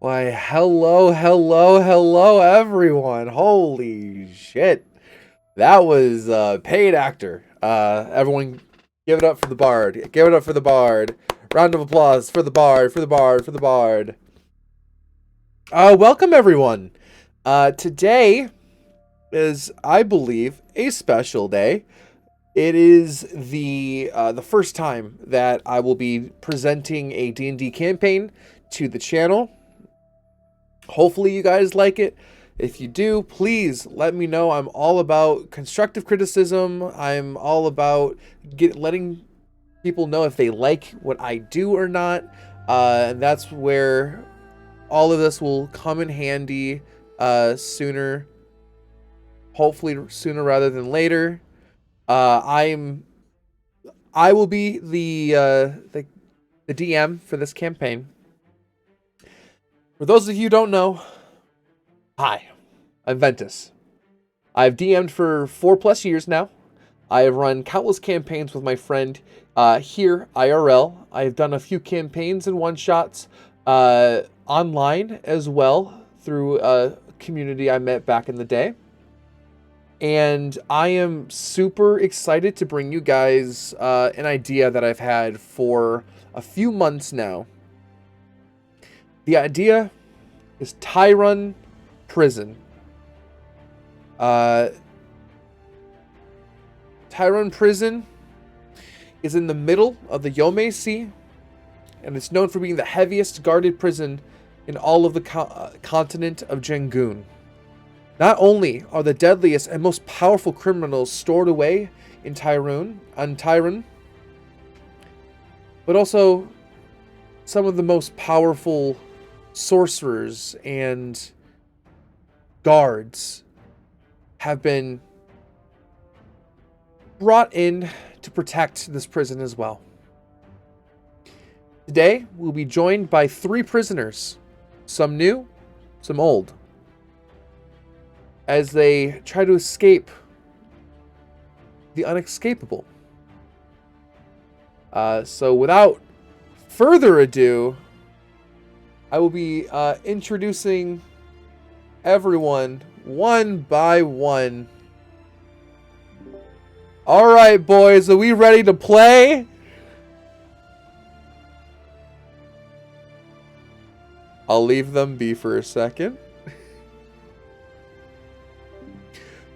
Why, hello, everyone. Holy shit. That was paid actor. Everyone give it up for the bard. Give it up for the bard. Round of applause for the bard. Welcome, everyone. Today is, I believe, a special day. It is the first time that I will be presenting a D&D campaign to the channel. Hopefully you guys like it. If you do, please let me know. I'm all about constructive criticism. I'm all about letting people know if they like what I do or not. And that's where all of this will come in handy sooner. Hopefully sooner rather than later. I will be the DM for this campaign. For those of you who don't know, hi, I'm Ventus. I've DM'd for 4+ years now. I have run countless campaigns with my friend here, IRL. I've done a few campaigns and one-shots online as well through a community I met back in the day. And I am super excited to bring you guys an idea that I've had for a few months now. The idea is Tyrun Prison. Tyrun Prison is in the middle of the Yome Sea, and it's known for being the heaviest guarded prison in all of the continent of Jangoon. Not only are the deadliest and most powerful criminals stored away in Tyrun, but also some of the most powerful sorcerers and guards have been brought in to protect this prison as well. Today, we'll be joined by 3 prisoners, some new, some old, as they try to escape the unescapable. So without further ado, I will be introducing everyone one by one. All right, boys, are we ready to play? I'll leave them be for a second.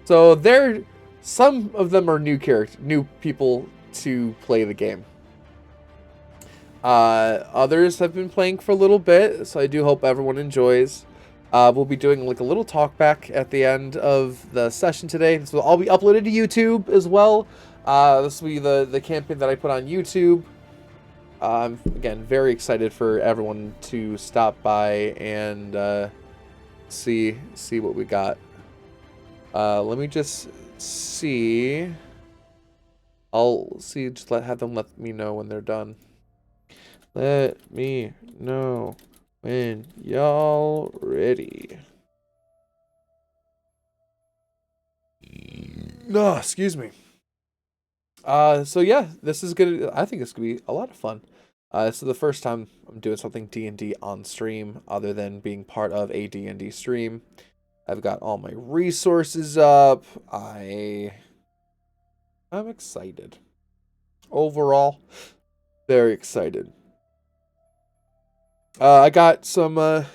So some of them are new people to play the game. Others have been playing for a little bit, so I do hope everyone enjoys. We'll be doing like a little talk back at the end of the session today. This will all be uploaded to YouTube as well. This will be the campaign that I put on YouTube. I'm again very excited for everyone to stop by and see what we got. Let me just see. I'll see. Just have them let me know when they're done. Let me know when y'all ready. No, excuse me. So yeah, this is gonna. I think it's gonna be a lot of fun. This is the first time I'm doing something D&D on stream, other than being part of a D&D stream. I've got all my resources up. I'm excited. Overall, very excited. I got some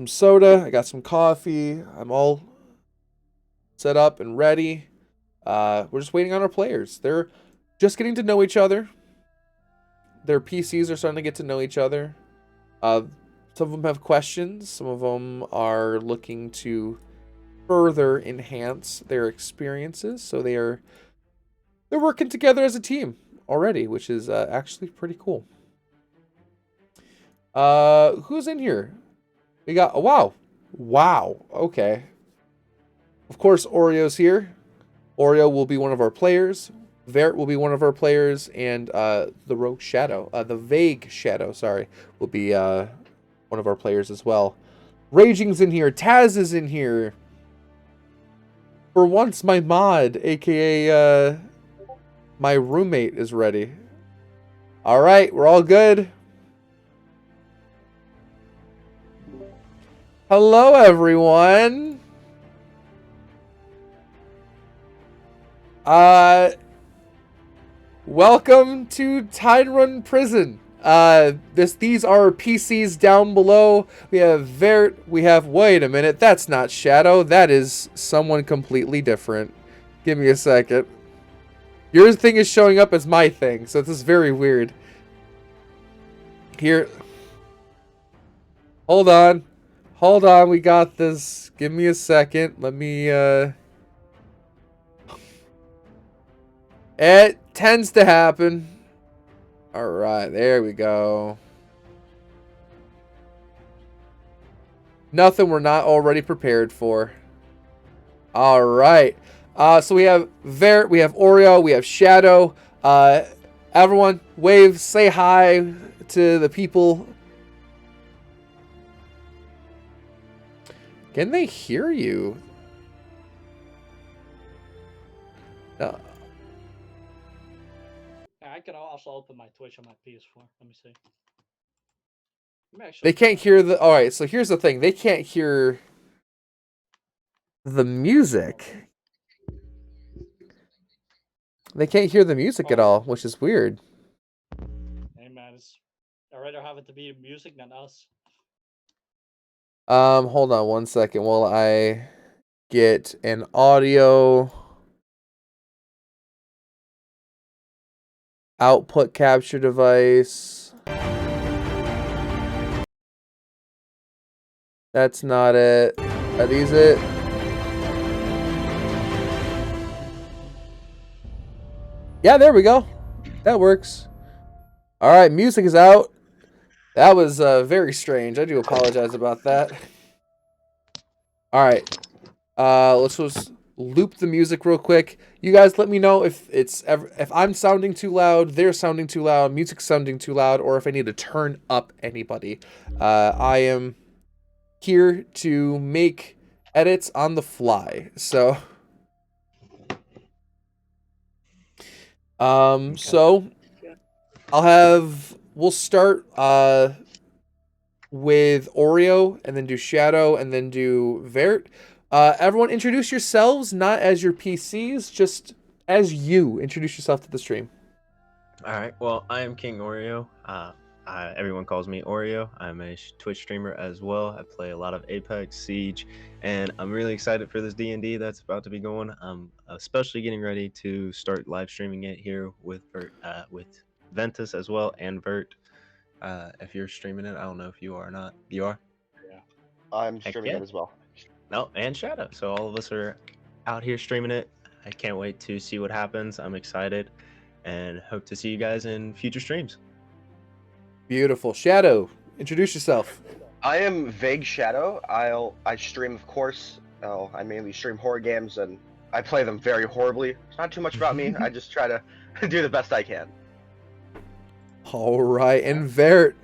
soda. I got some coffee. I'm all set up and ready. We're just waiting on our players. They're just getting to know each other. Their PCs are starting to get to know each other. Some of them have questions. Some of them are looking to further enhance their experiences. So they're working together as a team already, which is actually pretty cool. Who's in here? We got, oh, wow. Okay. Of course, Oreo's here. Oreo will be one of our players. Vert will be one of our players, and the Rogue Shadow, the Vague Shadow, sorry, will be one of our players as well. Raging's in here. Taz is in here. For once, my mod, aka my roommate, is ready. All right, we're all good. Hello, everyone. Welcome to Tyrun Prison. These are PCs down below. We have Vert. We have. Wait a minute. That's not Shadow. That is someone completely different. Give me a second. Your thing is showing up as my thing, so this is very weird. Here. Hold on. Hold on. We got this. Give me a second. Let me. It tends to happen. Alright, there we go. Nothing we're not already prepared for. Alright. So we have Vert, we have Oreo, we have Shadow. Everyone, wave, say hi to the people. Can they hear you? I can also open my Twitch on my PS4. Let me see. They can't hear the... Alright, so here's the thing. They can't hear the music. They can't hear the music at all, which is weird. Hey man, I'd rather have it to be music than us. Hold on one second while I get an audio output capture device. That's not it. Are these it? Yeah, there we go. That works. Alright, music is out. That was very strange. I do apologize about that. Alright. Let's just loop the music real quick. You guys let me know if I'm sounding too loud, they're sounding too loud, music's sounding too loud, or if I need to turn up anybody. I am here to make edits on the fly. So so we'll start with Oreo, and then do Shadow, and then do Vert. Everyone introduce yourselves, not as your PCs, just as you. Introduce yourself to the stream. Alright, well, I am King Oreo. Everyone calls me Oreo. I'm a Twitch streamer as well. I play a lot of Apex, Siege, and I'm really excited for this D&D that's about to be going. I'm especially getting ready to start live streaming it here with Ventus as well, and Vert. If you're streaming it, I don't know if you are or not. You are? Yeah. I'm streaming it as well. No, and Shadow. So all of us are out here streaming it. I can't wait to see what happens. I'm excited and hope to see you guys in future streams. Beautiful. Shadow, introduce yourself. I am Vague Shadow. I stream, of course. I mainly stream horror games, and I play them very horribly. It's not too much about me. I just try to do the best I can. All right, and Vert.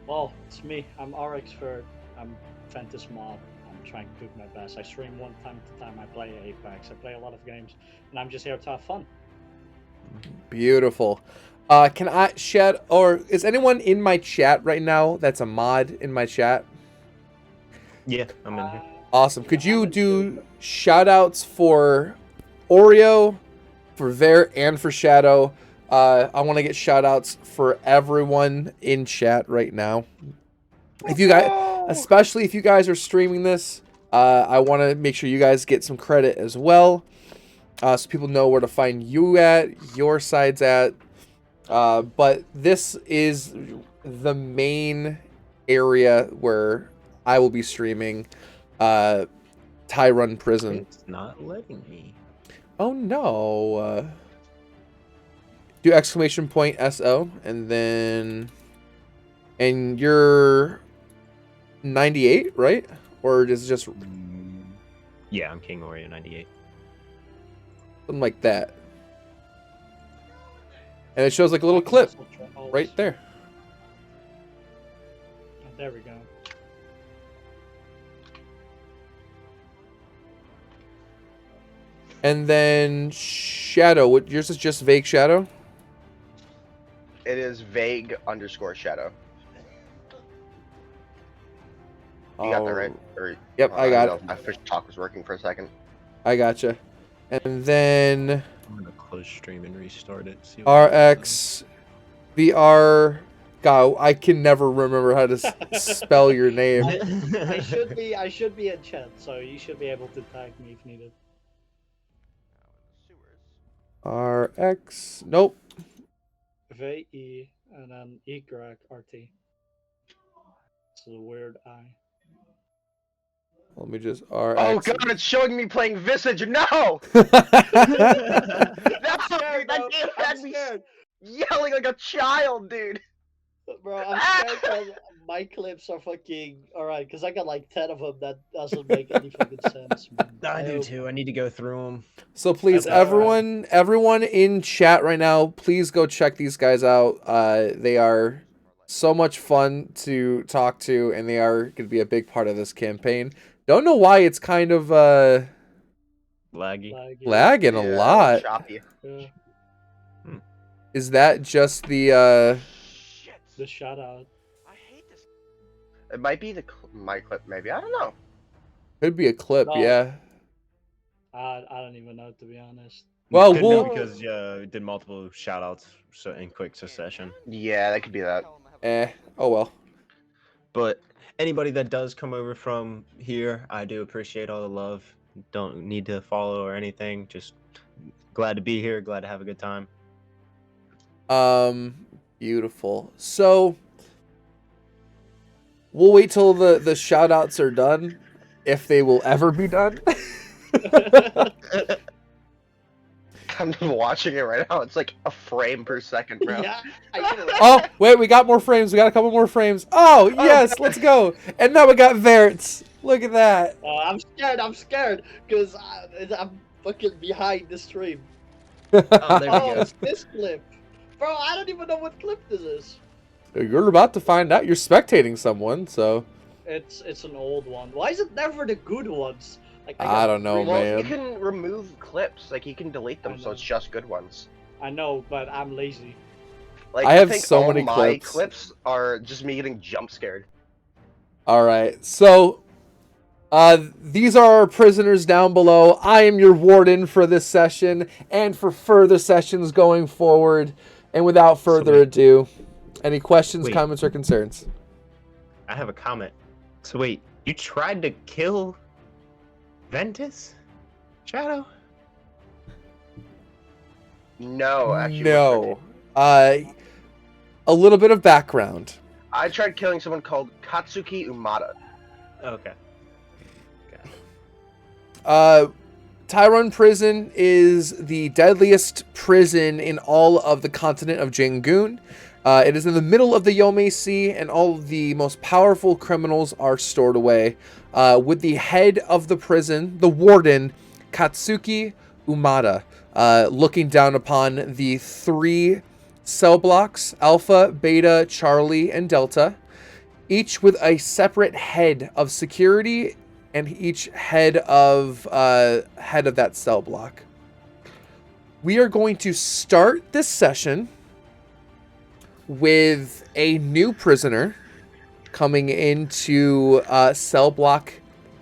Well, it's me. I'm RX Vert. I'm Ventus Mob. I'm trying to do my best. I stream one time to time. I play Apex. I play a lot of games, and I'm just here to have fun. Beautiful. Can I chat, or is anyone in my chat right now that's a mod in my chat? Yeah, I'm in here. Awesome. Could you do shout outs for Oreo, for Vert, and for Shadow? I want to get shout outs for everyone in chat right now. If you guys, especially if you guys are streaming this, I want to make sure you guys get some credit as well. So people know where to find you at, your sides at. But this is the main area where I will be streaming Tyrun Prison. It's not letting me. Oh no. Do exclamation point SO, and then... And you're 98, right? Or is it just... Yeah, I'm King Oreo 98. Something like that. And it shows like a little clip right there. There we go. And then Shadow. What, yours is just Vague Shadow? It is Vague _Shadow. You got that right? Or, Yep, I didn't got know it. if my fish talk was working for a second. I gotcha. And then I'm gonna close stream and restart it. See what happens. RX VR. God, I can never remember how to spell your name. I should be in chat, so you should be able to tag me if needed. RX. Nope. VE and then YRT. It's a weird I. Let me just RX. Oh god, it's showing me playing Visage. No! No, I'm dude, scared, that bro. game I'm had me scared. yelling like a child, dude. Bro, I'm scared because my clips are fucking alright, because I got like 10 of them that doesn't make any fucking sense, man. I do hope- too. I need to go through them. So please, Okay, everyone in chat right now, please go check these guys out. They are so much fun to talk to, and they are going to be a big part of this campaign. Don't know why it's kind of Laggy. lagging a lot. Choppy. Yeah, Is that just the Shit. the shout out. I hate this. It might be my clip, maybe. I don't know. could be a clip, No. yeah. I don't even know, to be honest. Well, Could know we'll because we did multiple shout outs in quick succession. Yeah, that could be that. oh well. But anybody that does come over from here, I do appreciate all the love. Don't need to follow or anything. Just glad to be here. Glad to have a good time. Beautiful. So we'll wait till the shout outs are done, if they will ever be done. I'm just watching it right now. It's like a frame per second, bro. Yeah, I feel it. Oh, wait, we got more frames. We got a couple more frames. Oh, yes, let's go. And now we got Verts. Look at that. I'm scared, because I'm fucking behind the stream. Oh, there we Oh, go. it's this clip. Bro, I don't even know what clip this is. You're about to find out. You're spectating someone, so It's an old one. Why is it never the good ones? Like I got don't know, three- Well, man. you can remove clips. Like, you can delete them, I so know. it's just good ones. I know, but I'm lazy. Like, I have think so all many my clips. are just me getting jump scared. all right. So these are our prisoners down below. I am your warden for this session and for further sessions going forward. And without further wait. ado, any questions, Wait. comments, or concerns? I have a comment. So wait, you tried to kill Ventus? Shadow? No, actually. No. A little bit of background. I tried killing someone called Katsuki Umada. Okay. Tyrun Prison is the deadliest prison in all of the continent of Jangoon. It is in the middle of the Yomei Sea, and all of the most powerful criminals are stored away. With the head of the prison, the warden, Katsuki Umada, looking down upon the 3 cell blocks, Alpha, Beta, Charlie, and Delta, each with a separate head of security and each head of that cell block. We are going to start this session with a new prisoner coming into cell block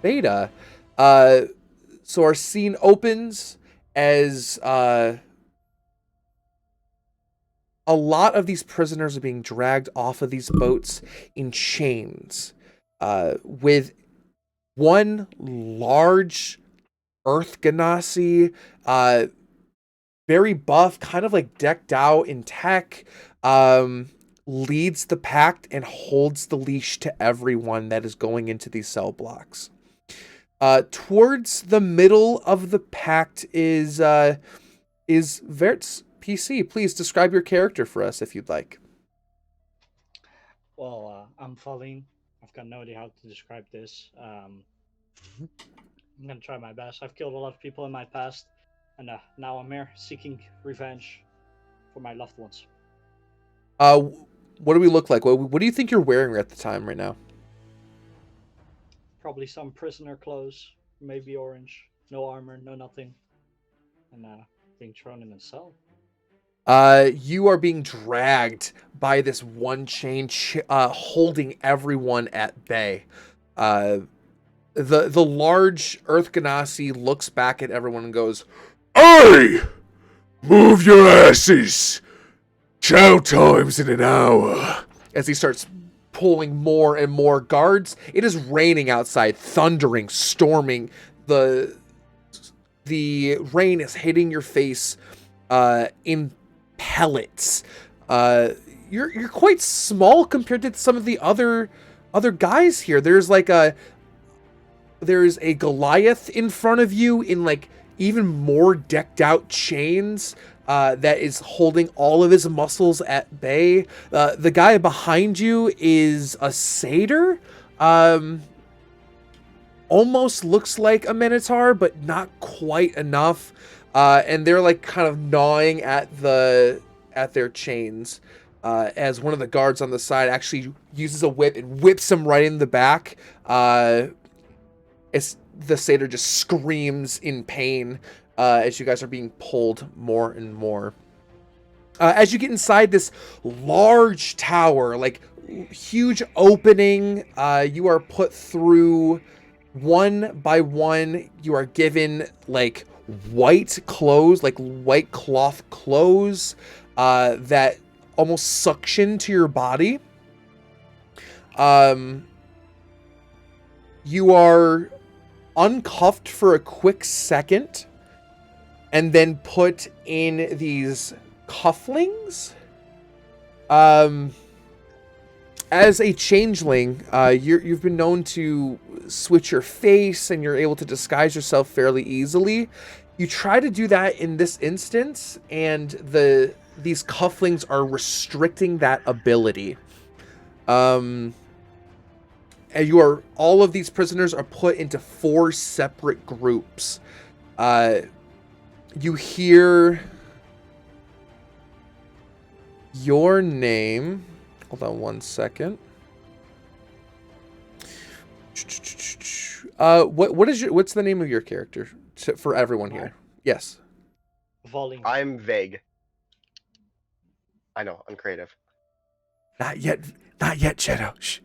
Beta. So our scene opens as a lot of these prisoners are being dragged off of these boats in chains, with one large Earth Ganassi, very buff, kind of like decked out in tech, leads the pact and holds the leash to everyone that is going into these cell blocks. Towards the middle of the pact is Vert's PC. Please describe your character for us if you'd like. Well, I'm Falling. I've got no idea how to describe this. I'm gonna try my best. I've killed a lot of people in my past, and now I'm here seeking revenge for my loved ones. What do we look like? What do you think you're wearing at the time right now? Probably some prisoner clothes, maybe orange. No armor, no nothing. And being thrown in a cell. You are being dragged by this one chain, holding everyone at bay. The large Earth Ganassi looks back at everyone and goes, "Hey! Move your asses! Chow time's in an hour." As he starts pulling more and more guards, it is raining outside, thundering, storming. The rain is hitting your face in pellets. You're quite small compared to some of the other guys here. There's a Goliath in front of you in like even more decked out chains that is holding all of his muscles at bay. The guy behind you is a satyr. Almost looks like a minotaur, but not quite enough. And they're like kind of gnawing at their chains. As one of the guards on the side actually uses a whip and whips him right in the back. As the satyr just screams in pain as you guys are being pulled more and more. As you get inside this large tower, like huge opening, you are put through one by one. You are given like white clothes, like white cloth clothes that almost suction to your body. You are uncuffed for a quick second and then put in these cufflings. As a changeling, you've been known to switch your face and you're able to disguise yourself fairly easily. You try to do that in this instance, and these cufflings are restricting that ability. And all of these prisoners are put into 4 separate groups. You hear your name. Hold on one second. What's the name of your character for everyone here? Yes. Volley. I'm vague. I know, I'm creative. Not yet, Shadow. Shh.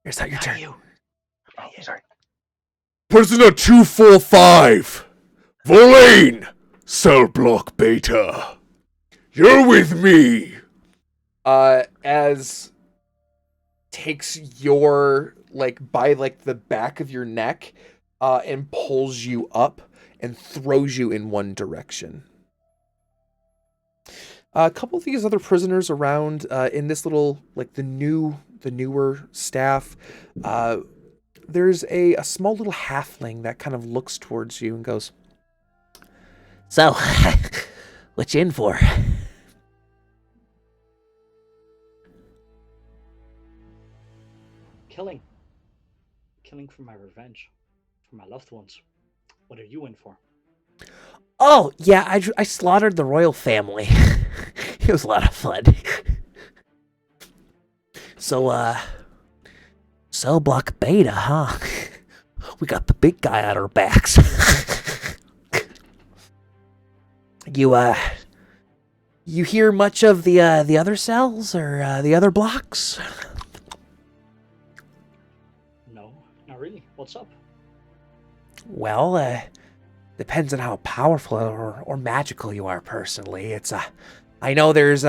It's not your turn. Oh, sorry. Prisoner 245, Volane, cell block beta. You're with me. As takes your by the back of your neck, and pulls you up and throws you in one direction. A couple of these other prisoners around in this little the newer staff. There's a small little halfling that kind of looks towards you and goes, "So, what you in for?" Killing for my revenge, for my loved ones. What are you in for? Oh, yeah, I slaughtered the royal family. It was a lot of fun. So, cell block beta, huh? We got the big guy on our backs. You hear much of the other cells or the other blocks? No, not really. What's up? Well, depends on how powerful or magical you are personally. I know there's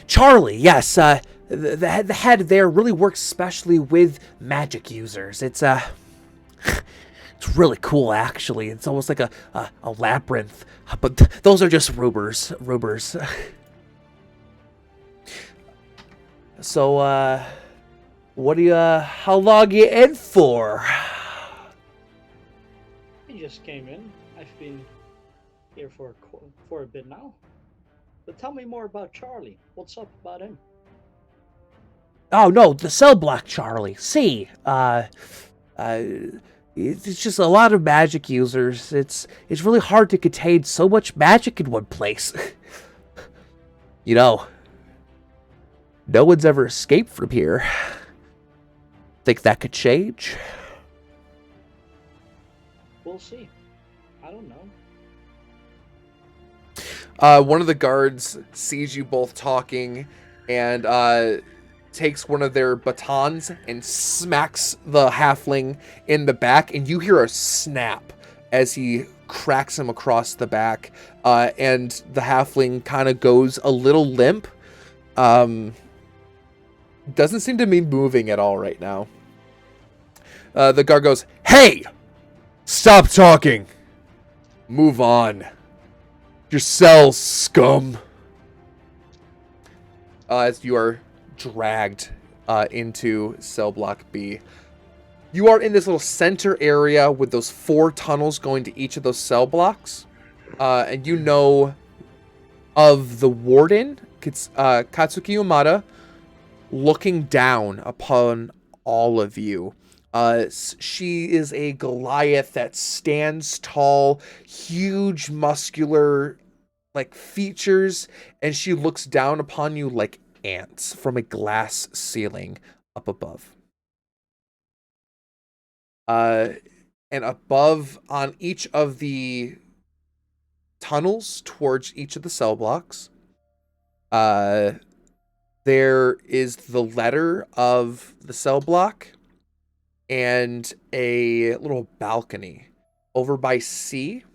Charlie, yes, the head there really works specially with magic users. It's really cool, actually. It's almost like a labyrinth, but those are just rumors. So, how long you in for? I just came in. I've been here for a bit now. But tell me more about Charlie. What's up about him? Oh no, the cell block Charlie. See, it's just a lot of magic users. It's really hard to contain so much magic in one place. No one's ever escaped from here. Think that could change? We'll see. I don't know. One of the guards sees you both talking, and takes one of their batons and smacks the halfling in the back, and you hear a snap as he cracks him across the back, and the halfling kind of goes a little limp. Doesn't seem to be moving at all right now. The guard goes, "Hey! Stop talking! Move on. Your cells, scum!" As you are dragged into cell block B. You are in this little center area with those 4 tunnels going to each of those cell blocks. And you know of the warden, Katsuki Umada, looking down upon all of you. She is a Goliath that stands tall, huge muscular features, and she looks down upon you like ants from a glass ceiling up above. And above on each of the tunnels towards each of the cell blocks, there is the letter of the cell block and a little balcony. Over by C,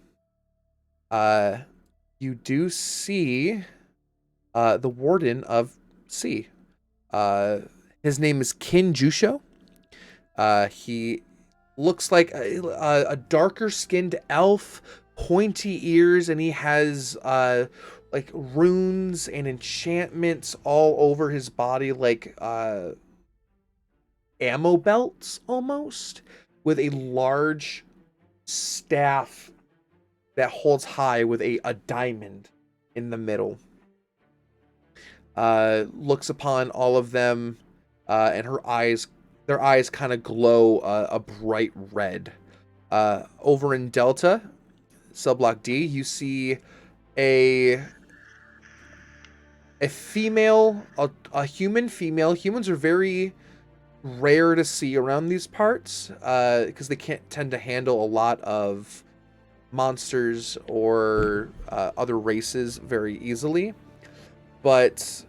you do see the warden of C. His name is Kin Jusho. He looks like a darker skinned elf, pointy ears, and he has runes and enchantments all over his body, like ammo belts almost, with a large staff that holds high with a diamond in the middle. Looks upon all of them, and their eyes kind of glow a bright red. Over in Delta, Subblock D, you see a female, a human female. Humans are very rare to see around these parts, because they can't tend to handle a lot of monsters or other races very easily. But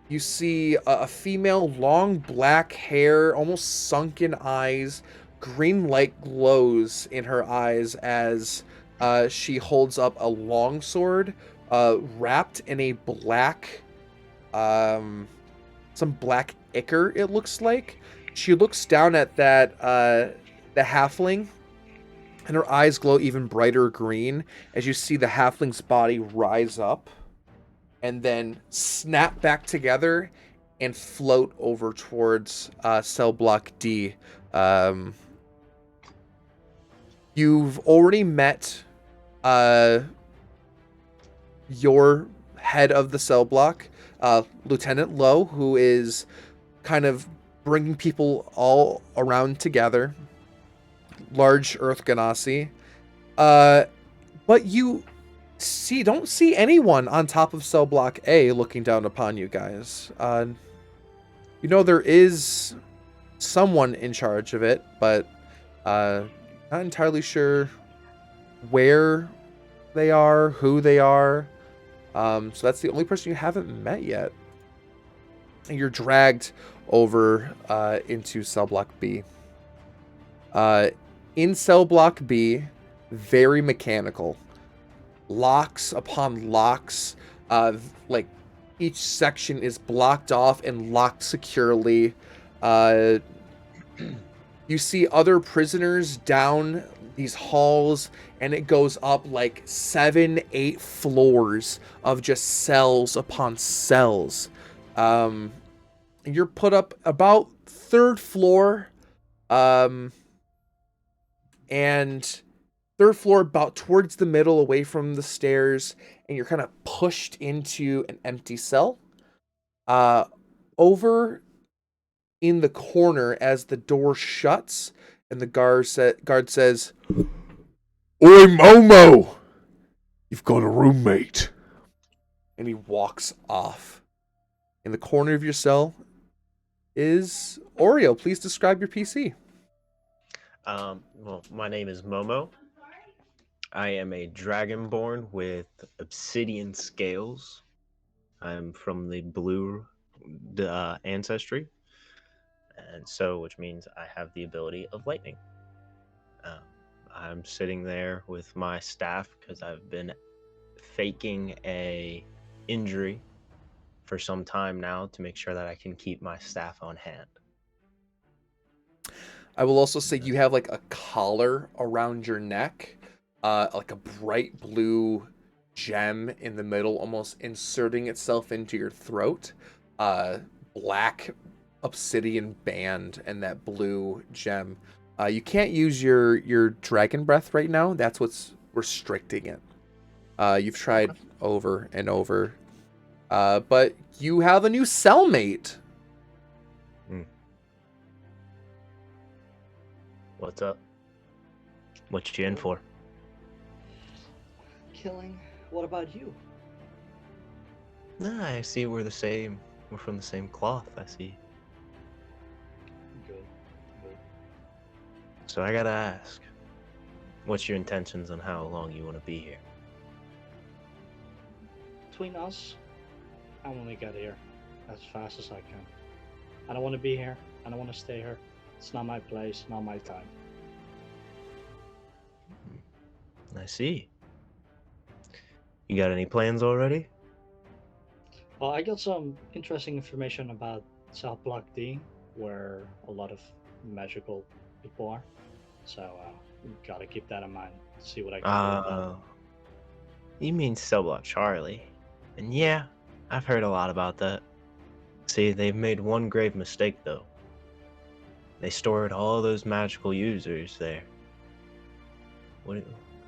you see a female, long black hair, almost sunken eyes, green light glows in her eyes as she holds up a longsword wrapped in a black, some black ichor, it looks like. She looks down at the halfling, and her eyes glow even brighter green as you see the halfling's body rise up and then snap back together and float over towards cell block D. You've already met your head of the cell block, Lieutenant Lowe, who is kind of bringing people all around together. Large Earth Ganassi. But you don't see anyone on top of cell block A looking down upon you guys. You know there is someone in charge of it, but not entirely sure where they are, who they are. So that's the only person you haven't met yet. And you're dragged over into cell block B. In cell block B, very mechanical. Locks upon locks. Each section is blocked off and locked securely. You see other prisoners down these halls, and it goes up like 7-8 floors of just cells upon cells. You're put up about 3rd floor, and 3rd floor about towards the middle, away from the stairs, and you're kind of pushed into an empty cell. Over in the corner, as the door shuts, and the guard says, "Oi, Momo! You've got a roommate." And he walks off. In the corner of your cell is Oreo. Please describe your PC. Well, my name is Momo. I am a dragonborn with obsidian scales. I'm from the blue ancestry, and so which means I have the ability of lightning. Um, I'm sitting there with my staff because I've been faking a injury for some time now to make sure that I can keep my staff on hand. I will also say you have like a collar around your neck, like a bright blue gem in the middle, almost inserting itself into your throat. Black obsidian band and that blue gem. You can't use your dragon breath right now. That's what's restricting it. You've tried over and over, but you have a new cellmate. What's up? What you in for? Killing. What about you? Nah, I see we're the same. We're from the same cloth, I see. Good. Good. So I gotta ask, what's your intentions on how long you want to be here? Between us, I want to get here as fast as I can. I don't want to be here. I don't want to stay here. It's not my place, not my time. I see. You got any plans already? Well, I got some interesting information about South Block D, where a lot of magical people are. So, gotta keep that in mind. See what I can do about it. You mean Cell Block Charlie? And yeah, I've heard a lot about that. See, they've made one grave mistake though. They stored all those magical users there.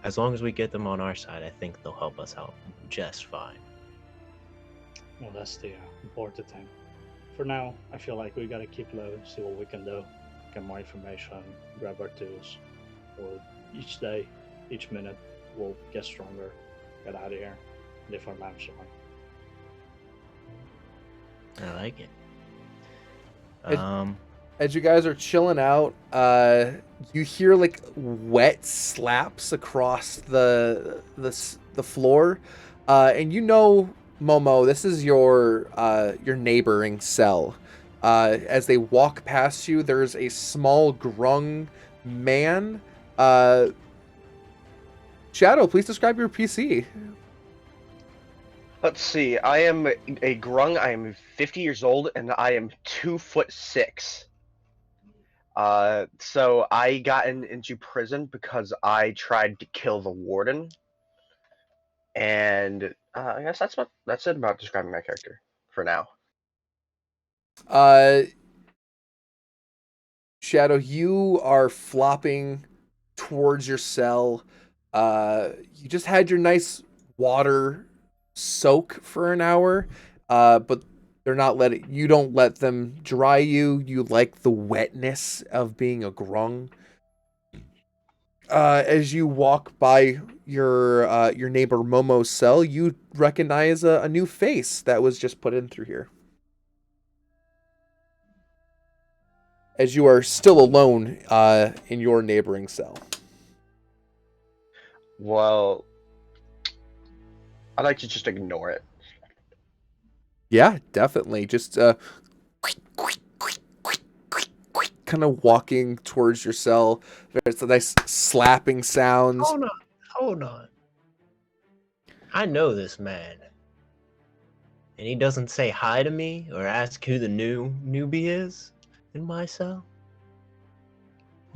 As long as we get them on our side, I think they'll help us out just fine. Well, that's the important thing. For now, I feel like we gotta keep low, see what we can do, get more information, grab our tools. Or each day, each minute, we'll get stronger, get out of here, live our lives on. I like it. As you guys are chilling out, you hear like wet slaps across the floor, and you know, Momo, this is your neighboring cell. As they walk past you, there's a small grung man. Shadow, please describe your PC. Let's see. I am a grung. I am 50 years old, and I am 2'6". So I got into prison because I tried to kill the warden, and I guess that's it about describing my character for now. Shadow, you are flopping towards your cell. You just had your nice water soak for an hour, but you don't let them dry you. You like the wetness of being a grung. As you walk by your neighbor Momo's cell, you recognize a new face that was just put in through here. As you are still alone in your neighboring cell. Well, I'd like to just ignore it. Yeah, definitely. Just kind of walking towards your cell. There's a nice slapping sounds. Hold on. I know this man. And he doesn't say hi to me or ask who the newbie is in my cell?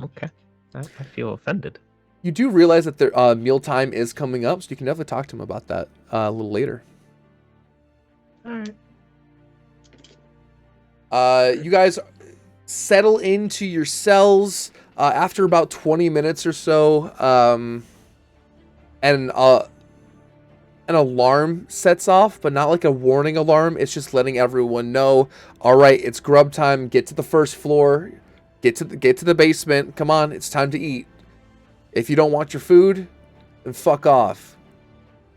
Okay. I feel offended. You do realize that their mealtime is coming up, so you can definitely talk to him about that a little later. Alright. You guys settle into your cells after about 20 minutes or so, and an alarm sets off, but not like a warning alarm. It's just letting everyone know, all right, it's grub time. Get to the first floor. Get to the basement. Come on, it's time to eat. If you don't want your food, then fuck off.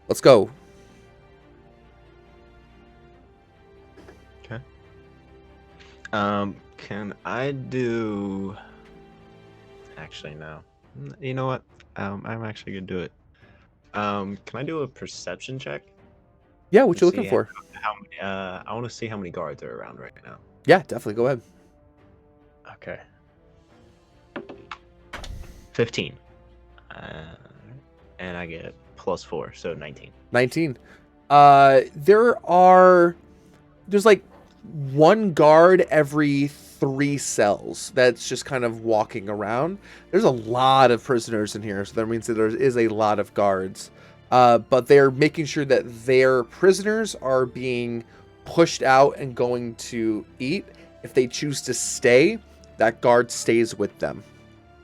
Let's go. Okay. Can I do... Actually, no. You know what? I'm actually gonna do it. Can I do a perception check? Yeah, what you Let's looking see for? How many, I want to see how many guards are around right now. Yeah, definitely. Go ahead. Okay. 15. And I get +4, so 19. 19. There's like one guard every 3 cells that's just kind of walking around. There's a lot of prisoners in here, so that means that there is a lot of guards. But they're making sure that their prisoners are being pushed out and going to eat. If they choose to stay, that guard stays with them.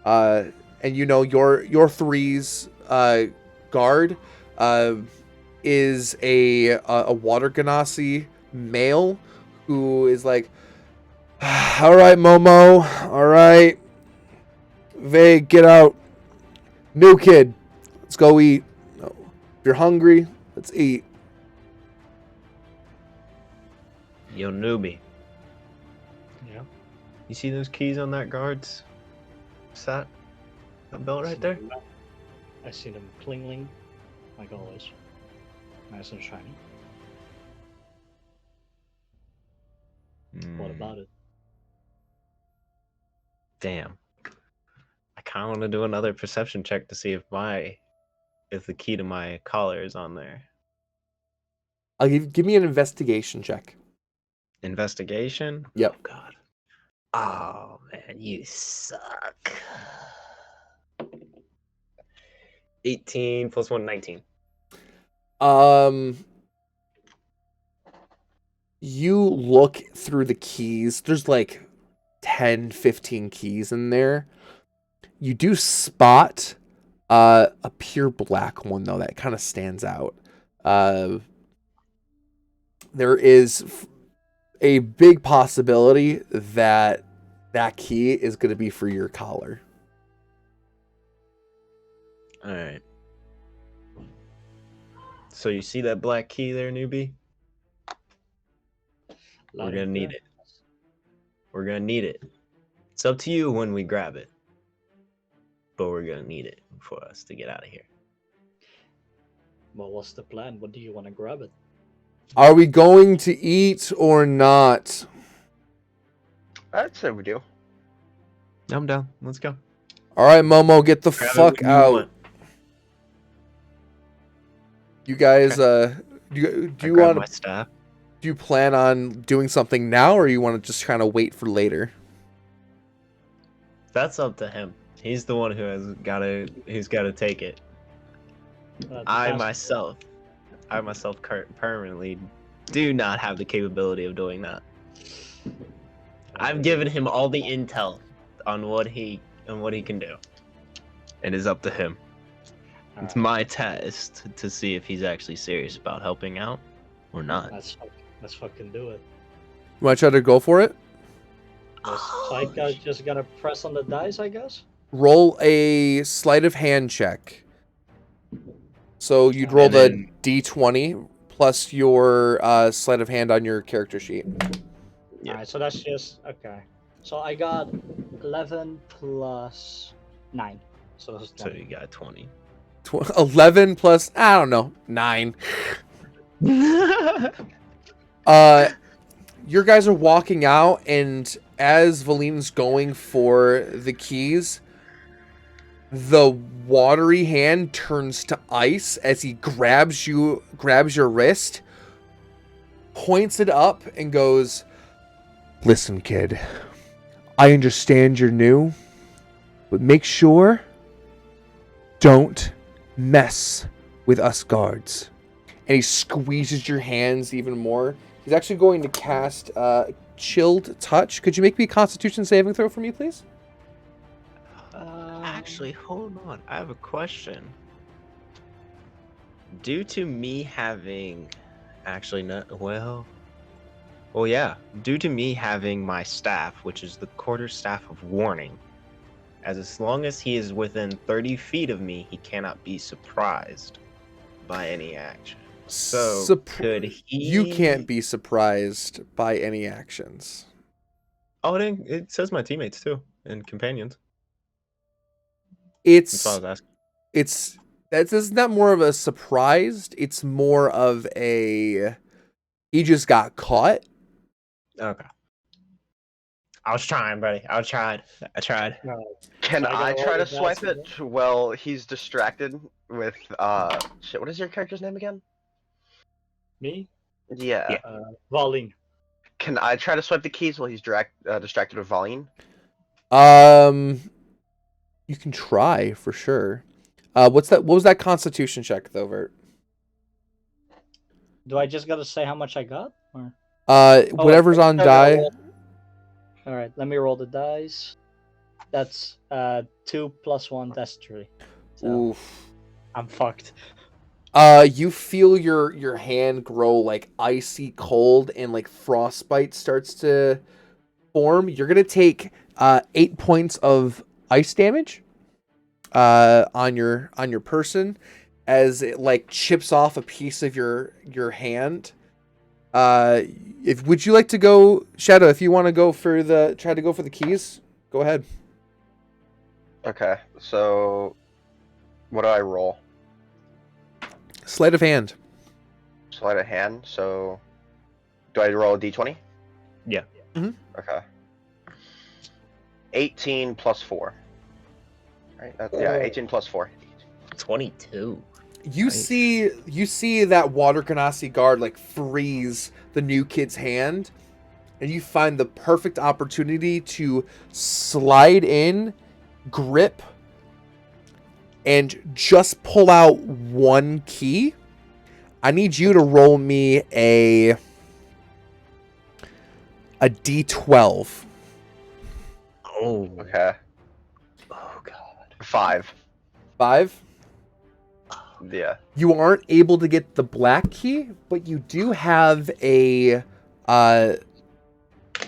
And you know your 3's guard is a water ganassi male who is like, all right, Momo, all right, Vague, get out, new kid, let's go eat. If you're hungry, let's eat. Yo, newbie. Yeah. You see those keys on that guard's set? That belt right there? I see them klingling, like always. Nice and shiny. What about it? Damn. I kind of want to do another perception check to see if the key to my collar is on there. I'll give me an investigation check. Investigation? Yep. Oh, God. Oh, man, you suck. 18 plus 1, 19. You look through the keys. There's like 10, 15 keys in there. You do spot a pure black one, though, that kind of stands out. There is a big possibility that that key is going to be for your collar. All right. So you see that black key there, newbie? We're gonna need it. We're gonna need it. It's up to you when we grab it, but we're gonna need it for us to get out of here. Well, what's the plan? What do you want to grab it? Are we going to eat or not? I'd say we do. I'm down. Let's go. All right, Momo, get the Grab it fuck when you out. want. You guys, do I you grab want my to? staff? Do you plan on doing something now, or you want to just kind of wait for later? That's up to him. He's the one who's got to take it. I myself permanently do not have the capability of doing that. I've given him all the intel on what he can do. It is up to him. It's my test to see if he's actually serious about helping out or not. Let's fucking do it. You want to try to go for it? So I just gotta press on the dice, I guess. Roll a sleight of hand check. So you'd roll And the then- d20 plus your sleight of hand on your character sheet. Yeah. Alright, so that's just okay. So I got 11 plus 9. So that's So 20. you got 20. 11 plus, I don't know, 9. Your guys are walking out, and as Valine's going for the keys, the watery hand turns to ice as he grabs your wrist, points it up, and goes, "Listen, kid, I understand you're new, but make sure don't mess with us guards." And he squeezes your hands even more. He's actually going to cast Chilled Touch. Could you make me a Constitution saving throw for me, please? Actually, hold on. I have a question. Due to me having, due to me having my staff, which is the quarter staff of warning, as long as he is within 30 feet of me, he cannot be surprised by any action. So could he? You can't be surprised by any actions. Oh, it says my teammates too and companions. That's what I was asking. It's not more of a surprised. It's more of a he just got caught. Okay. I was trying, buddy. I tried. Can So I I gotta try roll to the swipe dice it? Well, he's distracted with shit. What is your character's name again? Me? Yeah. Yeah. Volley. Can I try to swipe the keys while he's distracted with Voline? You can try for sure. What was that Constitution check though, Vert? Do I just gotta say how much I got? Or... Whatever's on no, die. All right, let me roll the dice. That's 2 + 1. That's 3. So Oof. I'm fucked. You feel your hand grow like icy cold and like frostbite starts to form. You're gonna take 8 points of ice damage on your person as it like chips off a piece of your hand. If would you like to go, Shadow? If you want to go for try to go for the keys, go ahead. Okay, so what do I roll? Sleight of hand. Sleight of hand. So do I roll a d20? Yeah. Okay. 18 + 4. Right. Yeah, 18 + 4. 22. You Nice. see that Water Ganassi guard like freeze the new kid's hand, and you find the perfect opportunity to slide in, grip, and just pull out one key. I need you to roll me a d12. Oh. Okay. Oh god. 5. 5. Yeah. You aren't able to get the black key, but you do have a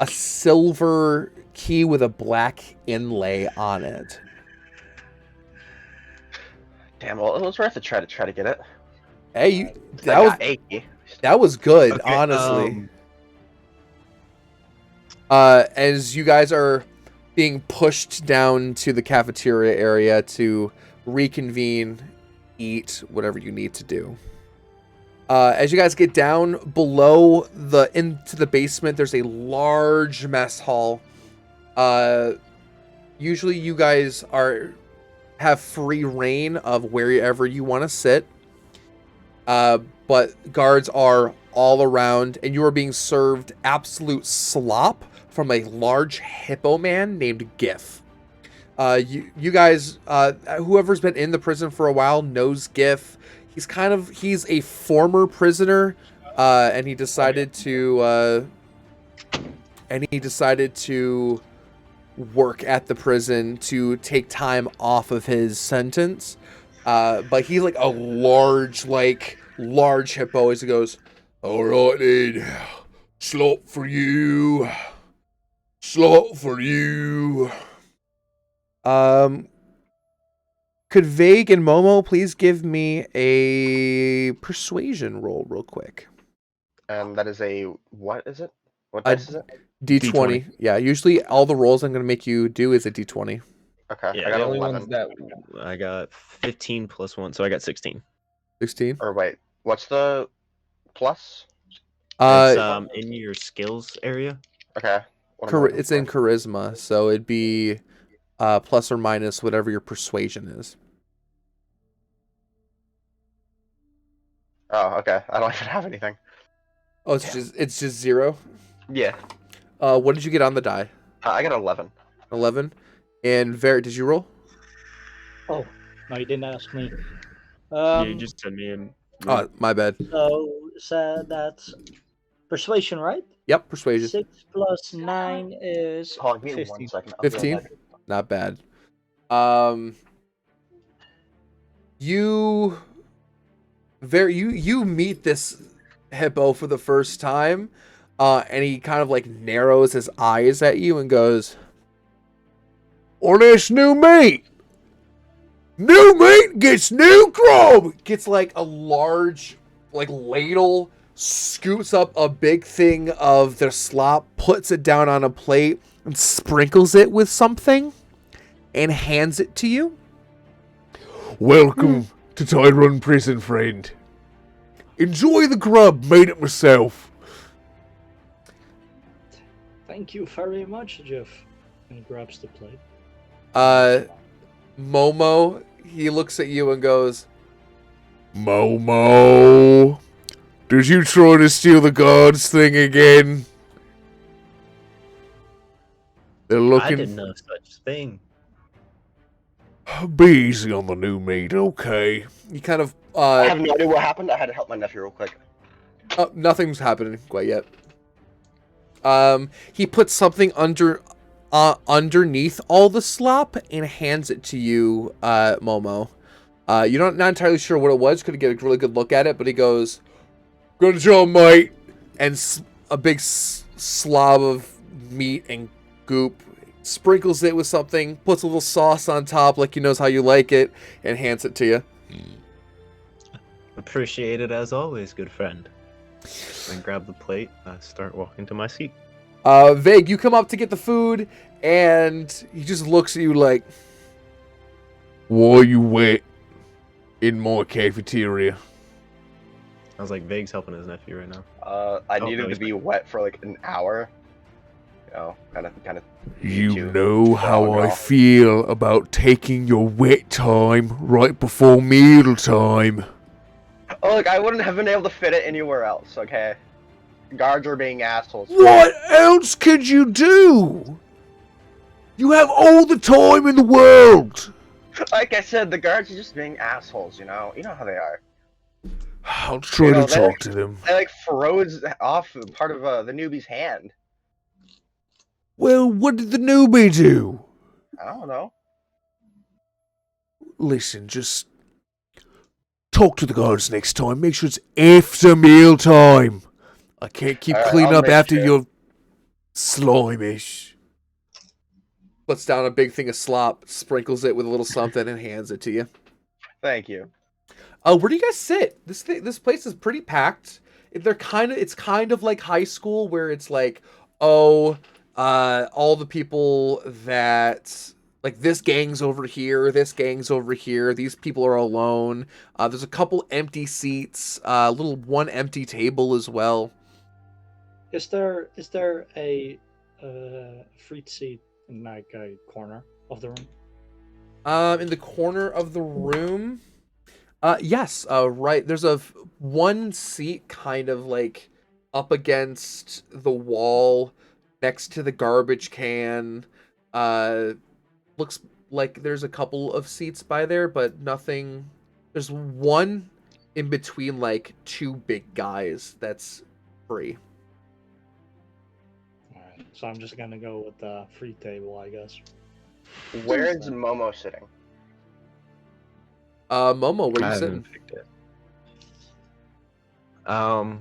silver key with a black inlay on it. Damn. Well, it was worth a try to get it. Hey, I got a key. that was good, Okay, honestly. As you guys are being pushed down to the cafeteria area to reconvene, eat, whatever you need to do. As you guys get down below into the basement, there's a large mess hall. Usually you guys have free reign of wherever you want to sit. But guards are all around, and you are being served absolute slop from a large hippo man named Gif. You guys, whoever's been in the prison for a while knows Gif. He's a former prisoner, and he decided to work at the prison to take time off of his sentence. But he's like a large hippo as he goes, "All right then, slop for you. Slot for you." Could Vague and Momo please give me a persuasion roll real quick? And that is what is it? What A dice is it? D20. Yeah, usually all the rolls I'm going to make you do is a D20. Okay, Yeah, I got the only 11. ones that I got 15 + 1, so I got 16. 16. Or wait, what's the plus? It's in your skills area. Okay. What am I looking It's in for? charisma, so it'd be plus or minus whatever your persuasion is. Oh, okay. I don't even have anything. Oh, it's just 0. Yeah. What did you get on the die? I got 11. 11. And Ver, did you roll? Oh, no, you didn't ask me. You just send me in. Oh, my bad. So that's persuasion, right? Yep, persuasion. 6 + 9 is Hold on, give me 1 15. second. I'll be 15? right back. Not bad. You meet this hippo for the first time, and he kind of like narrows his eyes at you and goes, "Or this new meat. New meat gets new grub." Gets like a large like ladle, scoops up a big thing of their slop, puts it down on a plate, and sprinkles it with something, and hands it to you. "Welcome to Tyrun Prison, friend. Enjoy the grub, made it myself. Thank you very much, Jeff. And he grabs the plate. Momo, he looks at you and goes, Momo, did you try to steal the guards thing again? They're I looking. did no such thing. Be easy on the new meat, okay? You kind of, I have no idea what happened. I had to help my nephew real quick. nothing's happening quite yet. He puts something underneath all the slop and hands it to you, Momo. You're not entirely sure what it was. Couldn't get a really good look at it, but he goes, "Good job, mate," and a big slob of meat and goop. Sprinkles it with something, puts a little sauce on top like he knows how you like it, and hands it to you. Appreciate it as always, good friend. Then grab the plate, start walking to my seat. Vague, you come up to get the food, and he just looks at you like, "Why you wait in my cafeteria?" I was like, Vague's helping his nephew right now. I Oh, needed no, to be wet for like an hour. You know, kind of. You know how I feel about taking your wet time right before mealtime. Oh, look, I wouldn't have been able to fit it anywhere else. Okay, guards are being assholes. What else could you do? You have all the time in the world. Like I said, the guards are just being assholes. You know how they are. I'll try You know, to talk to them. They like froze off part of the newbie's hand. Well, what did the newbie do? I don't know. Listen, just talk to the guards next time. Make sure it's after mealtime. I can't keep Alright, cleaning I'll up make after sure. your slimish. Puts down a big thing of slop, sprinkles it with a little something, and hands it to you. Thank you. Where do you guys sit? This place is pretty packed. It's kind of like high school where it's like, all the people that like this gang's over here, these people are alone. There's a couple empty seats, one empty table as well. Is there a free seat in like a corner of the room? In the corner of the room, yes, right. There's one seat kind of like up against the wall next to the garbage can. Looks like there's a couple of seats by there, but nothing. There's one in between like two big guys that's free. Alright, so I'm just gonna go with the free table, I guess. Where is Momo sitting? Momo, where I you haven't sitting? picked it. So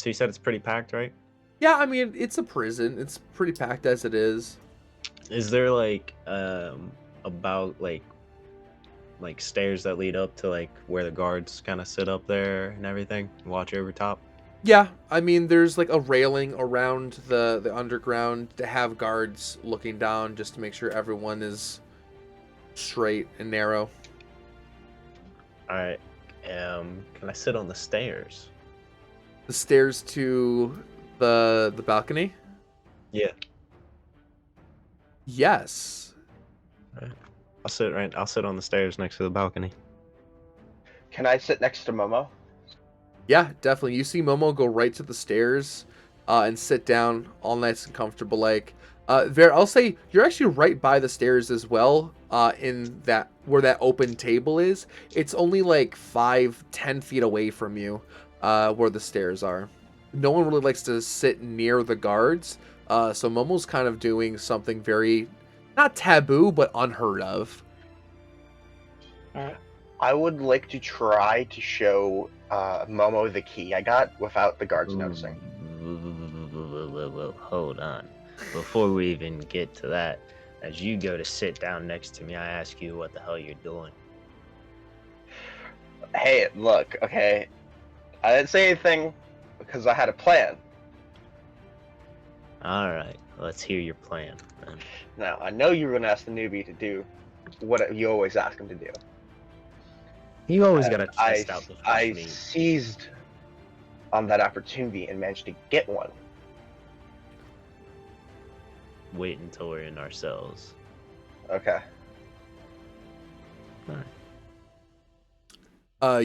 you said it's pretty packed, right? Yeah, I mean, it's a prison. It's pretty packed as it is. Is there like about like stairs that lead up to like where the guards kind of sit up there and everything, watch over top? Yeah, I mean, there's like a railing around the underground to have guards looking down just to make sure everyone is straight and narrow. All right. Can I sit on the stairs? The stairs to the balcony? Yeah. Yes. I'll sit on the stairs next to the balcony. Can I sit next to Momo? Yeah, definitely. You see Momo go right to the stairs and sit down all nice and comfortable. Like, I'll say you're actually right by the stairs as well. In that where that open table is, it's only like 5-10 feet away from you, where the stairs are. No one really likes to sit near the guards, so Momo's kind of doing something very not taboo but unheard of. Alright. I would like to try to show Momo the key I got without the guards noticing. Hold on. Before we even get to that, as you go to sit down next to me, I ask you what the hell you're doing. Hey, look, okay. I didn't say anything because I had a plan. Alright, let's hear your plan. Then. Now, I know you were going to ask the newbie to do what you always ask him to do. You always And gotta test out the I fresh meat. seized on that opportunity and managed to get one. Wait until we're in our cells. Okay.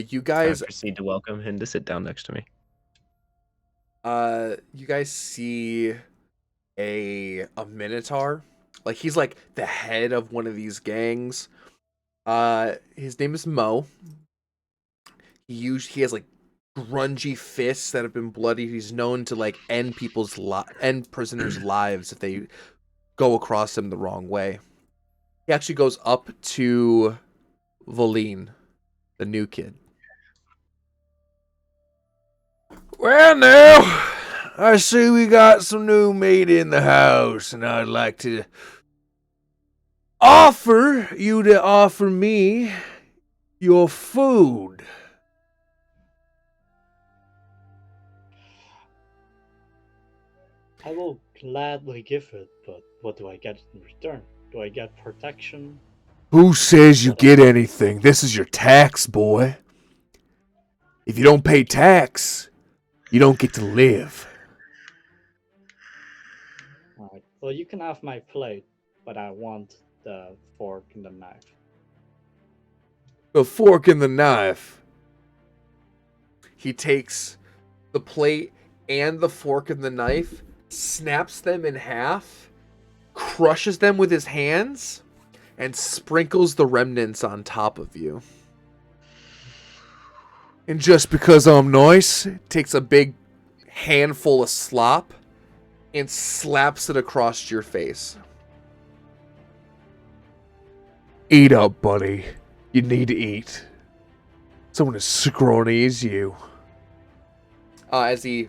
You I guys, proceed to welcome him to sit down next to me. you guys see a minotaur. Like he's like the head of one of these gangs. His name is Mo. He has like grungy fists that have been bloodied. He's known to like end end prisoners' lives if they go across him the wrong way. He actually goes up to Valine, the new kid. Well, now I see we got some new meat in the house, and I'd like to offer you to offer me your food. I will gladly give it, but what do I get in return? Do I get protection? Who says you get anything? This is your tax, boy. If you don't pay tax, you don't get to live. Alright, well, you can have my plate, but I want the fork and the knife. The fork and the knife. He takes the plate and the fork and the knife, snaps them in half, crushes them with his hands, and sprinkles the remnants on top of you. And just because I'm nice, takes a big handful of slop and slaps it across your face. Eat up, buddy. You need to eat. Someone as scrawny as you. As he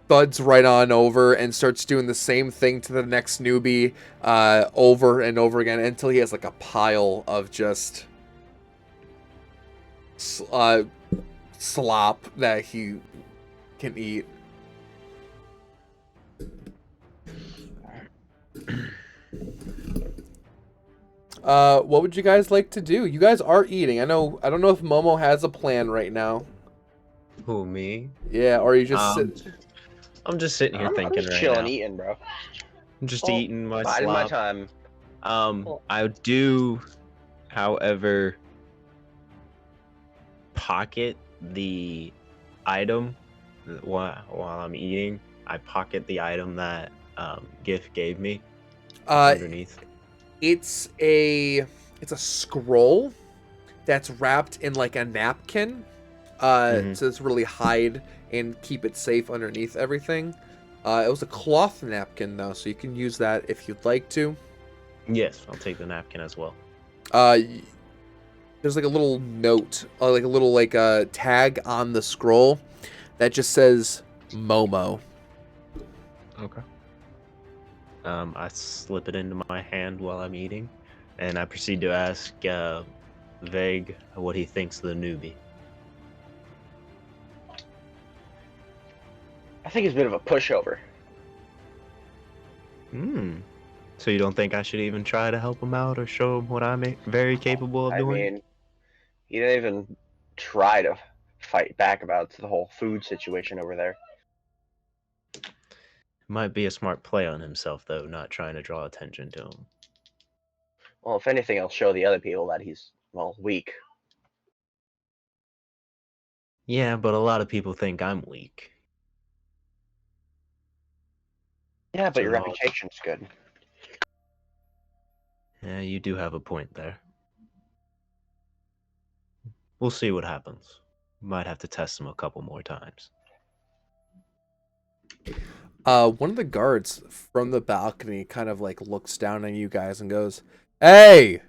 thuds right on over and starts doing the same thing to the next newbie over and over again until he has like a pile of just slop that he can eat. What would you guys like to do? You guys are eating. I don't know if Momo has a plan right now. Who, me? Yeah, or you just sit. I'm just sitting here I'm thinking just right chilling, now. eating, bro. I'm just Oh, eating my Biding my slop. time. I do, however, pocket the item while I'm eating. I pocket the item that Gift gave me underneath. It's a scroll that's wrapped in like a napkin. So it's really hide and keep it safe underneath everything. It was a cloth napkin though, so you can use that if you'd like to. Yes, I'll take the napkin as well. There's like a little note, like a little tag on the scroll that just says Momo. Okay. I slip it into my hand while I'm eating, and I proceed to ask Vague what he thinks of the newbie. I think he's a bit of a pushover. So you don't think I should even try to help him out or show him what I'm very capable of doing? I mean, he didn't even try to fight back about the whole food situation over there. Might be a smart play on himself, though, not trying to draw attention to him. Well, if anything, it'll show the other people that he's, well, weak. Yeah, but a lot of people think I'm weak. Yeah, but So your no. reputation's good. Yeah, you do have a point there. We'll see what happens. Might have to test him a couple more times. One of the guards from the balcony kind of like looks down on you guys and goes, "Hey,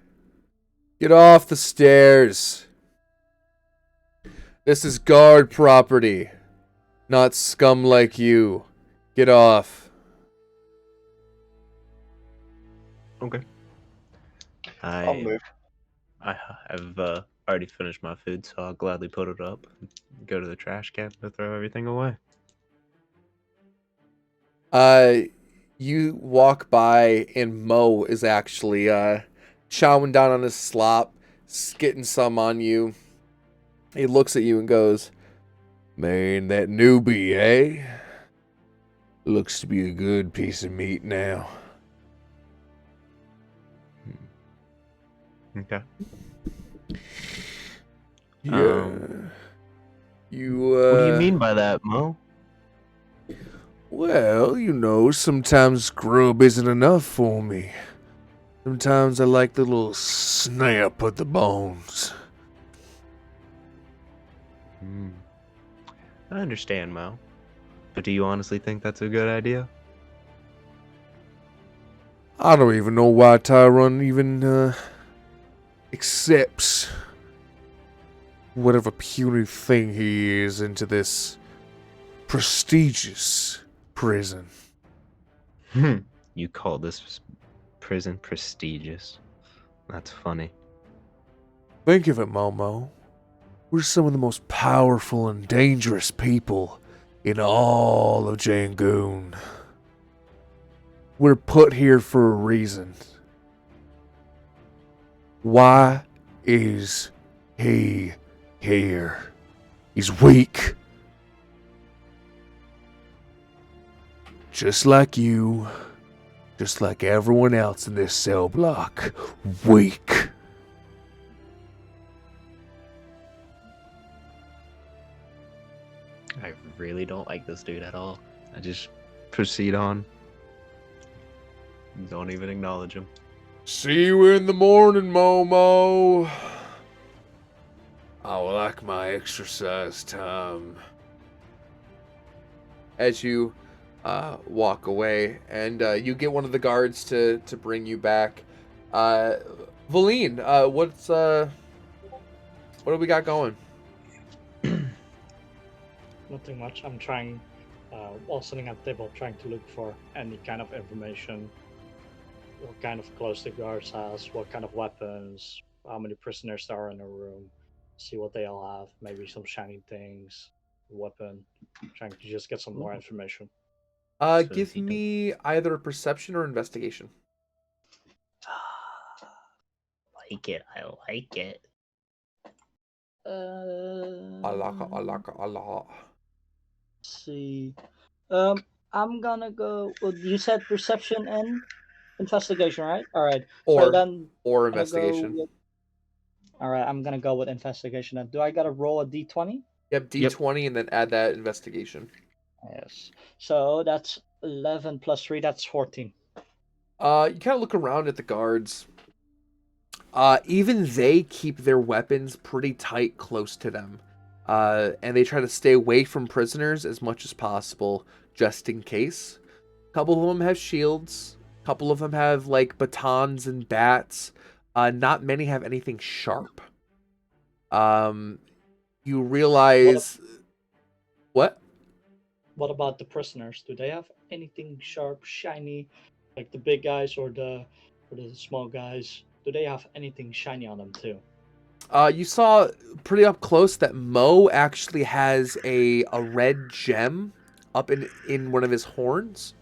get off the stairs. This is guard property, not scum like you. Get off." Okay. I'll move. I have already finished my food, so I'll gladly put it up, go to the trash can to throw everything away. You walk by and Mo is actually chowing down on his slop, skitting some on you. He looks at you and goes, "Man, that newbie, eh? Looks to be a good piece of meat now." Okay. Yeah. You, What do you mean by that, Mo? Well, sometimes grub isn't enough for me. Sometimes I like the little snap of the bones. I understand, Mo. But do you honestly think that's a good idea? I don't even know why Tyrun even, accepts whatever puny thing he is into this prestigious prison. You call this prison prestigious? That's funny. Think of it, Momo. We're some of the most powerful and dangerous people in all of Jangoon. We're put here for a reason. Why is he here? He's weak. Just like you. Just like everyone else in this cell block. Weak. I really don't like this dude at all. I just proceed on. Don't even acknowledge him. See you in the morning, Momo. I like my exercise time. As you walk away, and you get one of the guards to bring you back. Valine, what do we got going? Nothing much. I'm trying, while sitting at the table, trying to look for any kind of information. What kind of clothes the guards has, what kind of weapons, how many prisoners there are in a room, see what they all have, maybe some shiny things, weapon. Trying to just get some more information. So Give he me either a perception or investigation. Like it. I like it. Allah. See. I'm gonna go. Well, you said perception and investigation, right? All right. Or So then, or I'm gonna go investigation. with- all right, I'm gonna go with investigation. Then, do I gotta roll a d20? Yep, D20 and then add that investigation. Yes. So that's 11 plus 3. That's 14. You kind of look around at the guards. Even they keep their weapons pretty tight close to them. And they try to stay away from prisoners as much as possible, just in case. A couple of them have shields. A couple of them have, like, batons and bats. Not many have anything sharp. You realize... What? What about the prisoners? Do they have anything sharp, shiny, like the big guys or the small guys? Do they have anything shiny on them too? You saw pretty up close that Mo actually has a red gem up in one of his horns.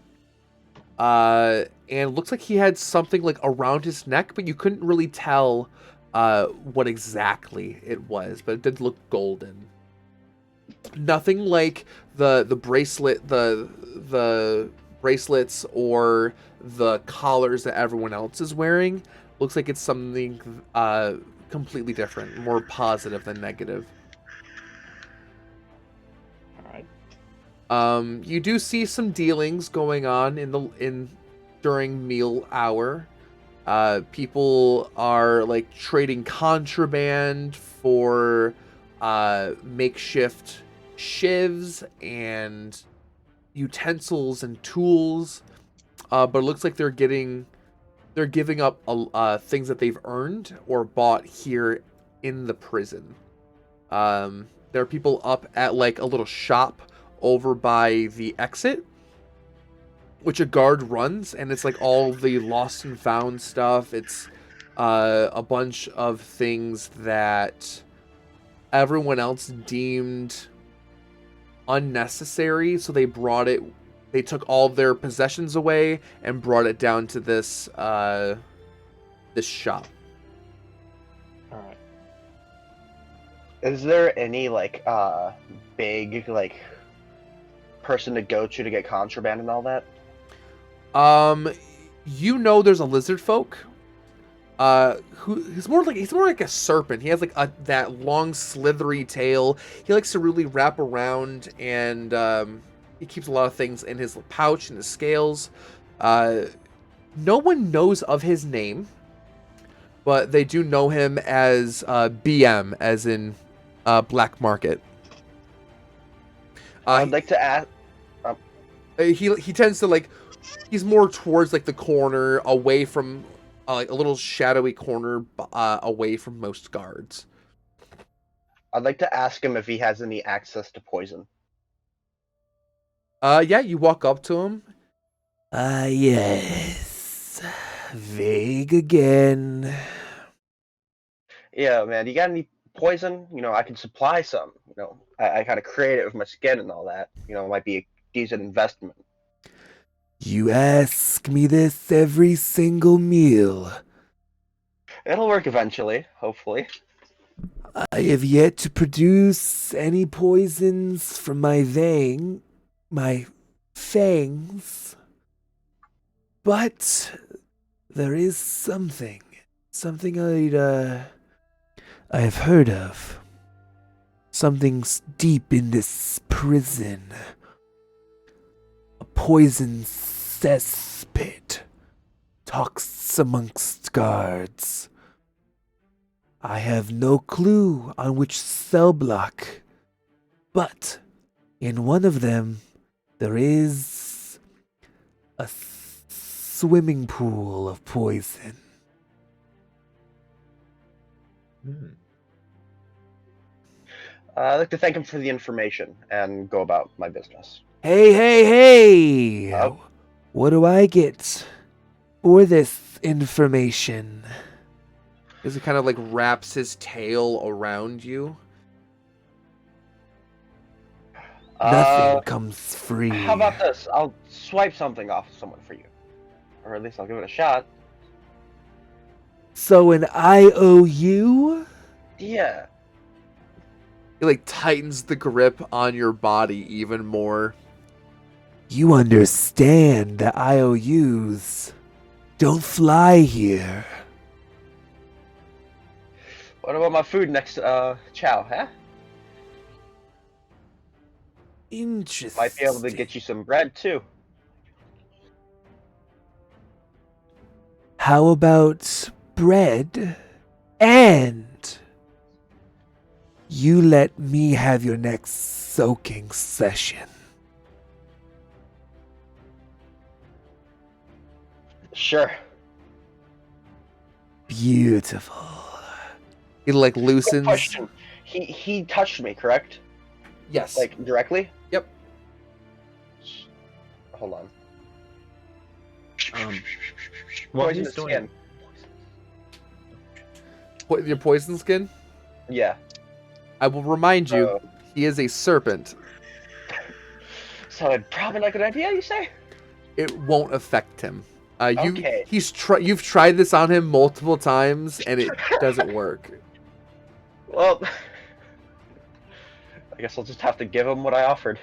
And it looks like he had something like around his neck, but you couldn't really tell what exactly it was, but it did look golden. Nothing like the bracelet, the bracelets or the collars that everyone else is wearing. Looks like it's something completely different, more positive than negative. All right. You do see some dealings going on during meal hour. People are like trading contraband for makeshift shivs and utensils and tools. But it looks like they're giving up things that they've earned or bought here in the prison. There are people up at like a little shop over by the exit, which a guard runs, and it's like all the lost and found stuff. It's a bunch of things that everyone else deemed unnecessary, so they took all their possessions away and brought it down to this shop. All right. Is there any like big like person to go to get contraband and all that? You know there's a lizard folk. Who he's more like a serpent. He has like that long slithery tail. He likes to really wrap around, and he keeps a lot of things in his pouch and his scales. No one knows of his name, but they do know him as BM, as in black market. I'd like to ask. He tends to like, he's more towards like the corner, away from like a little shadowy corner, away from most guards. I'd like to ask him if he has any access to poison. Yeah, you walk up to him. Yes. Vague again. Yeah, man. You got any poison? You know, I can supply some. You know, I kind of create it with my skin and all that. You know, it might be a decent investment. You ask me this every single meal. It'll work eventually, hopefully. I have yet to produce any poisons from my fangs. But there is something I have heard of. Something's deep in this prison. A poison cesspit talks amongst guards. I have no clue on which cell block, but in one of them there is a swimming pool of poison. I'd like to thank him for the information and go about my business. Hey! Oh. What do I get for this information? As he kind of like wraps his tail around you. Nothing comes free. How about this? I'll swipe something off someone for you. Or at least I'll give it a shot. So an IOU? Yeah. He like tightens the grip on your body even more. You understand that IOUs don't fly here. What about my food next chow, huh? Interesting. Might be able to get you some bread too. How about bread and you let me have your next soaking session? Sure. Beautiful. He like Quick loosens. question. He touched me, correct? Yes. Like directly? Yep. Hold on. While Poison he's his doing skin. Your poison skin. Yeah. I will remind you, Oh. he is a serpent. So probably not a good idea, you say? It won't affect him. Okay. You've tried this on him multiple times and it doesn't work. Well, I guess I'll just have to give him what I offered.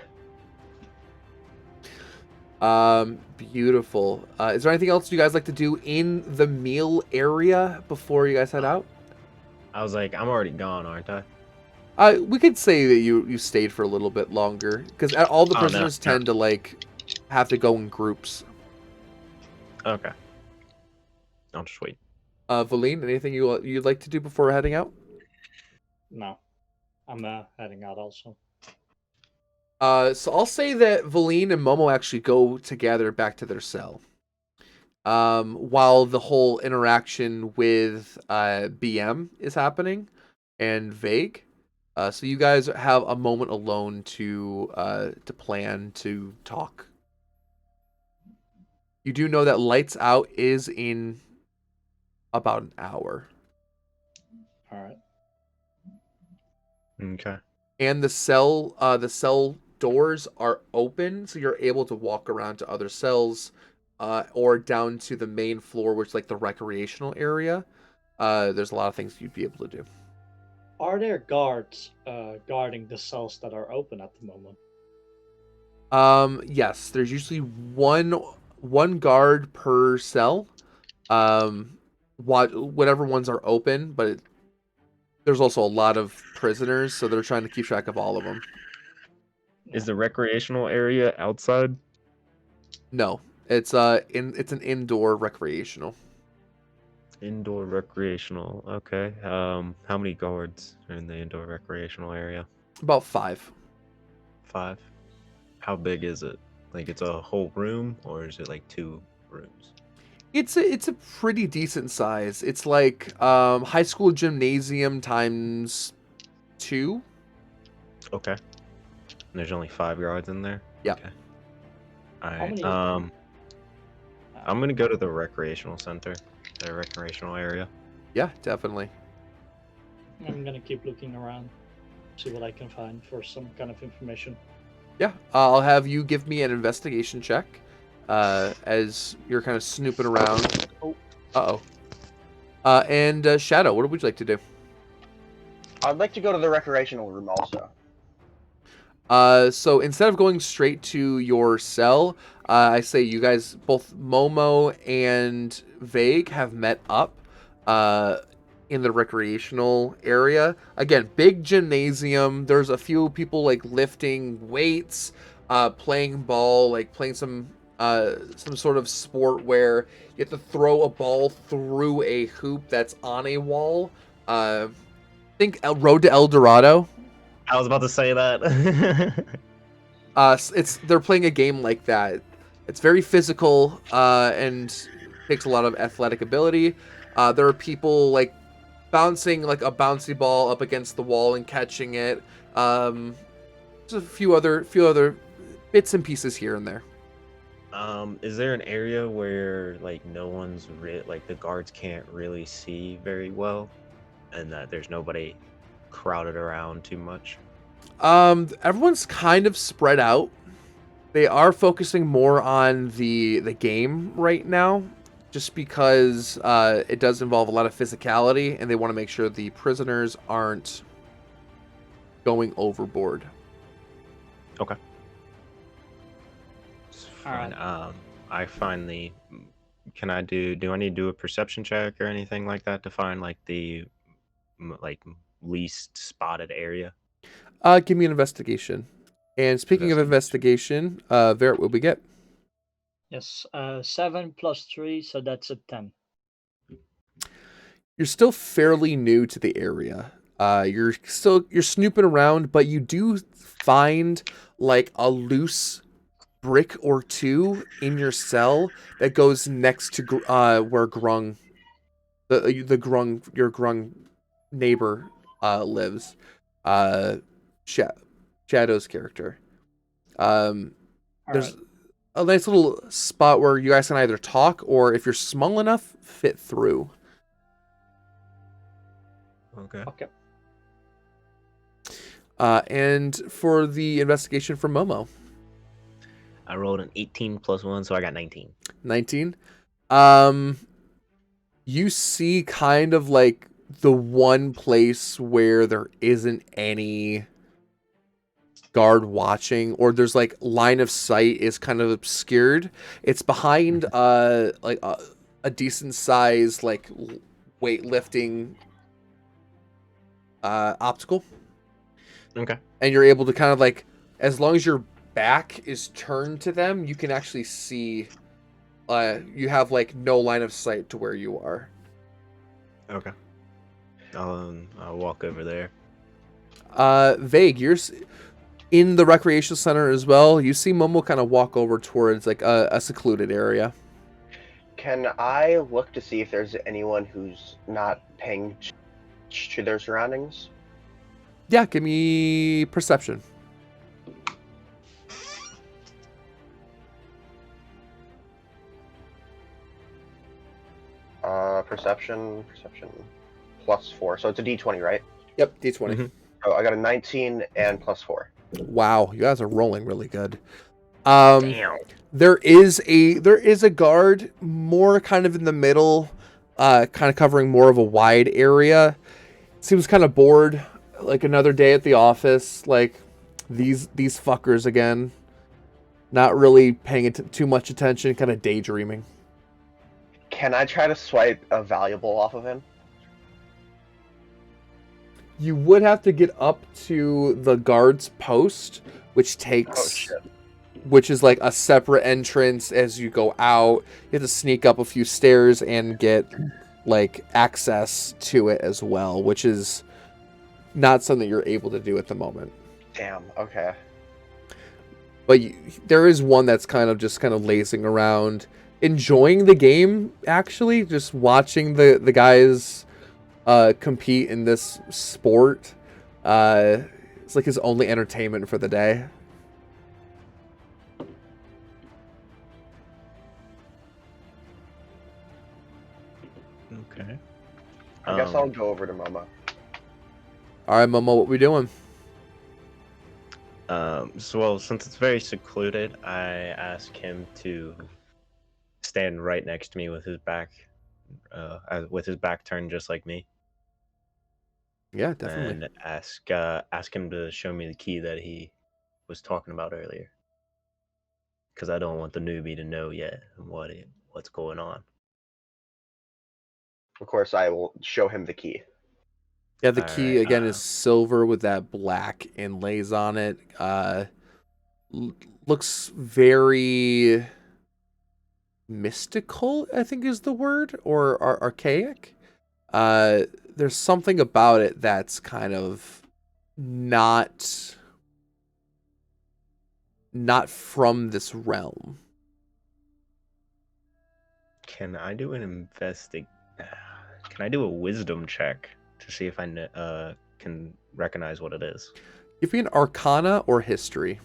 Beautiful. Is there anything else you guys like to do in the meal area before you guys head out? I was like, I'm already gone, aren't I? We could say that you stayed for a little bit longer because all the Oh, no, prisoners no. tend to like have to go in groups. Okay. I'll just wait. Valine, anything you'd like to do before heading out? No, I'm heading out also. So I'll say that Valine and Momo actually go together back to their cell. While the whole interaction with BM is happening and Vague. So you guys have a moment alone to plan, to talk. You do know that lights out is in about an hour. All right. Okay. And the cell doors are open, so you're able to walk around to other cells, or down to the main floor, which is like the recreational area. There's a lot of things you'd be able to do. Are there guards guarding the cells that are open at the moment? Yes, there's usually one guard per cell. Whatever ones are open, but there's also a lot of prisoners, so they're trying to keep track of all of them. Is the recreational area outside? No, it's it's an indoor recreational. Indoor recreational. Okay. How many guards are in the indoor recreational area? About 5. 5. How big is it? Like it's a whole room, or is it like 2 rooms? It's a pretty decent size. It's like high school gymnasium times 2. Okay. And there's only 5 guards in there. Yeah. Okay. All How right. many- I'm gonna go to the recreational center, the recreational area. Yeah, definitely. I'm gonna keep looking around, see what I can find for some kind of information. Yeah, I'll have you give me an investigation check as you're kind of snooping around. Oh. Uh-oh. And Shadow, what would you like to do? I'd like to go to the recreational room also. So instead of going straight to your cell, I say you guys, both Momo and Vague, have met up in the recreational area. Again, big gymnasium. There's a few people like lifting weights, playing ball, like playing some sort of sport where you have to throw a ball through a hoop that's on a wall. Think Road to El Dorado. I was about to say that. They're playing a game like that. It's very physical and takes a lot of athletic ability. There are people like bouncing like a bouncy ball up against the wall and catching it. Just a few other bits and pieces here and there. Is there an area where like no one's like the guards can't really see very well, and that there's nobody crowded around too much? Everyone's kind of spread out. They are focusing more on the game right now, just because it does involve a lot of physicality, and they want to make sure the prisoners aren't going overboard. Okay. It's fine. Alright. I find the. Can I do? Do I need to do a perception check or anything like that to find like the like least spotted area? Give me an investigation. And speaking of investigation, Verit, what we get? Yes, 7 plus 3, so that's a 10. You're still fairly new to the area. You're snooping around, but you do find like a loose brick or two in your cell that goes next to where Grung, your Grung neighbor lives. Shadow's character. There's a nice little spot where you guys can either talk or, if you're small enough, fit through. Okay. Okay. And for the investigation for Momo, I rolled an 18 plus 1, so I got 19. 19. You see kind of like the one place where there isn't any guard watching, or there's like line of sight is kind of obscured. It's behind like a decent size like weightlifting obstacle. Okay. And you're able to kind of like, as long as your back is turned to them, you can actually see you have like no line of sight to where you are. Okay. I'll walk over there. Vague, you're in the recreational center as well. You see Momo kind of walk over towards like a secluded area. Can I look to see if there's anyone who's not paying to their surroundings? Yeah, give me perception. Perception plus 4. So it's a D20, right? Yep, D20. Mhm. Oh, I got a 19 and plus 4. Wow, you guys are rolling really good. Damn. There is a guard more kind of in the middle, kind of covering more of a wide area. Seems kind of bored. Like another day at the office. Like these fuckers again. Not really paying too much attention. Kind of daydreaming. Can I try to swipe a valuable off of him? You would have to get up to the guard's post, which Oh takes, shit. which is like a separate entrance as you go out. You have to sneak up a few stairs and get like access to it as well, which is not something you're able to do at the moment. Damn. Okay. But there is one that's kind of lazing around, enjoying the game. Actually, just watching the guys compete in this sport. It's like his only entertainment for the day. Okay. I guess I'll go over to Momo. All right, Momo, what we doing? Well, since it's very secluded, I ask him to stand right next to me with his back turned just like me, Yeah, definitely. and ask him to show me the key that he was talking about earlier, because I don't want the newbie to know yet what's going on. Of course, I will show him the key. Yeah, the All key right, again is silver with that black inlays on it. Looks very mystical, I think is the word, or archaic. There's something about it that's kind of not from this realm. Can I do Can I do a wisdom check to see if I can recognize what it is? Give me an arcana or history.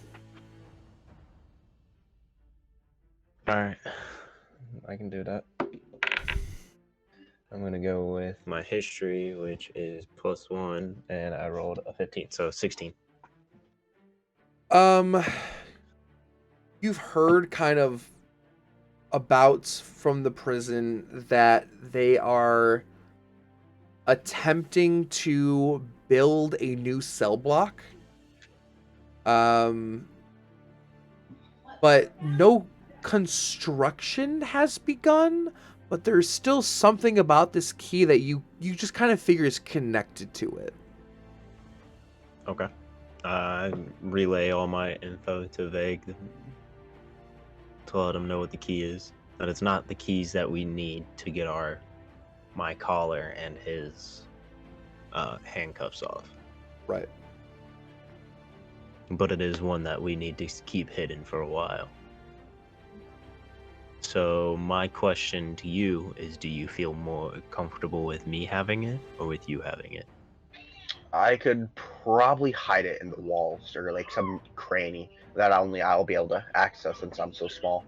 All right, I can do that. I'm gonna go with my history, which is +1, and I rolled a 15, so 16. You've heard kind of abouts from the prison that they are attempting to build a new cell block. But no construction has begun, but there's still something about this key that you just kind of figure is connected to it. Okay. I relay all my info to Vague to let him know what the key is. That it's not the keys that we need to get my collar and his handcuffs off, Right. but it is one that we need to keep hidden for a while. So my question to you is, do you feel more comfortable with me having it or with you having it? I could probably hide it in the walls or like some cranny that only I'll be able to access since I'm so small.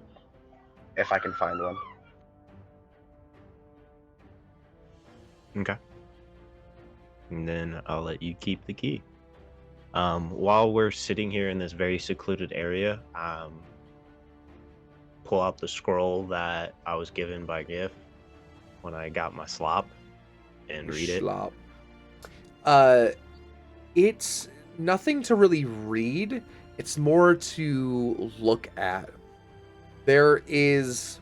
If I can find one. Okay. And then I'll let you keep the key. While we're sitting here in this very secluded area, pull out the scroll that I was given by Gif when I got my slop and read it. Slop. It's nothing to really read. It's more to look at. There is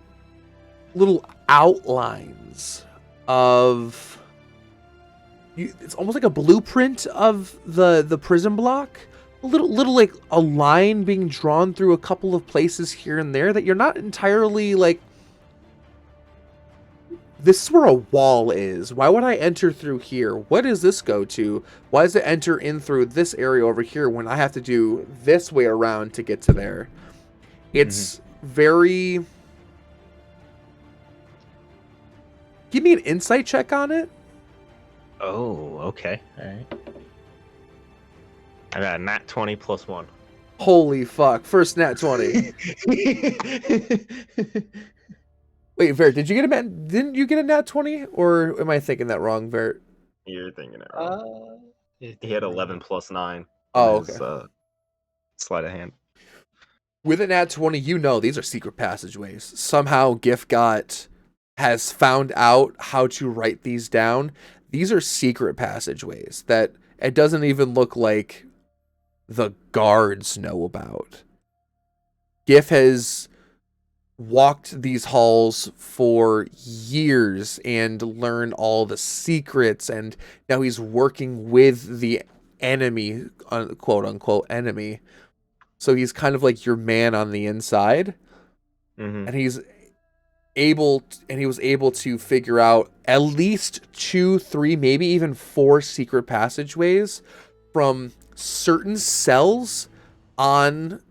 little outlines of it's almost like a blueprint of the prison block. A little like a line being drawn through a couple of places here and there that you're not entirely like, this is where a wall is. Why would I enter through here? What does this go to? Why does it enter in through this area over here when I have to do this way around to get to there? It's very... Give me an insight check on it. Oh, okay. All right. I got a nat 20 +1. Holy fuck. First nat 20. Wait, Vert, did didn't you get a nat 20? Or am I thinking that wrong, Vert? You're thinking it wrong. He He had 11 +9. Oh, on his, okay. Sleight of hand. With a nat 20, you know these are secret passageways. Somehow Gif got has found out how to write these down. These are secret passageways that it doesn't even look like the guards know about. Gif has walked these halls for years and learned all the secrets, and now he's working with the enemy, quote unquote enemy. So he's kind of like your man on the inside. Mm-hmm. And he was able to figure out at least 2, 3, maybe even 4 secret passageways from certain cells in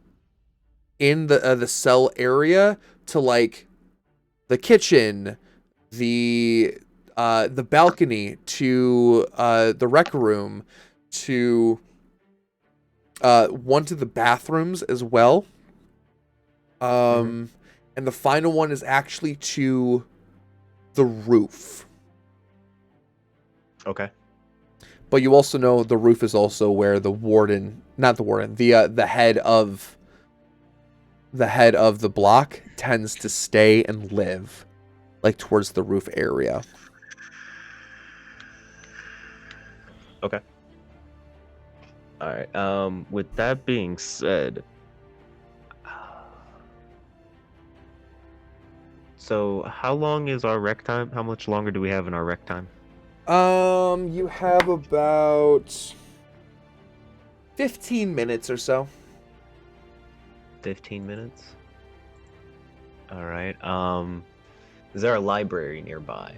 the cell area to like the kitchen, the balcony, to the rec room, to one to the bathrooms as well. And the final one is actually to the roof. Okay. But you also know the roof is also where the head of the block tends to stay and live, like towards the roof area. Okay. All right. With that being said, so how long is our rec time? How much longer do we have in our rec time? You have about 15 minutes or so. 15 minutes. All right. Is there a library nearby?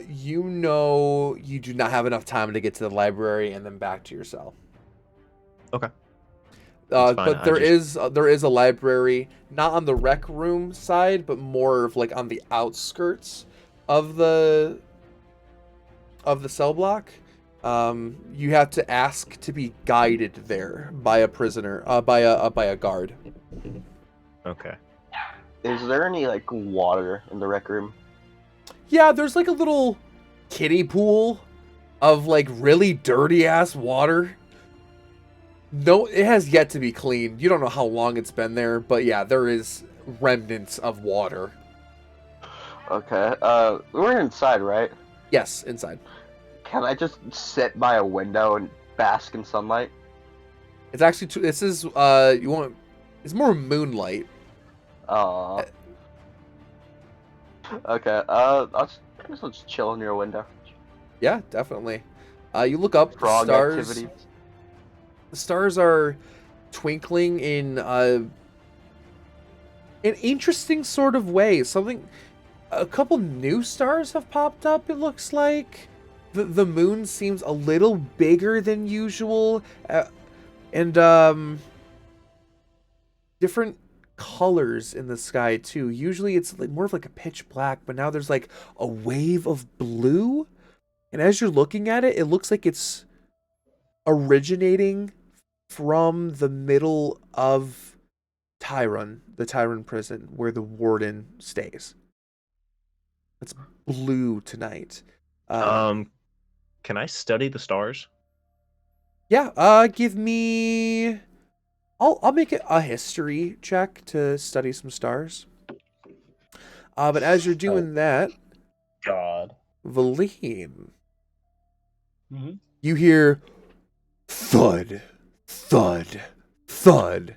You know you do not have enough time to get to the library and then back to your cell. Okay. But there is a library, not on the rec room side, but more of like on the outskirts of the cell block. You have to ask to be guided there by a prisoner, by a guard. Okay. Is there any like water in the rec room? Yeah, there's like a little kiddie pool of like really dirty ass water. No, it has yet to be cleaned. You don't know how long it's been there, but yeah, there is remnants of water. Okay. We're inside, right? Yes, inside. Can I just sit by a window and bask in sunlight? It's actually it's more moonlight. Aww. Okay. I guess I'll just chill near a window. Yeah, definitely. You look up, the Frog stars. activity. The stars are twinkling in an interesting sort of way. A couple new stars have popped up, it looks like. The moon seems a little bigger than usual. And different colors in the sky too. Usually it's like more of like a pitch black, but now there's like a wave of blue. And as you're looking at it, it looks like it's originating from the middle of Tyrun, the Tyrun prison, where the warden stays. It's blue tonight. Can I study the stars? Yeah, give me... I'll make it a history check to study some stars. But as you're doing that... God. Valine, Mm-hmm. you hear thud, thud, thud.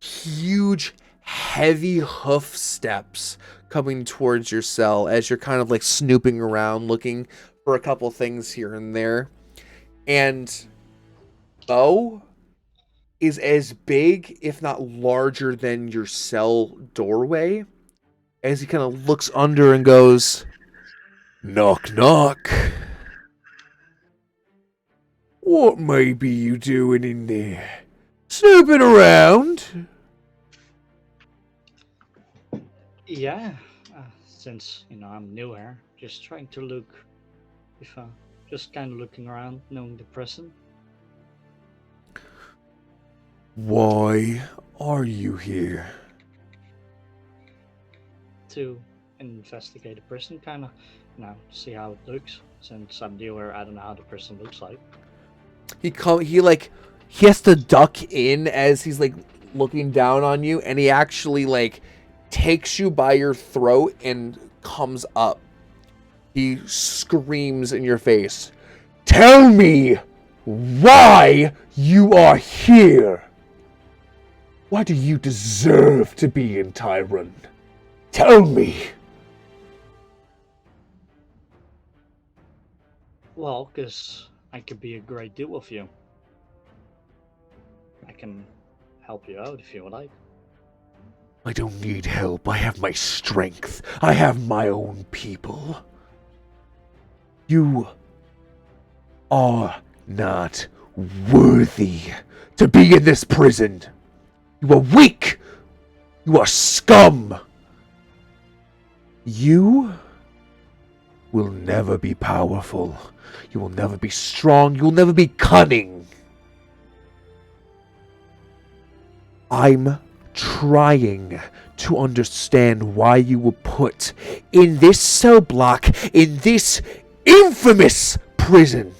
Huge, heavy hoof steps coming towards your cell as you're kind of like snooping around, looking for a couple things here and there. And Bo is as big, if not larger, than your cell doorway, as he kind of looks under and goes, "Knock, knock. What may be you doing in there? Snooping around?" Yeah, since I'm new here, just trying to look, just kind of looking around, knowing the prison. Why are you here? To investigate the prison, kind of, see how it looks. Since I'm new here, I don't know how the prison looks like. He has to duck in as he's like looking down on you, and he actually like takes you by your throat and comes up. He screams in your face, "Tell me why you are here. Why do you deserve to be in Tyrun? Tell me." Well, because I could be a great deal with you. I can help you out if you would like. I don't need help. I have my strength. I have my own people. You are not worthy to be in this prison. You are weak. You are scum. You will never be powerful. You will never be strong. You will never be cunning. I'm trying to understand why you were put in this cell block, in this infamous prison.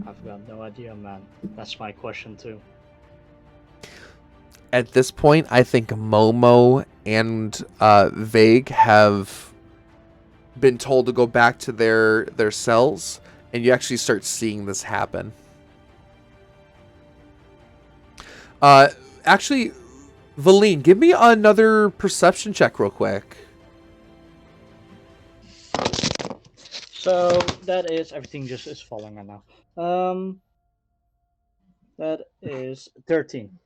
I've got no idea, man. That's my question too. At this point, I think Momo and Vague have been told to go back to their cells, and you actually start seeing this happen. Actually, Valine, give me another perception check real quick. So that is everything. Just is falling right now. That is 13.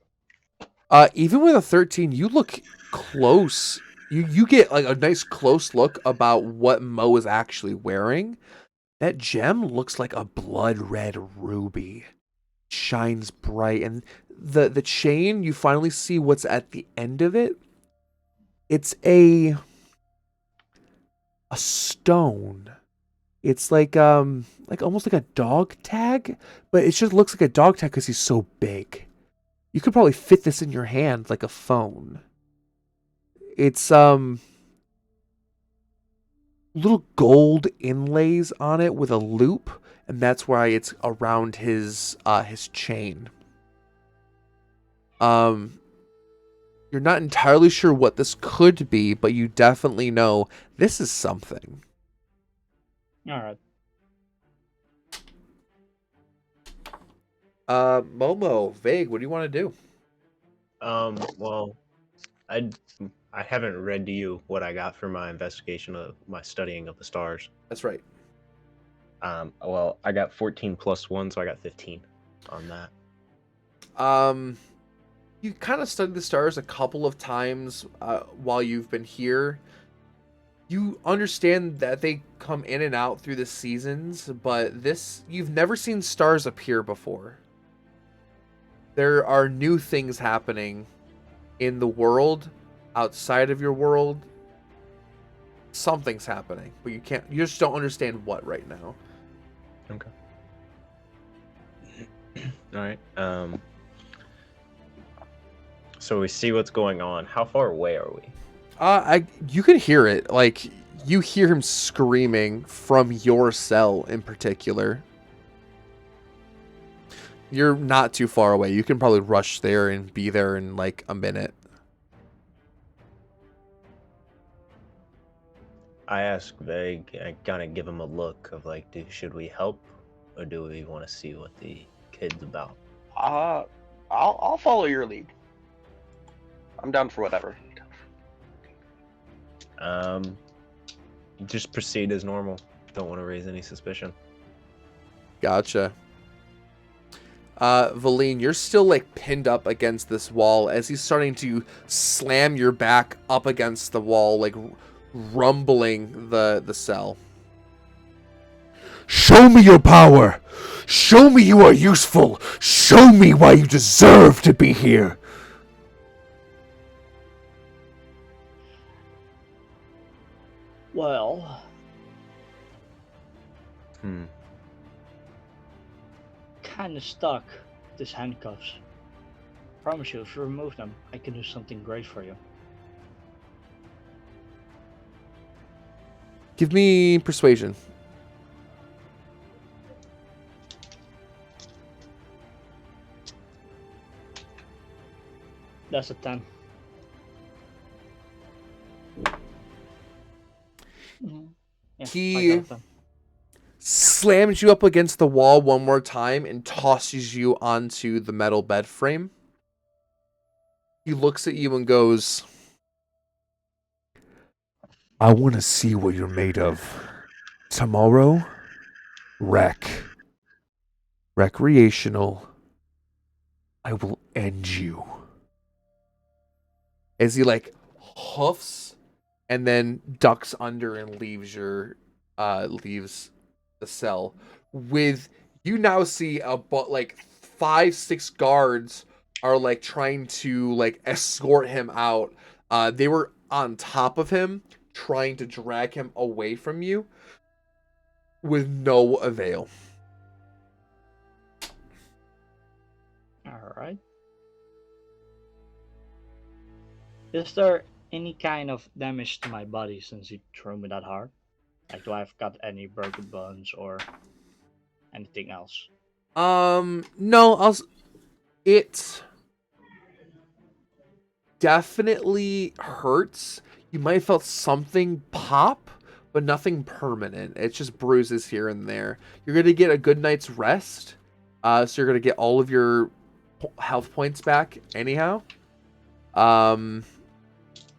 Even with a 13, you look close. You get like a nice close look about what Mo is actually wearing. That gem looks like a blood red ruby. Shines bright, and the chain, you finally see what's at the end of it. It's a stone. It's like almost like a dog tag, but it just looks like a dog tag because he's so big. You could probably fit this in your hand like a phone. It's little gold inlays on it with a loop, and that's why it's around his chain. You're not entirely sure what this could be, but you definitely know this is something. All right. Momo, Vague, what do you want to do? Well, I haven't read to you what I got for my investigation of my studying of the stars. That's right. Well, I got 14 plus 1, so I got 15 on that. You kind of studied the stars a couple of times while you've been here. You understand that they come in and out through the seasons, but you've never seen stars appear before. There are new things happening in the world, outside of your world. Something's happening, but you just don't understand what right now. Okay. All right. So we see what's going on. How far away are we? You can hear it. Like, you hear him screaming from your cell in particular. You're not too far away. You can probably rush there and be there in like a minute. I ask Vague. I kind of give him a look of like, should we help, or do we want to see what the kid's about? I'll follow your lead. I'm down for whatever. Just proceed as normal. Don't want to raise any suspicion. Gotcha. Valine, you're still like pinned up against this wall as he's starting to slam your back up against the wall, like rumbling the cell. Show me your power! Show me you are useful! Show me why you deserve to be here! Well, kind of stuck with these handcuffs. Promise you, if you remove them, I can do something great for you. Give me persuasion. That's a 10. Yeah, I He got a 10. slams you up against the wall one more time and tosses you onto the metal bed frame. He looks at you and goes, I want to see what you're made of. Tomorrow, recreational. I will end you. As he like hoofs and then ducks under and leaves leaves the cell. With you now see about like 5-6 guards are like trying to like escort him out. They were on top of him, trying to drag him away from you, with no avail. All right. Is there any kind of damage to my body since he threw me that hard? Like, do I've got any broken bones or anything else? No, it definitely hurts. You might have felt something pop, but nothing permanent. It's just bruises here and there. You're gonna get a good night's rest. So you're gonna get all of your health points back anyhow.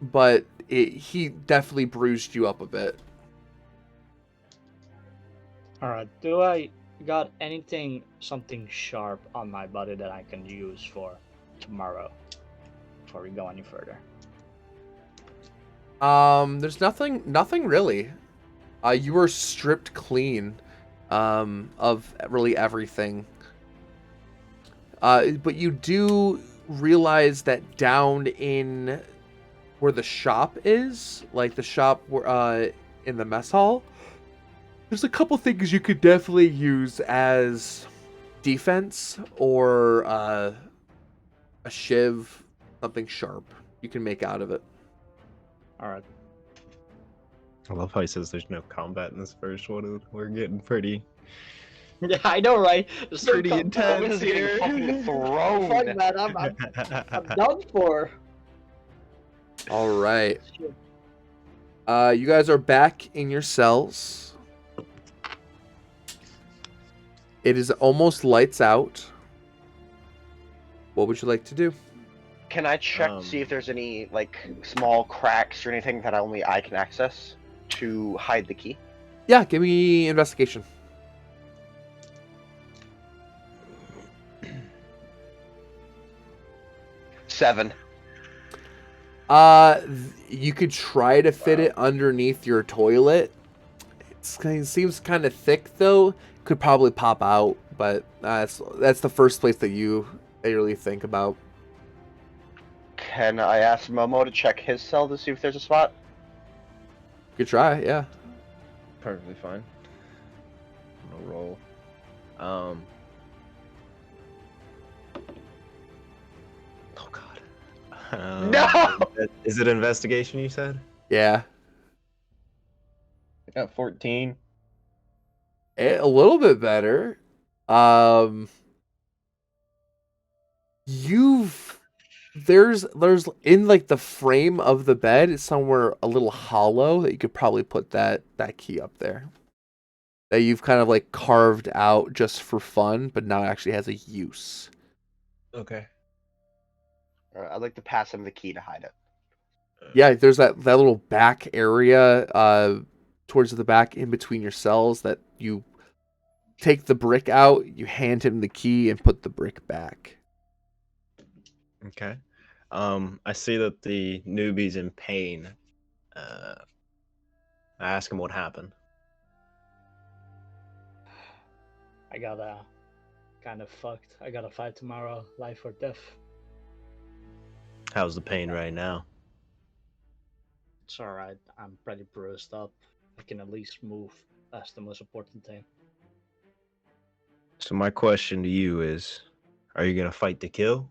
But he definitely bruised you up a bit. All right. Do I got something sharp on my body that I can use for tomorrow before we go any further? There's nothing really. You were stripped clean, of really everything. But you do realize that down in where the shop is, like the shop in the mess hall, there's a couple things you could definitely use as defense or a shiv, something sharp you can make out of it. All right. I love how he says there's no combat in this first one. We're getting pretty Yeah, I know, right? pretty intense This is getting here. fucking Fuck, thrown. man, I'm done for. All right. Shit. You guys are back in your cells. It is almost lights out. What would you like to do? Can I check to see if there's any like small cracks or anything that only I can access to hide the key? Yeah, give me investigation. Seven. You could try to fit it underneath your toilet. It seems kind of thick though. Could probably pop out, but that's the first place that you really think about. Can I ask Momo to check his cell to see if there's a spot? Good try, yeah. Perfectly fine. I'm gonna roll. Oh god. No! Is it investigation? You said. Yeah. I got 14. A little bit better. There's in like the frame of the bed, it's somewhere a little hollow that you could probably put that key up there. That you've kind of like carved out just for fun, but now actually has a use. Okay. I'd like to pass him the key to hide it. Yeah, there's that little back area towards the back in between your cells that you take the brick out, you hand him the key and put the brick back. Okay. I see that the newbie's in pain. I ask him what happened. I got kind of fucked. I got to fight tomorrow, life or death. How's the pain right now? It's alright. I'm pretty bruised up. I can at least move. That's the most important thing. So my question to you is, are you gonna fight to kill?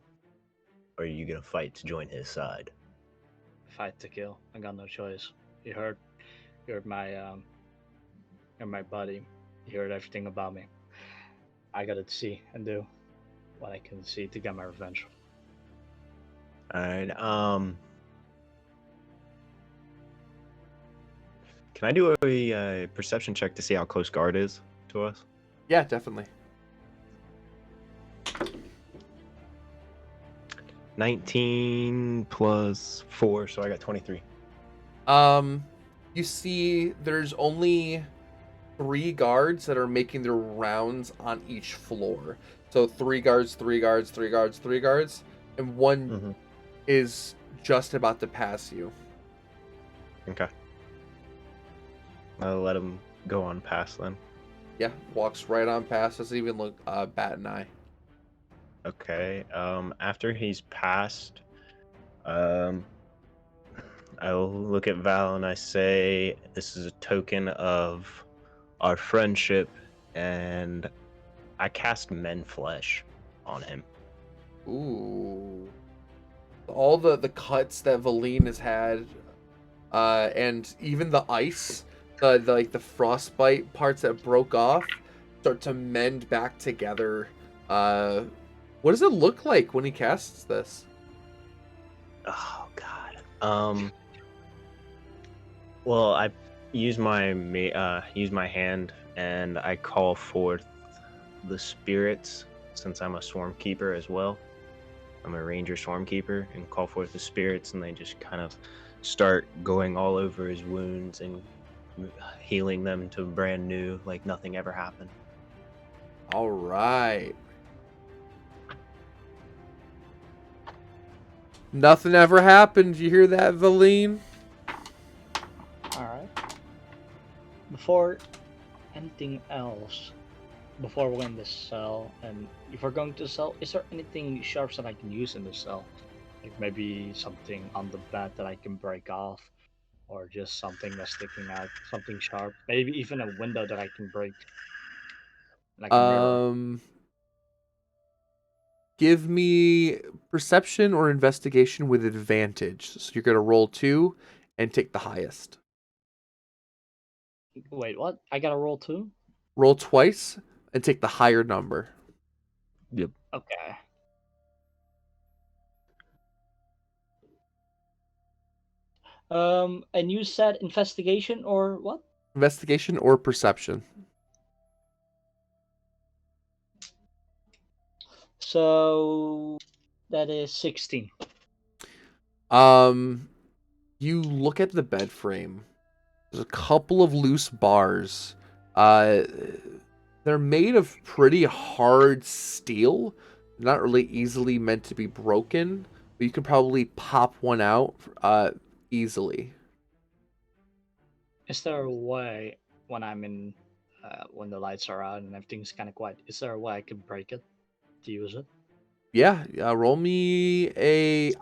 Or are you gonna fight to join his side? Fight to kill. I got no choice. You heard my buddy. You heard everything about me. I gotta see and do what I can see to get my revenge. All right. Can I do a perception check to see how close guard is to us? Yeah, definitely. 19 plus 4, so I got 23. You see there's only 3 guards that are making their rounds on each floor. So 3 guards, 3 guards, 3 guards, 3 guards, and one is just about to pass you. Okay. I'll let him go on past then. Yeah, walks right on past. Doesn't even look bat an eye. Okay. After he's passed, I'll look at Val and I say, "This is a token of our friendship," and I cast Men Flesh on him. Ooh. All the cuts that Valine has had, and even the ice, the frostbite parts that broke off, start to mend back together. What does it look like when he casts this? Oh God. Well, I use my hand and I call forth the spirits, since I'm a swarm keeper as well. I'm a ranger swarm keeper, and call forth the spirits, and they just kind of start going all over his wounds and healing them to brand new, like nothing ever happened. All right. Nothing ever happened. You hear that, Valine? Alright. Before anything else, before we're in this cell, and if we're going to sell, is there anything sharp that I can use in this cell? Like maybe something on the bed that I can break off, or just something that's sticking out, something sharp. Maybe even a window that I can break, like a mirror. Give me perception or investigation with advantage. So you're gonna roll 2 and take the highest. Wait, what? I gotta roll 2? Roll twice and take the higher number. Yep. Okay. And you said investigation or what? Investigation or perception. So that is 16. You look at the bed frame. There's a couple of loose bars. They're made of pretty hard steel. Not really easily meant to be broken, but you could probably pop one out easily. Is there a way when I'm in, when the lights are out and everything's kind of quiet, is there a way I can break it to use it? Yeah, roll me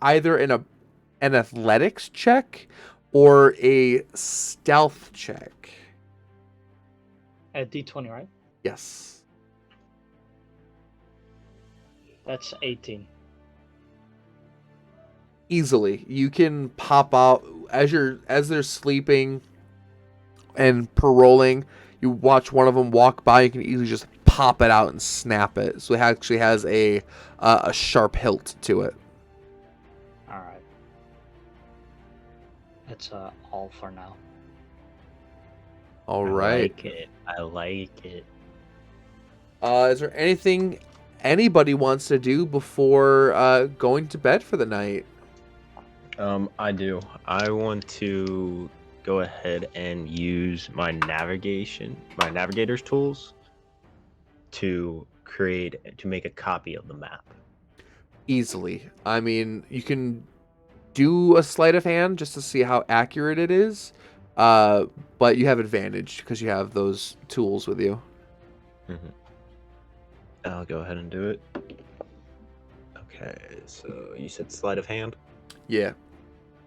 either an athletics check or a stealth check. At D20, right? Yes. That's 18. Easily. You can pop out as they're sleeping and paroling. You watch one of them walk by, you can easily just pop it out and snap it. So it actually has a sharp hilt to it. All right. That's all for now. All right. I like it. Is there anything anybody wants to do before going to bed for the night? I do. I want to go ahead and use my navigator's tools to make a copy of the map. Easily. I mean, you can do a sleight of hand just to see how accurate it is, but you have advantage because you have those tools with you. I'll go ahead and do it. Okay, so you said sleight of hand? Yeah.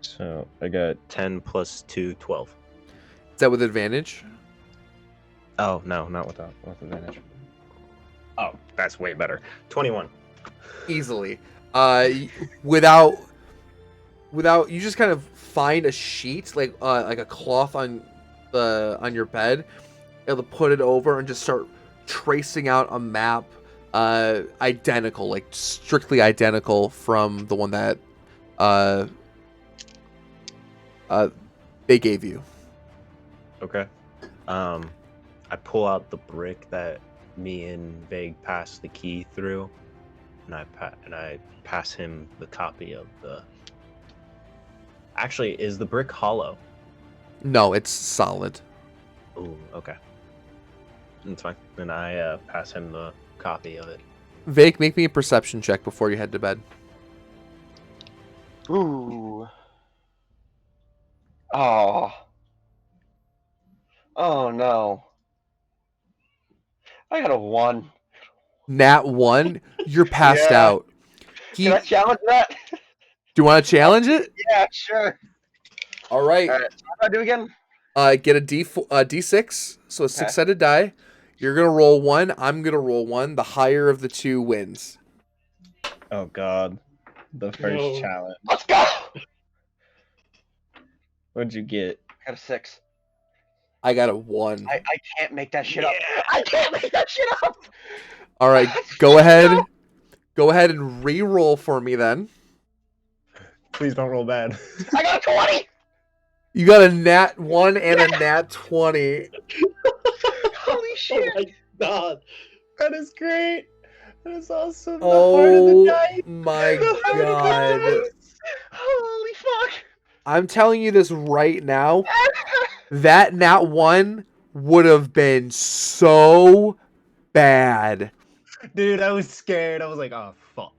So I got 10 plus 2, 12. Is that with advantage? Oh, no, not with advantage. Oh, that's way better. 21. Easily. Without you just kind of find a sheet like a cloth on your bed, able to put it over and just start tracing out a map, identical, like strictly identical from the one that uh, they gave you. Okay. I pull out the brick that me and Vague passed the key through, and I pass him the copy of the. Actually, is the brick hollow? No, it's solid. Ooh, okay. That's fine. Then I pass him the copy of it. Vake, make me a perception check before you head to bed. Ooh. Oh. Oh no. I got a 1. Nat 1, you're passed Yeah. out. Do Can I challenge that? you want to challenge it? Yeah, sure. All right. Alright, so what do I do again? Get a D6, so a Okay. 6-sided die. You're gonna roll 1. I'm gonna roll 1. The higher of the 2 wins. Oh God, the first No. challenge. Let's go! What'd you get? I got a 6. I got a 1. I can't make that shit up. I can't make that shit up! All right, go ahead. Go ahead and re-roll for me then. Please don't roll bad. I got a 20! You got a nat 1 and a nat 20. Holy Oh shit! my god. That is great. That is awesome. The heart of the Oh dice. my The heart of the god. dice. Holy fuck! I'm telling you this right now. That nat 1 would have been so bad. Dude, I was scared. I was like, oh fuck.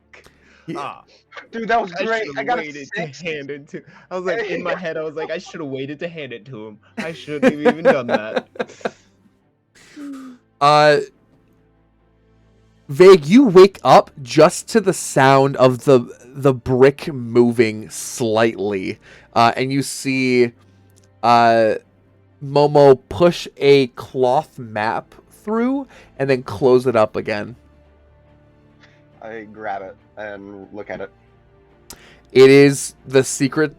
Yeah. Ah, Dude, that was I great. should I have got a waited 6. to hand it to. I was like, in my head, I was like, I should have waited to hand it to him. I shouldn't have even done that. Vague, you wake up just to the sound of the brick moving slightly, and you see Momo push a cloth map through and then close it up again. I grab it and look at it. It is the secret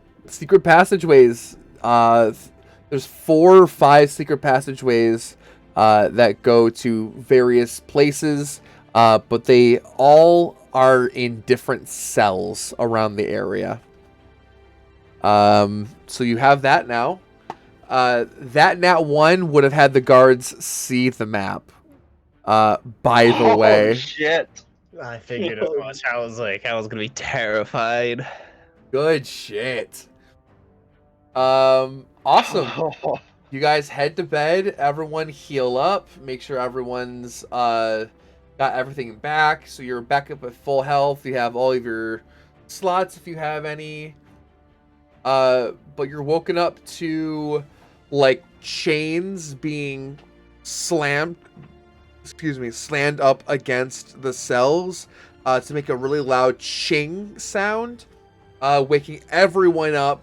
passageways. There's 4 or 5 secret passageways that go to various places, but they all are in different cells around the area. So you have that now. That nat 1 would have had the guards see the map. By the Oh, way. shit. I figured as much. I was gonna be terrified. Good shit. Awesome. You guys head to bed. Everyone heal up. Make sure everyone's got everything back. So you're back up at full health. You have all of your slots if you have any. But you're woken up to like chains being slammed up against the cells to make a really loud ching sound, waking everyone up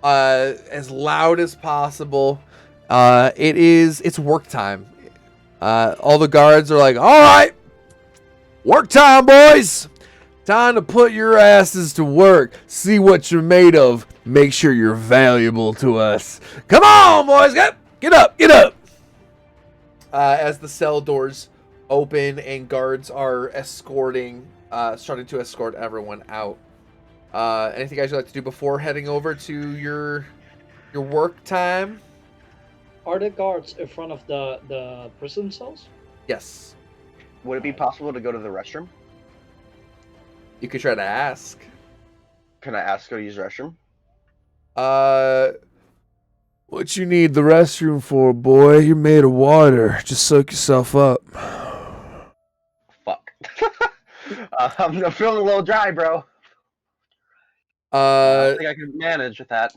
as loud as possible. It's work time. All the guards are like, all right, work time, boys. Time to put your asses to work. See what you're made of. Make sure you're valuable to us. Come on, boys. Get up. As the cell doors open and guards are starting to escort everyone out. Anything guys would like to do before heading over to your work time? Are the guards in front of the prison cells? Yes. Would it be possible to go to the restroom? You could try to ask. Can I ask her to use the restroom? What you need the restroom for, boy? You're made of water. Just soak yourself up. Fuck. I'm feeling a little dry, bro. I think I can manage with that.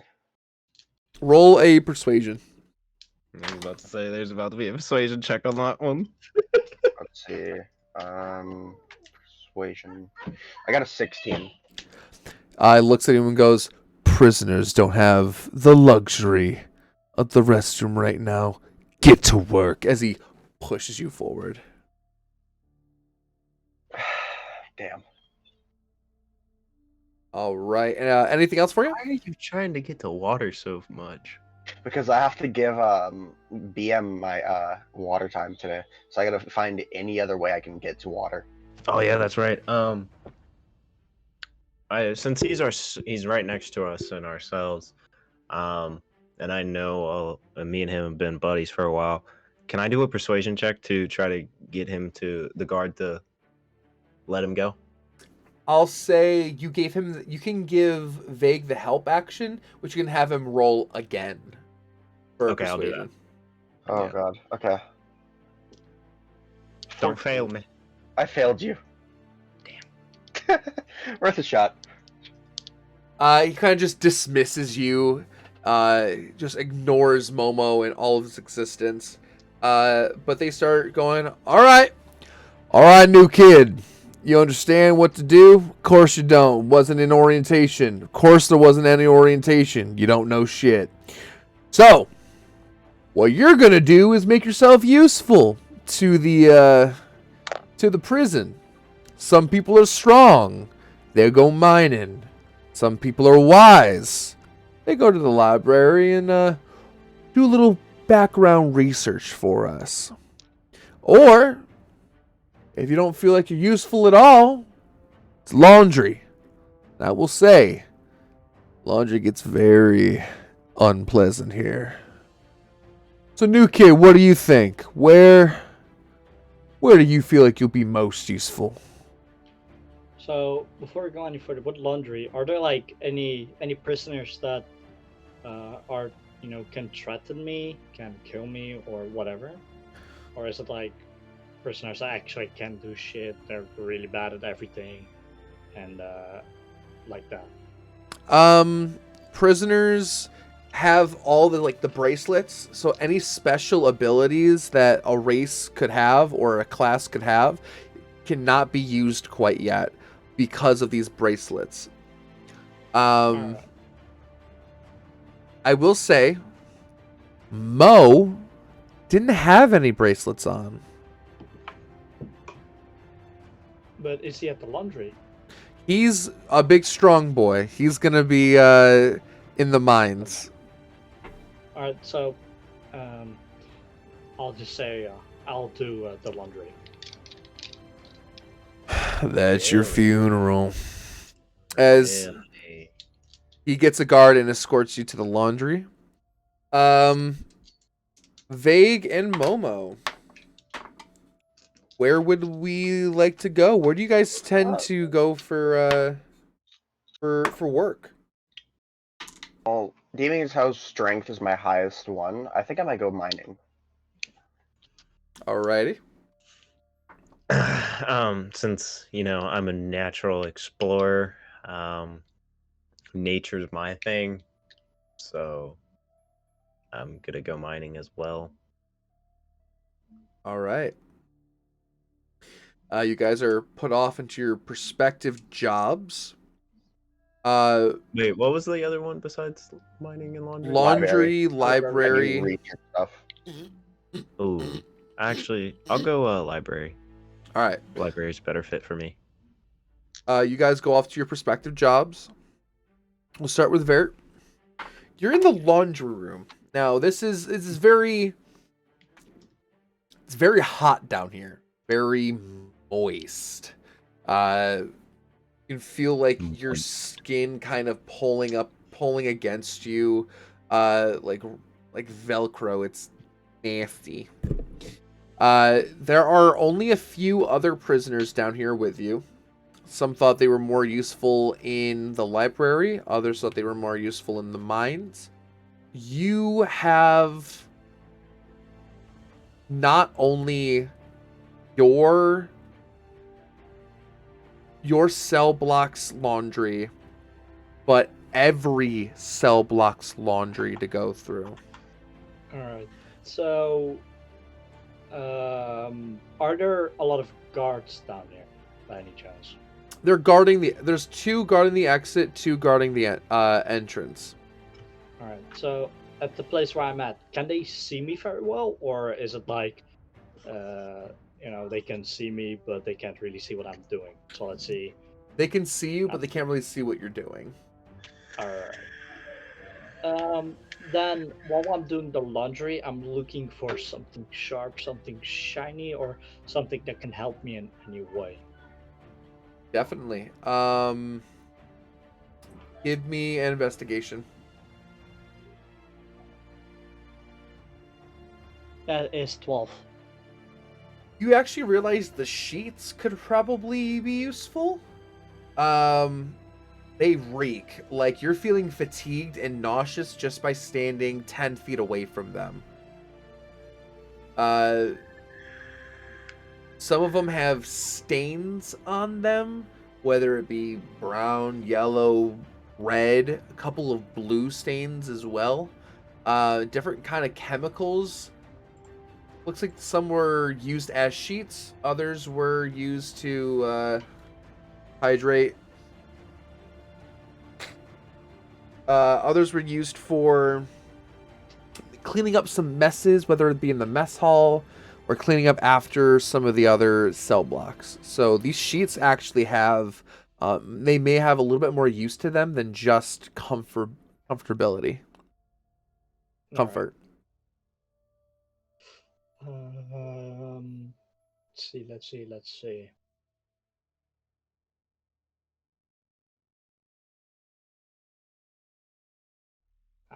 Roll a persuasion. I was about to say, there's about to be a persuasion check on that one. Let's see. Persuasion. I got a 16. Looks at him and goes, prisoners don't have the luxury of the restroom right now. Get to work, as he pushes you forward. Damn. All right. Anything else for you? Why are you trying to get to water so much? Because I have to give BM my water time today, so I gotta find any other way I can get to water. Oh yeah, that's right. Since he's right next to us in our cells, and I know me and him have been buddies for a while. Can I do a persuasion check to try to get him to the guard to let him go? I'll say you gave him. You can give Vague the help action, which you can have him roll again for Okay, I'll do persuasion. Oh Yeah. god. Okay. Don't fail me. I failed you. Damn. Worth a shot. He kind of just dismisses you, just ignores Momo and all of his existence. But they start going, all right, new kid. You understand what to do? Of course you don't. Wasn't in orientation. Of course there wasn't any orientation. You don't know shit. So, what you're gonna do is make yourself useful to the prison. Some people are strong. They go mining. Some people are wise. They go to the library and do a little background research for us. Or, if you don't feel like you're useful at all, it's laundry. I will say, laundry gets very unpleasant here. So, new kid, what do you think? Where do you feel like you'll be most useful? So before we go any further, with laundry, are there like any prisoners that are can threaten me, can kill me, or whatever? Or is it like prisoners that actually can't do shit? They're really bad at everything, and like that. Prisoners have all the bracelets, so any special abilities that a race could have or a class could have cannot be used quite yet because of these bracelets. Alright. I will say Mo didn't have any bracelets on. But is he at the laundry? He's a big strong boy. He's gonna be in the mines. Alright, so I'll just say I'll do the laundry. That's your funeral. As Really? he gets a guard and escorts you to the laundry. Vague and Momo, where would we like to go? Where do you guys tend to go for work? Well, Demon House strength is my highest one. I think I might go mining. Alrighty. Since I'm a natural explorer, nature's my thing, so I'm gonna go mining as well. All right. You guys are put off into your respective jobs. Wait, what was the other one besides mining and laundry? Laundry, I library. do research stuff. Ooh, actually, I'll go library. All right. Library's better fit for me. You guys go off to your respective jobs. We'll start with Vert. You're in the laundry room. Now, this is very hot down here. Very moist. You can feel like your skin kind of pulling against you, like Velcro. It's nasty. There are only a few other prisoners down here with you. Some thought they were more useful in the library. Others thought they were more useful in the mines. You have not only your cell block's laundry, but every cell block's laundry to go through. Alright. So are there a lot of guards down there by any chance? There's 2 guarding the exit, 2 guarding the entrance. Alright, so at the place where I'm at, can they see me very well? Or is it like, they can see me, but they can't really see what I'm doing? So let's see. They can see you, but they can't really see what you're doing. Alright. Then while I'm doing the laundry, I'm looking for something sharp, something shiny, or something that can help me in any way. Definitely. Give me an investigation. That is 12. You actually realize the sheets could probably be useful. They reek. Like, you're feeling fatigued and nauseous just by standing 10 feet away from them. Some of them have stains on them, whether it be brown, yellow, red, a couple of blue stains as well. Different kind of chemicals. Looks like some were used as sheets. Others were used to hydrate. Others were used for cleaning up some messes, whether it be in the mess hall or cleaning up after some of the other cell blocks. So these sheets actually have, they may have a little bit more use to them than just comfortability. Comfort. Let's see.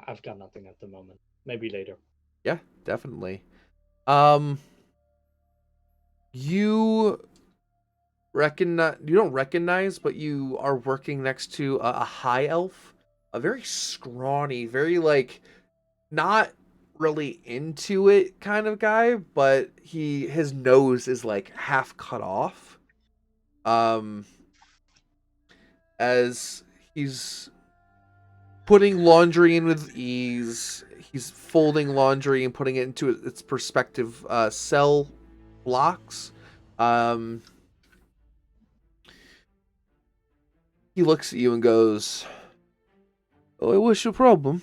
I've got nothing at the moment. Maybe later. Yeah, definitely. You don't recognize, but you are working next to a high elf, a very scrawny, very like not really into it kind of guy, but his nose is like half cut off. As he's putting laundry in with ease, he's folding laundry and putting it into its perspective cell blocks. He looks at you and goes, "Oh, what's your problem?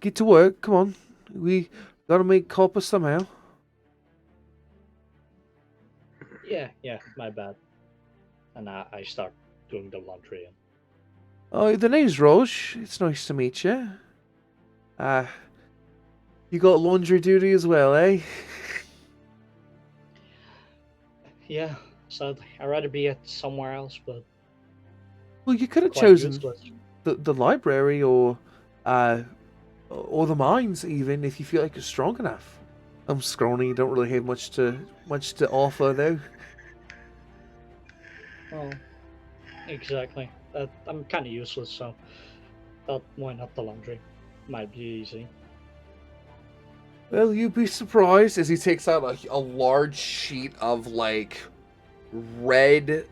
Get to work, come on. We gotta make copper somehow." Yeah, my bad. And I start doing the laundry. "Oh, the name's Roj. It's nice to meet you. You got laundry duty as well, eh?" Yeah, so I'd rather be at somewhere else, but Well, you could have quite chosen useless. the library or the mines even if you feel like you're strong enough. I'm scrawny, don't really have much to offer though. Well, exactly. I'm kind of useless, so thought why not the laundry? Might be easy. Well, you'd be surprised as he takes out a large sheet of like red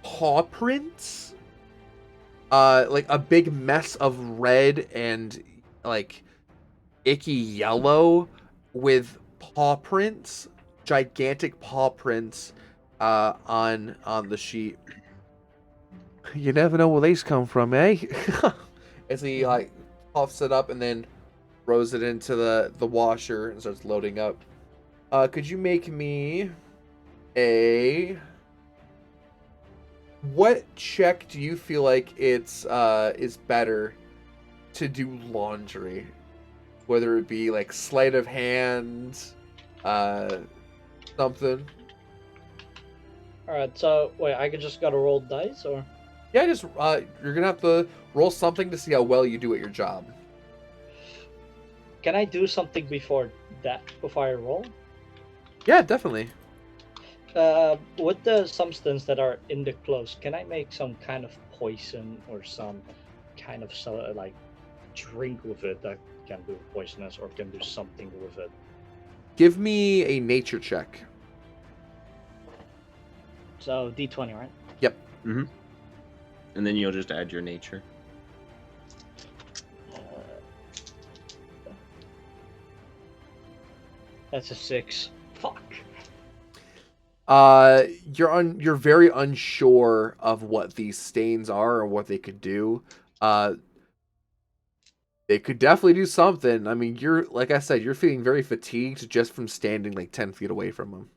paw prints. Like a big mess of red and like icky yellow with paw prints, gigantic paw prints on the sheet. You never know where these come from, eh? As he like puffs it up and then throws it into the washer and starts loading up. Could you make me a what check do you feel like it's is better to do laundry? Whether it be like sleight of hand, something. Alright, so wait, I just gotta roll dice, or? Yeah, just you're gonna have to roll something to see how well you do at your job. Can I do something before I roll? Yeah, definitely. With the substance that are in the clothes, can I make some kind of poison or some kind of like drink with it that can do poisonous or can do something with it? Give me a nature check. So D20, right? Yep. Mm-hmm. And then you'll just add your nature. That's a 6. Fuck. You're very unsure of what these stains are or what they could do. They could definitely do something. I mean, like I said, you're feeling very fatigued just from standing like 10 feet away from them.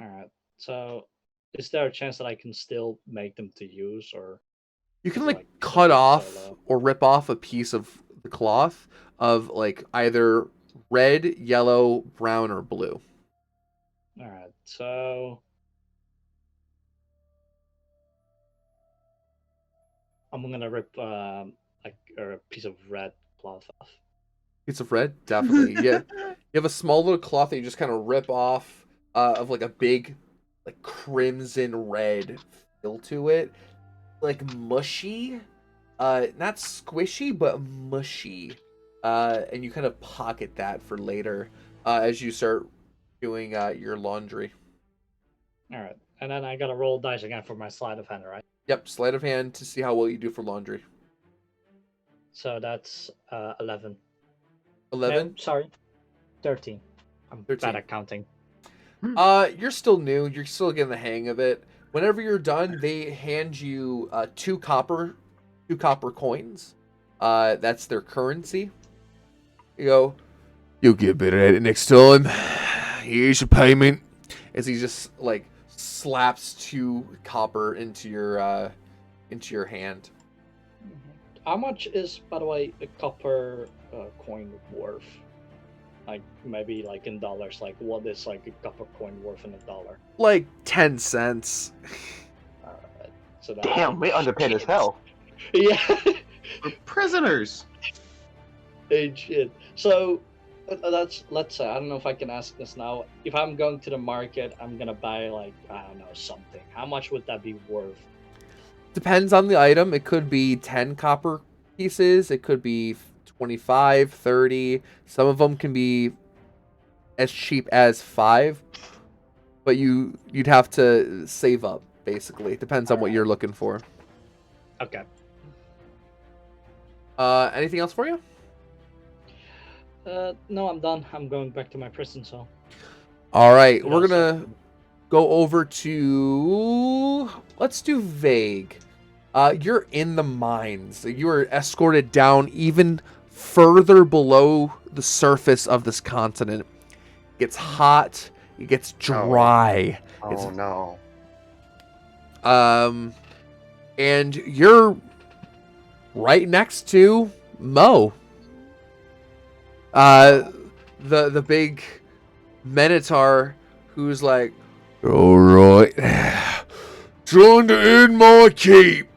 Alright, so is there a chance that I can still make them to use, or You can is it, like like, cut so off low? or rip off a piece of the cloth of like either red, yellow, brown, or blue. Alright, so I'm gonna rip like a piece of red cloth off. Piece of red, definitely. Yeah, you have a small little cloth that you just kind of rip off of like a big, like crimson red feel to it, like mushy, not squishy but mushy, and you kind of pocket that for later as you start doing your laundry. All right, and then I gotta roll dice again for my sleight of hand, right? Yep, sleight of hand to see how well you do for laundry. So that's 11. 11. No, sorry, 13. I'm 13. bad at counting. You're still new. You're still getting the hang of it. Whenever you're done, they hand you two copper coins. That's their currency. You go, you'll get better at it next time. Here's your payment. As he just like slaps two copper into your hand. How much is, by the way, a copper coin worth? Like maybe like in dollars. Like what is like a copper coin worth in a dollar? Like 10 cents. Alright. So that's Damn, we underpaid as hell. Yeah. We're prisoners. Hey, shit. So let's say I don't know if I can ask this now. If I'm going to the market, I'm gonna buy like I don't know something. How much would that be worth? Depends on the item. It could be 10 copper pieces. It could be 25, 30. Some of them can be as cheap as 5. But you'd have to save up, basically. It depends on what you're looking for. Okay. Anything else for you? No, I'm done. I'm going back to my prison cell. All right, What we're else? gonna go over to, let's do vague. You're in the mines. You are escorted down even further below the surface of this continent. It gets hot. It gets dry. Oh no. And you're right next to Mo. The big Minotaur who's like, all right, trying to earn my keep.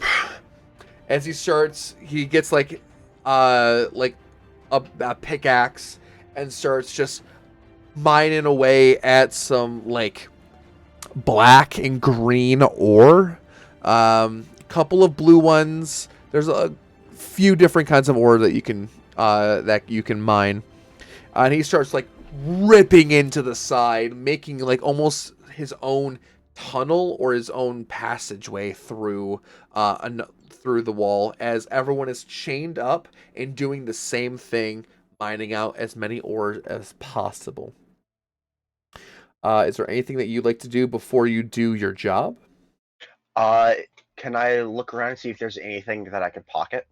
As he gets like a pickaxe and starts just mining away at some like black and green ore. Couple of blue ones. There's a few different kinds of ore that you can mine. And he starts like ripping into the side, making like almost his own tunnel or his own passageway through the wall as everyone is chained up and doing the same thing, mining out as many ores as possible. Is there anything that you'd like to do before you do your job? Can I look around and see if there's anything that I could pocket?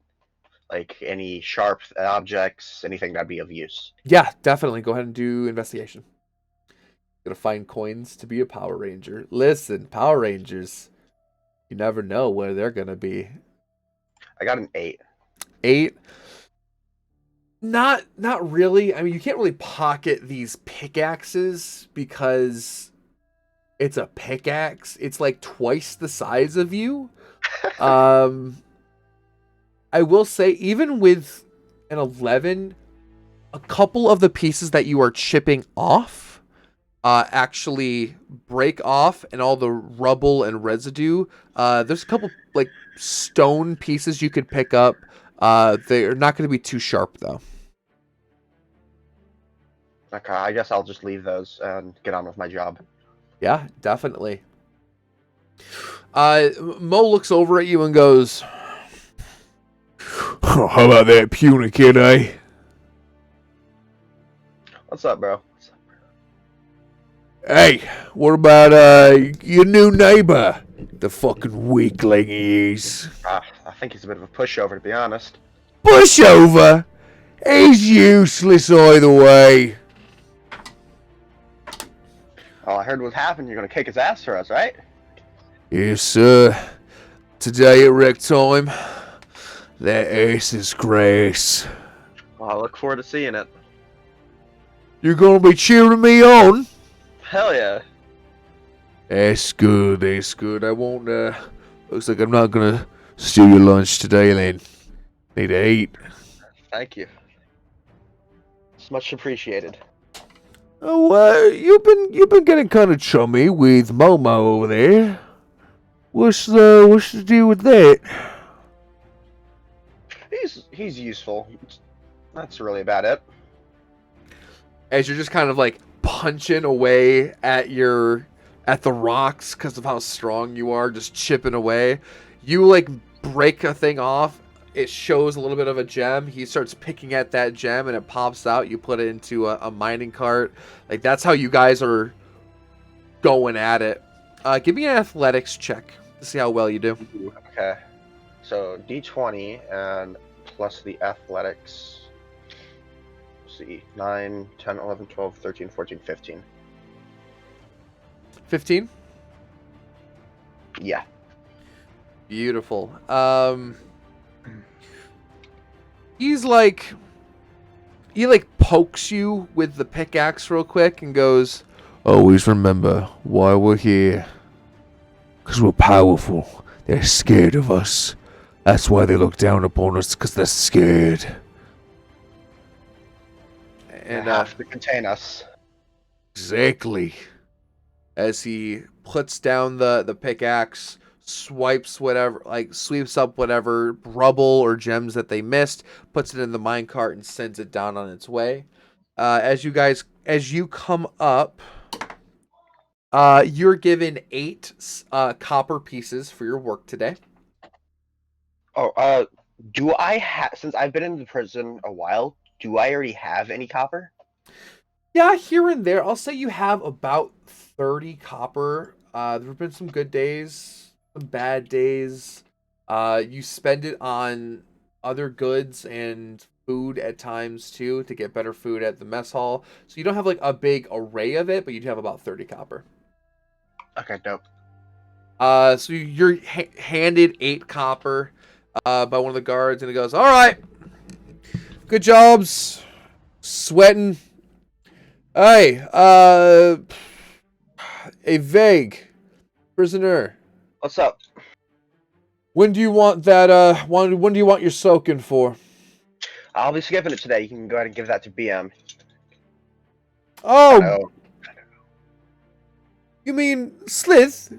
Like any sharp objects, anything that'd be of use? Yeah, definitely. Go ahead and do investigation. Gonna find coins to be a Power Ranger. Listen, Power Rangers, you never know where they're gonna be. I got an 8. 8? Not really. I mean, you can't really pocket these pickaxes because it's a pickaxe. It's like twice the size of you. I will say, even with an 11, a couple of the pieces that you are chipping off actually break off, and all the rubble and residue. There's a couple like stone pieces you could pick up. They're not going to be too sharp though. Okay, I guess I'll just leave those and get on with my job. Yeah, definitely. Mo looks over at you and goes, how about that puny kid, eh? What's up, bro? Hey, what about your new neighbor? The fucking weakling he is. I think he's a bit of a pushover, to be honest. Pushover? He's useless either way. Oh, I heard what happened. You're gonna kick his ass for us, right? Yes, sir. Today at rec time, that ass is grass. Well, I look forward to seeing it. You're gonna be cheering me on? Hell yeah. That's good, that's good. I won't, looks like I'm not gonna Steal your lunch today, then. Need to eat. Thank you. It's much appreciated. Oh, you've been getting kind of chummy with Momo over there. What's the deal with that? He's useful. That's really about it. As you're just kind of like punching away at the rocks because of how strong you are, just chipping away. You like break a thing off. It shows a little bit of a gem. He starts picking at that gem and it pops out. You put it into a mining cart. Like that's how you guys are going at it. Give me an athletics check to see how well you do. Okay. So D20 and plus the athletics. Let's see. 9, 10, 11, 12, 13, 14, 15. 15? Yeah. Beautiful. He pokes you with the pickaxe real quick and goes, always remember why we're here. Because we're powerful. They're scared of us. That's why they look down upon us, because they're scared. And have to contain us. Exactly. As he puts down the pickaxe, sweeps up whatever rubble or gems that they missed, puts it in the minecart and sends it down on its way. As you come up, you're given 8 copper pieces for your work today. Oh, do I have, since I've been in the prison a while, do I already have any copper? Yeah, here and there. I'll say you have about 30 copper. There have been some good days, some bad days. You spend it on other goods and food at times too to get better food at the mess hall. So you don't have like a big array of it, but you do have about 30 copper. Okay, dope. So you're handed 8 copper by one of the guards, and he goes, "All right, good jobs, sweating. Hey, a vague prisoner. What's up? When do you want that? When do you want your soaking for?" I'll be skipping it today. You can go ahead and give that to BM. Oh, No. you mean Slith?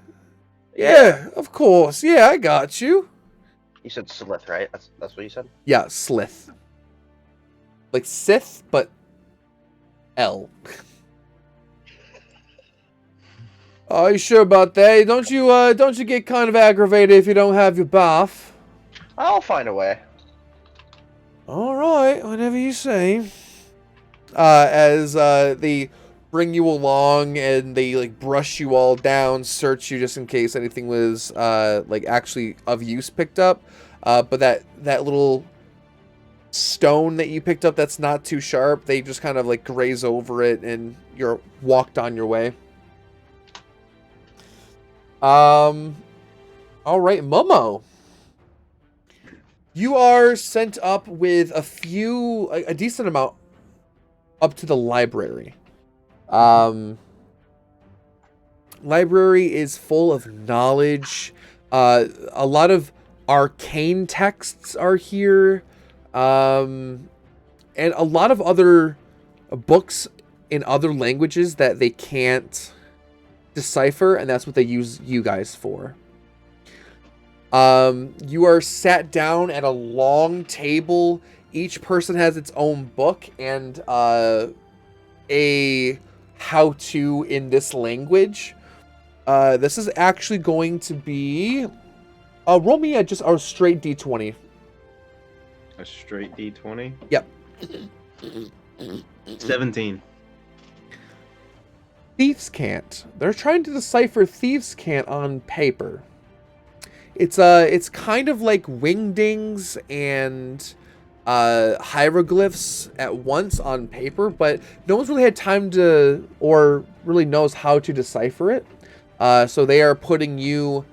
Yeah, of course. Yeah, I got you. You said Slith, right? That's what you said? Yeah, Slith. Like Sith, but L. Are you sure about that? Don't you get kind of aggravated if you don't have your bath? I'll find a way. All right, whatever you say. As they bring you along and they like brush you all down, search you just in case anything was like actually of use picked up. But that little stone that you picked up that's not too sharp, they just kind of like graze over it and you're walked on your way. All right, Momo. You are sent up with a decent amount up to the library. Library is full of knowledge. A lot of arcane texts are here. And a lot of other books in other languages that they can't decipher, and that's what they use you guys for. You are sat down at a long table. Each person has its own book and a how-to in this language. This is actually going to be roll me a straight D20. A straight D20? Yep. 17. Thieves' Cant. They're trying to decipher Thieves' Cant on paper. It's kind of like wingdings and hieroglyphs at once on paper, but no one's really had time to or really knows how to decipher it. So they are putting you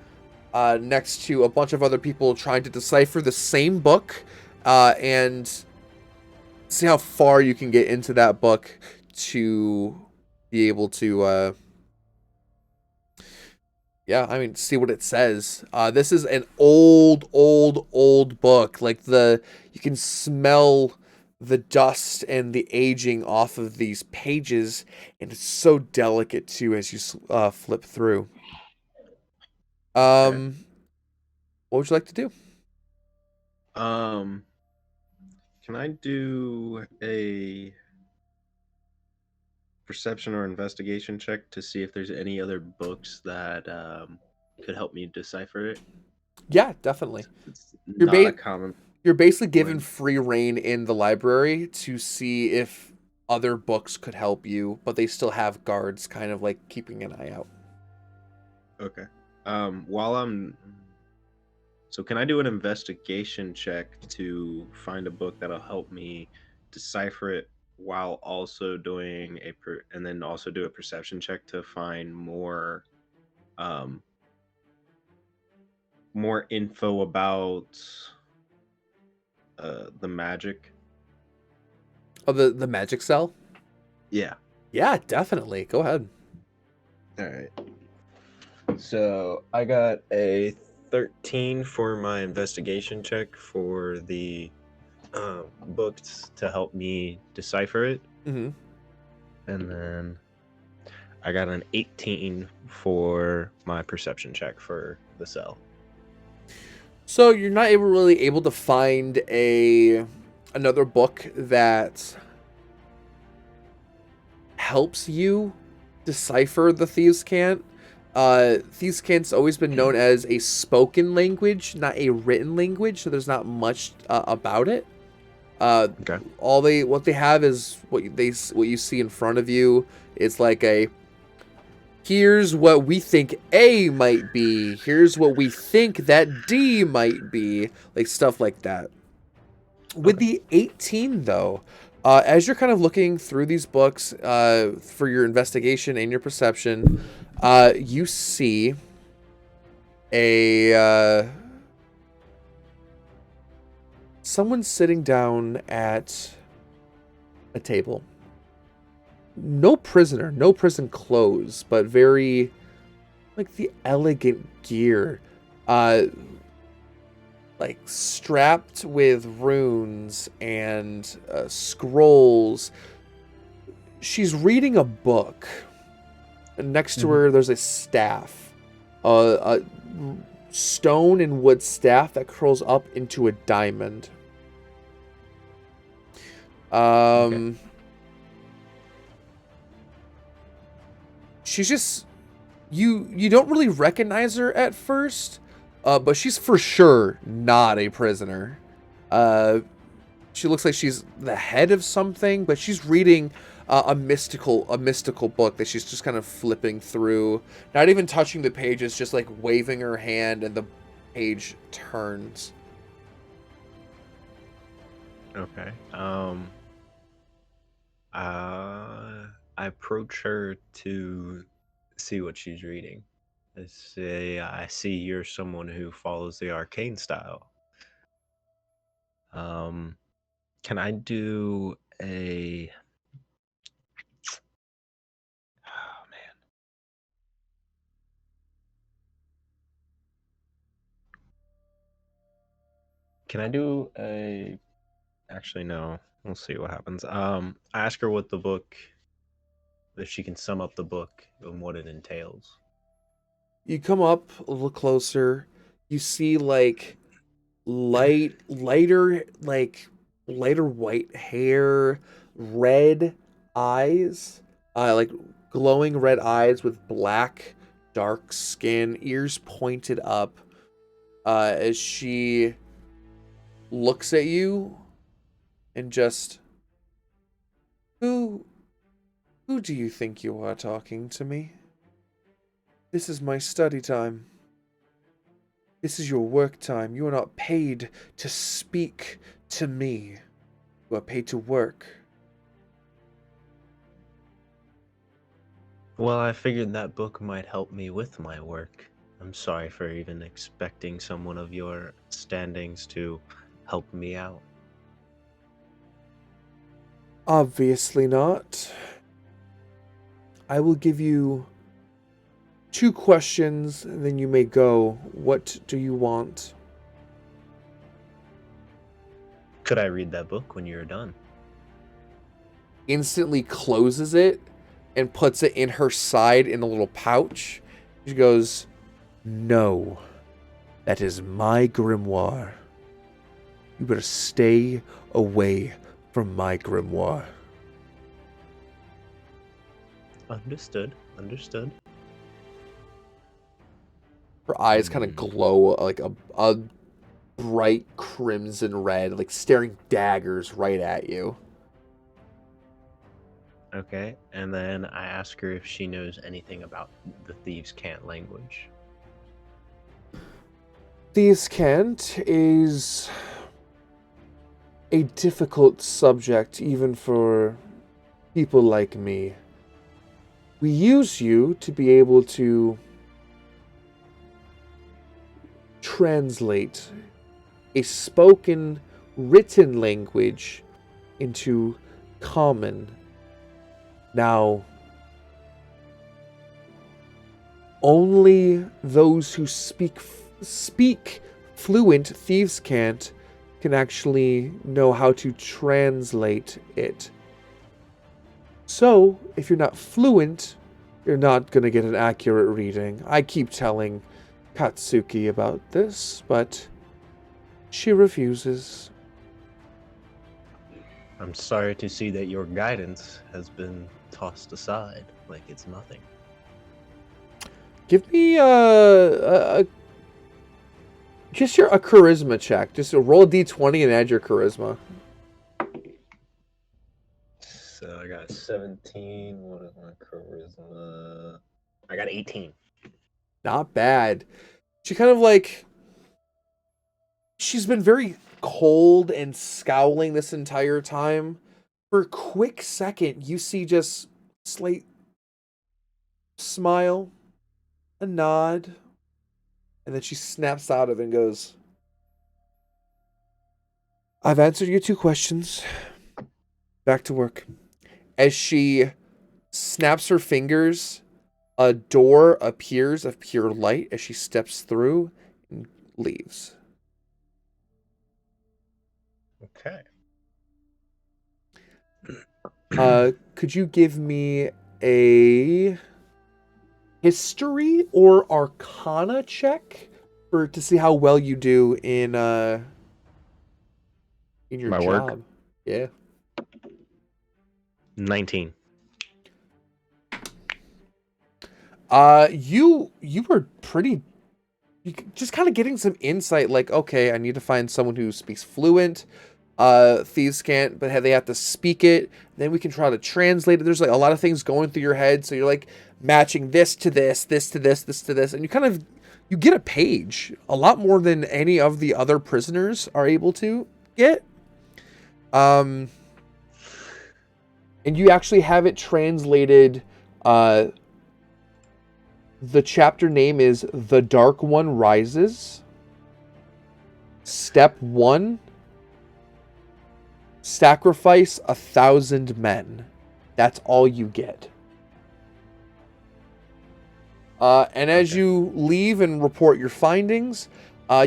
next to a bunch of other people trying to decipher the same book and see how far you can get into that book to be able to Yeah, I mean, see what it says. This is an old book. Like you can smell the dust and the aging off of these pages, and it's so delicate too as you flip through. Okay. What would you like to do? Um, can I do a perception or investigation check to see if there's any other books that could help me decipher it? Yeah, definitely. It's You're not a ba- common you're basically given language. free reign in the library to see if other books could help you, but they still have guards kind of like keeping an eye out. Okay. While I'm So can I do an investigation check to find a book that'll help me decipher it while also doing and then also do a perception check to find um more info about the magic? Oh, the magic cell? Yeah. Yeah, definitely. Go ahead. All right. So I got a 13 for my investigation check for the books to help me decipher it. Mm-hmm. And then I got an 18 for my perception check for the cell. So you're not really able to find another book that helps you decipher the Thieves' Cant. Thieves' Cant's always been known as a spoken language, not a written language, so there's not much about it. Okay. What they have is what you see in front of you. It's like here's what we think A might be. Here's what we think that D might be. Like stuff like that. With Okay. the 18, though, as you're kind of looking through these books for your investigation and your perception, you see a someone sitting down at a table. No prisoner, no prison clothes, but very like the elegant gear. Like strapped with runes and scrolls. She's reading a book. And next to her, there's a staff, a stone and wood staff that curls up into a diamond. Okay. She's just you don't really recognize her at first, but she's for sure not a prisoner. She looks like she's the head of something, but she's reading a mystical book that she's just kind of flipping through, not even touching the pages, just like waving her hand, and the page turns. Okay. I approach her to see what she's reading. I say, I see you're someone who follows the arcane style. Can I do a? Oh man. Can I do a? Actually, no. We'll see what happens. I ask her what the book, if she can sum up the book and what it entails. You come up a little closer. You see like lighter white hair, red eyes, like glowing red eyes with black dark skin, ears pointed up, as she looks at you and just, who who do you think you are talking to me? This is my study time. This is your work time. You are not paid to speak to me. You are paid to work. Well, I figured that book might help me with my work. I'm sorry for even expecting someone of your standings to help me out. Obviously not. I will give you 2 questions, and then you may go. What do you want? Could I read that book when you're done? Instantly closes it and puts it in her side in a little pouch. She goes, "No, that is my grimoire. You better stay away from my grimoire." Understood. Understood. Her eyes kind of glow like a bright crimson red, like staring daggers right at you. Okay, and then I ask her if she knows anything about the Thieves' Cant language. Thieves' Cant is a difficult subject even for people like me. We use you to be able to translate a spoken, written language into common. Now, only those who speak fluent Thieves' Cant can actually know how to translate it. So, if you're not fluent, you're not going to get an accurate reading. I keep telling Katsuki about this, but she refuses. I'm sorry to see that your guidance has been tossed aside like it's nothing. Give me just a charisma check. Just roll a d20 and add your charisma. So I got 17. What is my charisma? I got 18. Not bad. She kind of like... She's been very cold and scowling this entire time. For a quick second, you see just slight smile, a nod, and then she snaps out of it and goes, "I've answered your 2 questions. Back to work." As she snaps her fingers, a door appears of pure light as she steps through and leaves. Okay. Could you give me a history or arcana check to see how well you do in your My job? work? Yeah. 19. You were pretty... just kind of getting some insight, like, okay, I need to find someone who speaks fluent Thieves' Cant, but they have to speak it. Then we can try to translate it. There's like a lot of things going through your head, so you're like matching this to this, this to this, this to this, and you get a page, a lot more than any of the other prisoners are able to get. And you actually have it translated. The chapter name is The Dark One Rises. Step 1. Sacrifice 1,000 men. That's all you get. And as you leave and report your findings,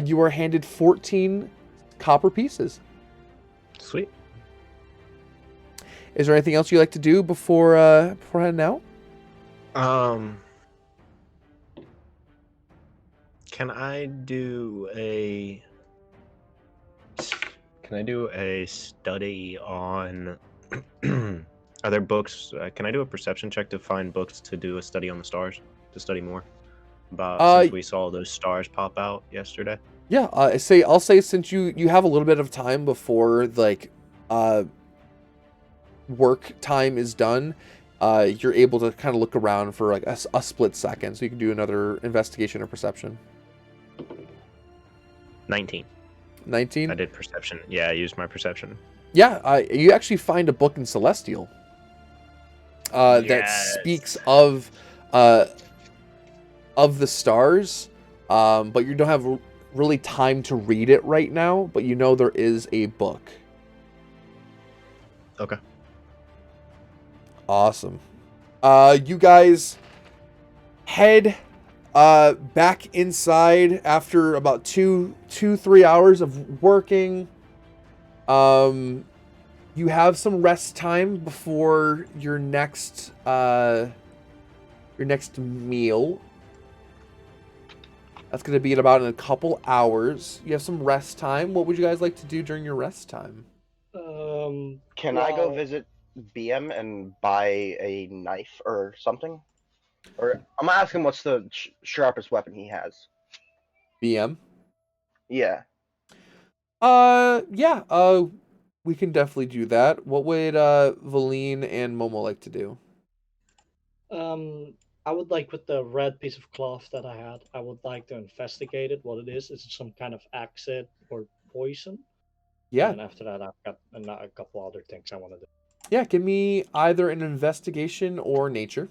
you are handed 14 copper pieces. Sweet. Is there anything else you'd like to do before heading out? Can I do a study on are there books? Can I do a perception check to find books to do a study on the stars, to study more about since we saw those stars pop out yesterday? Yeah, I'll say since you have a little bit of time before like work time is done, you're able to kind of look around for like a split second, so you can do another investigation or perception. 19. 19? I did perception. Yeah, I used my perception. Yeah, you actually find a book in Celestial that speaks of the stars, but you don't have really time to read it right now, but you know there is a book. Okay. Awesome. You guys head back inside after about 3 hours of working. You have some rest time before your next meal. That's going to be in a couple hours. You have some rest time. What would you guys like to do during your rest time? Can I go visit BM and buy a knife or something? Or I'm gonna ask him what's the sharpest weapon he has. BM? Yeah. Yeah. We can definitely do that. What would Valine and Momo like to do? I would like, with the red piece of cloth that I had, I would like to investigate it, what it is. Is it some kind of acid or poison? Yeah. And after that, I've got a couple other things I want to do. Yeah, give me either an investigation or nature.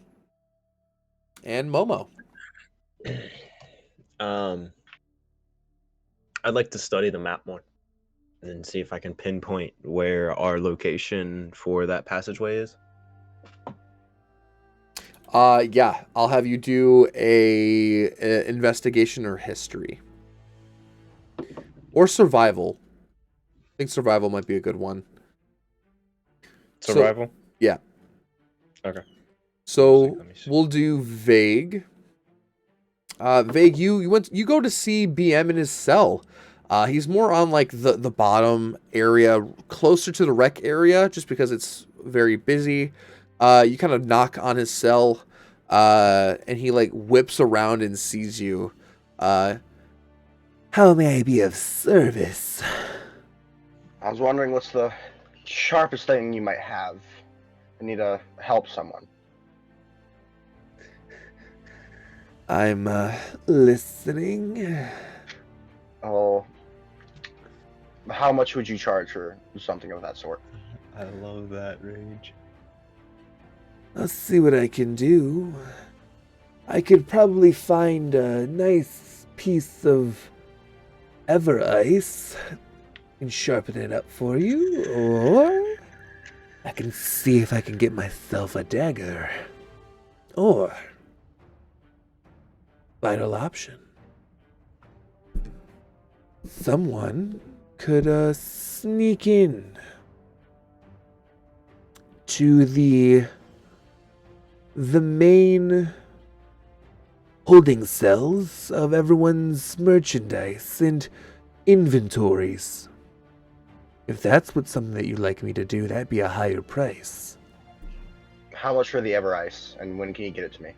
And Momo. I'd like to study the map more and then see if I can pinpoint where our location for that passageway is. Yeah, I'll have you do a investigation or history. Or survival. I think survival might be a good one. Survival? So, yeah. Okay. So we'll do vague. Vague, you go to see BM in his cell. He's more on like the bottom area, closer to the rec area, just because it's very busy. You kind of knock on his cell, and he like whips around and sees you. How may I be of service? I was wondering what's the sharpest thing you might have. I need to help someone. I'm listening. Oh, how much would you charge for something of that sort? I love that rage. I'll see what I can do. I could probably find a nice piece of ever ice and sharpen it up for you, or I can see if I can get myself a dagger. Or final option. Someone could sneak in to the main holding cells of everyone's merchandise and inventories. If that's something that you'd like me to do, that'd be a higher price. How much for the Ever Ice, and when can you get it to me?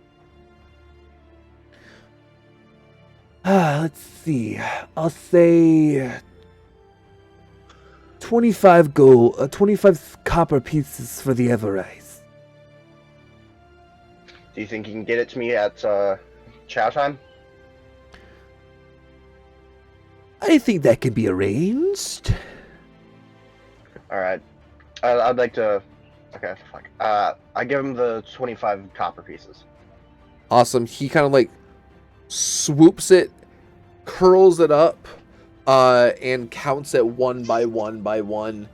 Let's see. I'll say 25 gold, 25 copper pieces for the Ever Ice. Do you think you can get it to me at chow time? I think that can be arranged. All right. I'd like to. Okay, fuck. I give him the 25 copper pieces. Awesome. He kind of like swoops it, curls it up, and counts it one by one.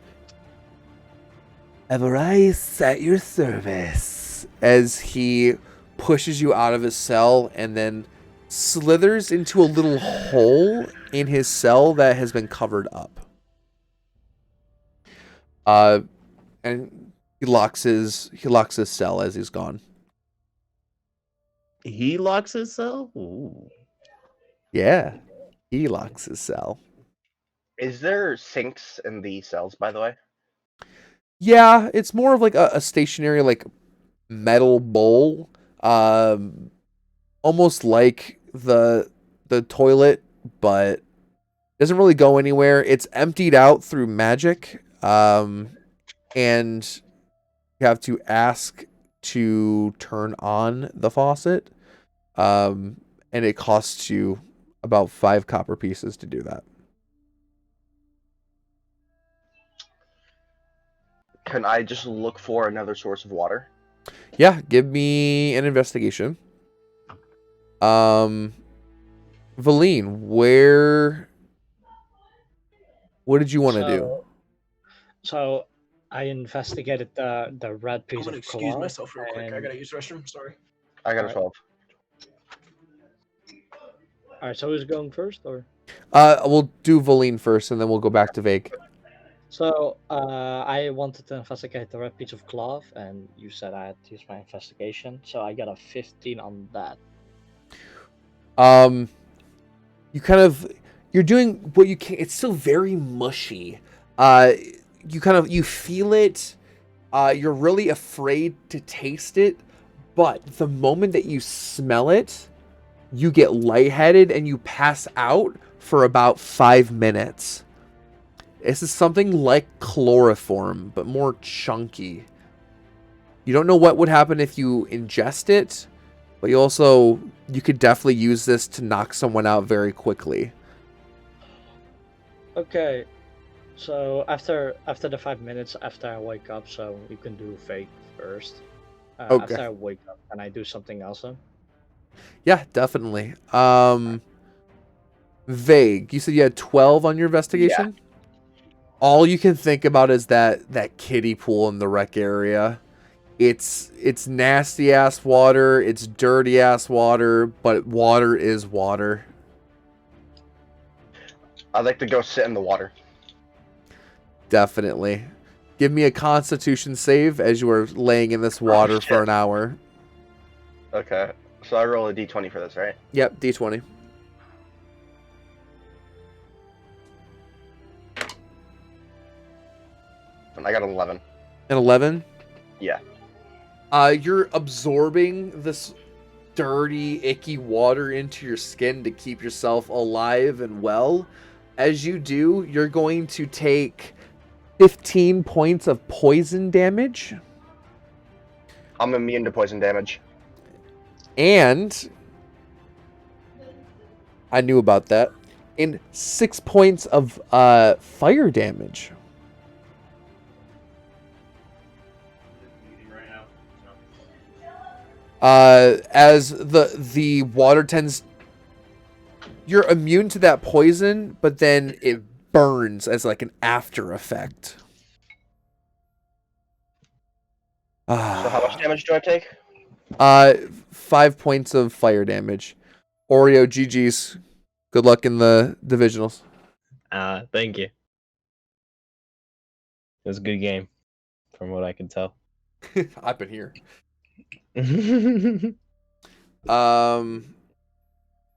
Ever Ice at your service. As he pushes you out of his cell and then slithers into a little hole in his cell that has been covered up. And he locks his cell as he's gone. He locks his cell? Ooh. Yeah, he locks his cell. Is there sinks in the cells, by the way? Yeah, it's more of like a stationary like metal bowl, almost like the toilet, but doesn't really go anywhere. It's emptied out through magic, and you have to ask to turn on the faucet, and it costs you about 5 copper pieces to do that. Can I just look for another source of water? Yeah, give me an investigation. Valine, what did you want to do? So I investigated the red piece I'm gonna of excuse cloth. myself real quick. I gotta use the restroom. Sorry. I got a Alright. 12. Alright, so who's going first, or? We'll do Valine first, and then we'll go back to Vague. So, I wanted to investigate the red piece of cloth, and you said I had to use my investigation, so I got a 15 on that. You're doing what you can. It's still very mushy. You feel it. You're really afraid to taste it, but the moment that you smell it, you get lightheaded and you pass out for about 5 minutes. This is something like chloroform, but more chunky. You don't know what would happen if you ingest it, but you could definitely use this to knock someone out very quickly. Okay, so after the 5 minutes after I wake up, so you can do fake first. Okay. After I wake up, can I do something else then? Yeah, definitely. Vague. You said you had 12 on your investigation? All you can think about is that kiddie pool in the rec area. It's nasty ass water, it's dirty ass water, but water is water. I'd like to go sit in the water. Definitely. Give me a constitution save as you are laying in this water for an hour. Okay, so I roll a d20 for this, right? Yep, D20. And I got an 11. An 11? Yeah. You're absorbing this dirty, icky water into your skin to keep yourself alive and well. As you do, you're going to take 15 points of poison damage. I'm immune to poison damage. And I knew about that. And 6 points of fire damage. As the water tends, you're immune to that poison, but then it burns as like an after effect. So how much damage do I take? 5 points of fire damage. Oreo, GG's. Good luck in the divisionals. Thank you. It was a good game, from what I can tell. I've been here.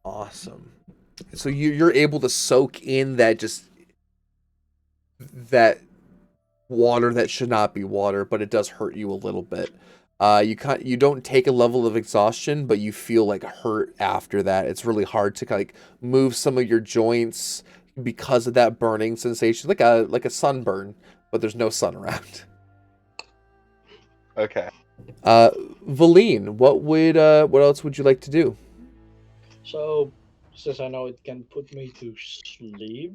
Awesome. So you're able to soak in that water that should not be water, but it does hurt you a little bit. You don't take a level of exhaustion, but you feel like hurt after that. It's really hard to like move some of your joints because of that burning sensation, like a sunburn, but there's no sun around. Okay. Valine, what else would you like to do? So, since I know it can put me to sleep,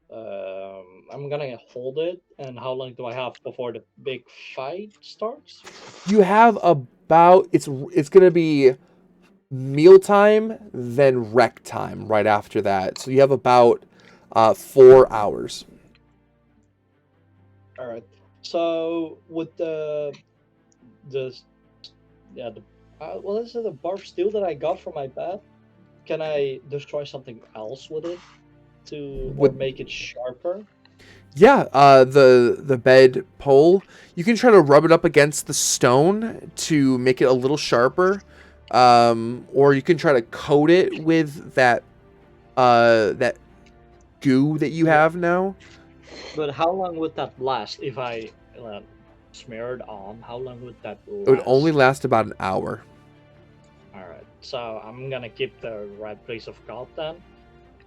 I'm gonna hold it. And how long do I have before the big fight starts? You have about it's gonna be mealtime, then rec time right after that. So you have about 4 hours. All right. So with what is it? The bar of steel that I got from my bed. Can I destroy something else with it or make it sharper? Yeah, the bed pole. You can try to rub it up against the stone to make it a little sharper, or you can try to coat it with that goo that you have now. But how long would that last if I smear it on? How long would that last? It would only last about an hour. Alright, so I'm gonna keep the right place of God then,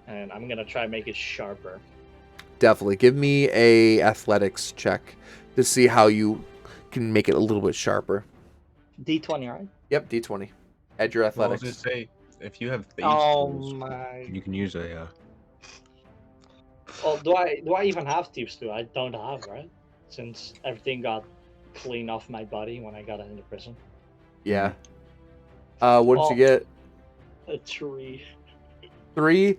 and I'm gonna try and make it sharper. Definitely. Give me a athletics check to see how you can make it a little bit sharper. D20, right? Yep, D20. Add your Well, I athletics. was gonna say, if you have thieves Oh tools, my. you can use a. Well, do I even have thieves too? I don't have, right? Since everything got clean off my body when I got into prison. Yeah. What did you get? A 3. 3.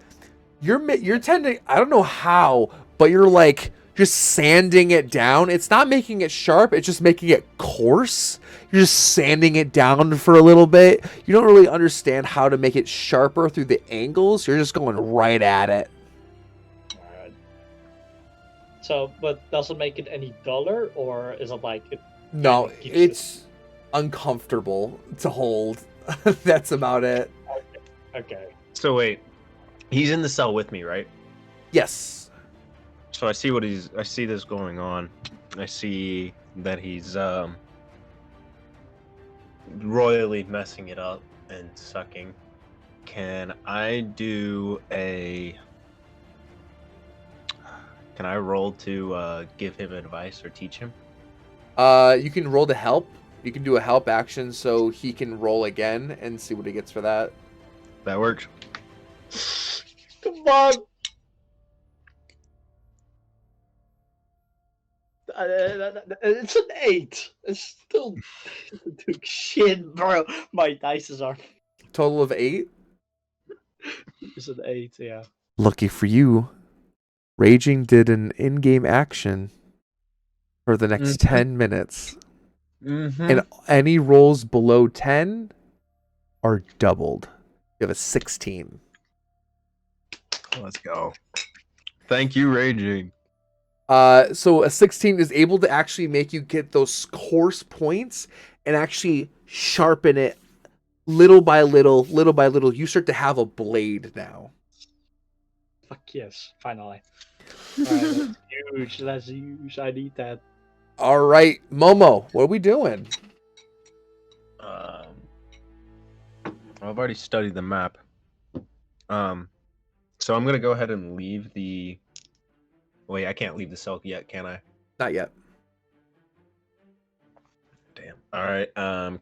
You're tending. I don't know how, but you're like just sanding it down. It's not making it sharp, it's just making it coarse. You're just sanding it down for a little bit. You don't really understand how to make it sharper through the angles. You're just going right at it. Alright. So, but does it make it any duller, or is it like it? No, kinda keeps it's uncomfortable to hold. That's about it. Okay. So wait, he's in the cell with me, right? Yes. So I see this going on. I see that he's royally messing it up and sucking. Can I roll to give him advice or teach him? You can roll to help. You can do a help action so he can roll again and see what he gets for that. That works. Come on. It's an 8. It's still dude, shit, bro. My dices are. Total of 8. It's an 8, yeah. Lucky for you, Raging did an in-game action for the next 10 minutes. And any rolls below 10 are doubled. You have a 16. Let's go. Thank you, Raging. So a 16 is able to actually make you get those coarse points and actually sharpen it little by little, little by little. You start to have a blade now. Fuck yes, finally. Alright, that's huge. That's huge. I need that. All right, Momo, what are we doing? I've already studied the map. So I'm gonna go ahead and leave the. Wait, I can't leave the cell yet, can I? Not yet. Damn. All right.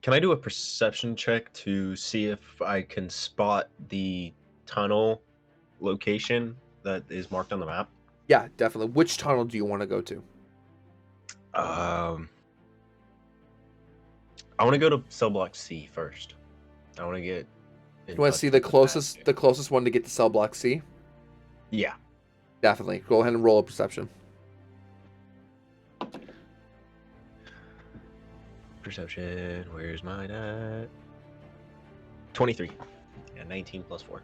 Can I do a perception check to see if I can spot the tunnel location that is marked on the map? Yeah, definitely. Which tunnel do you want to go to? I want to go to cell block C first. I want to get. You want to see the closest one to get to cell block C? Yeah. Definitely. Go ahead and roll a perception. Perception. Where's mine at? 23. Yeah, 19 plus 4.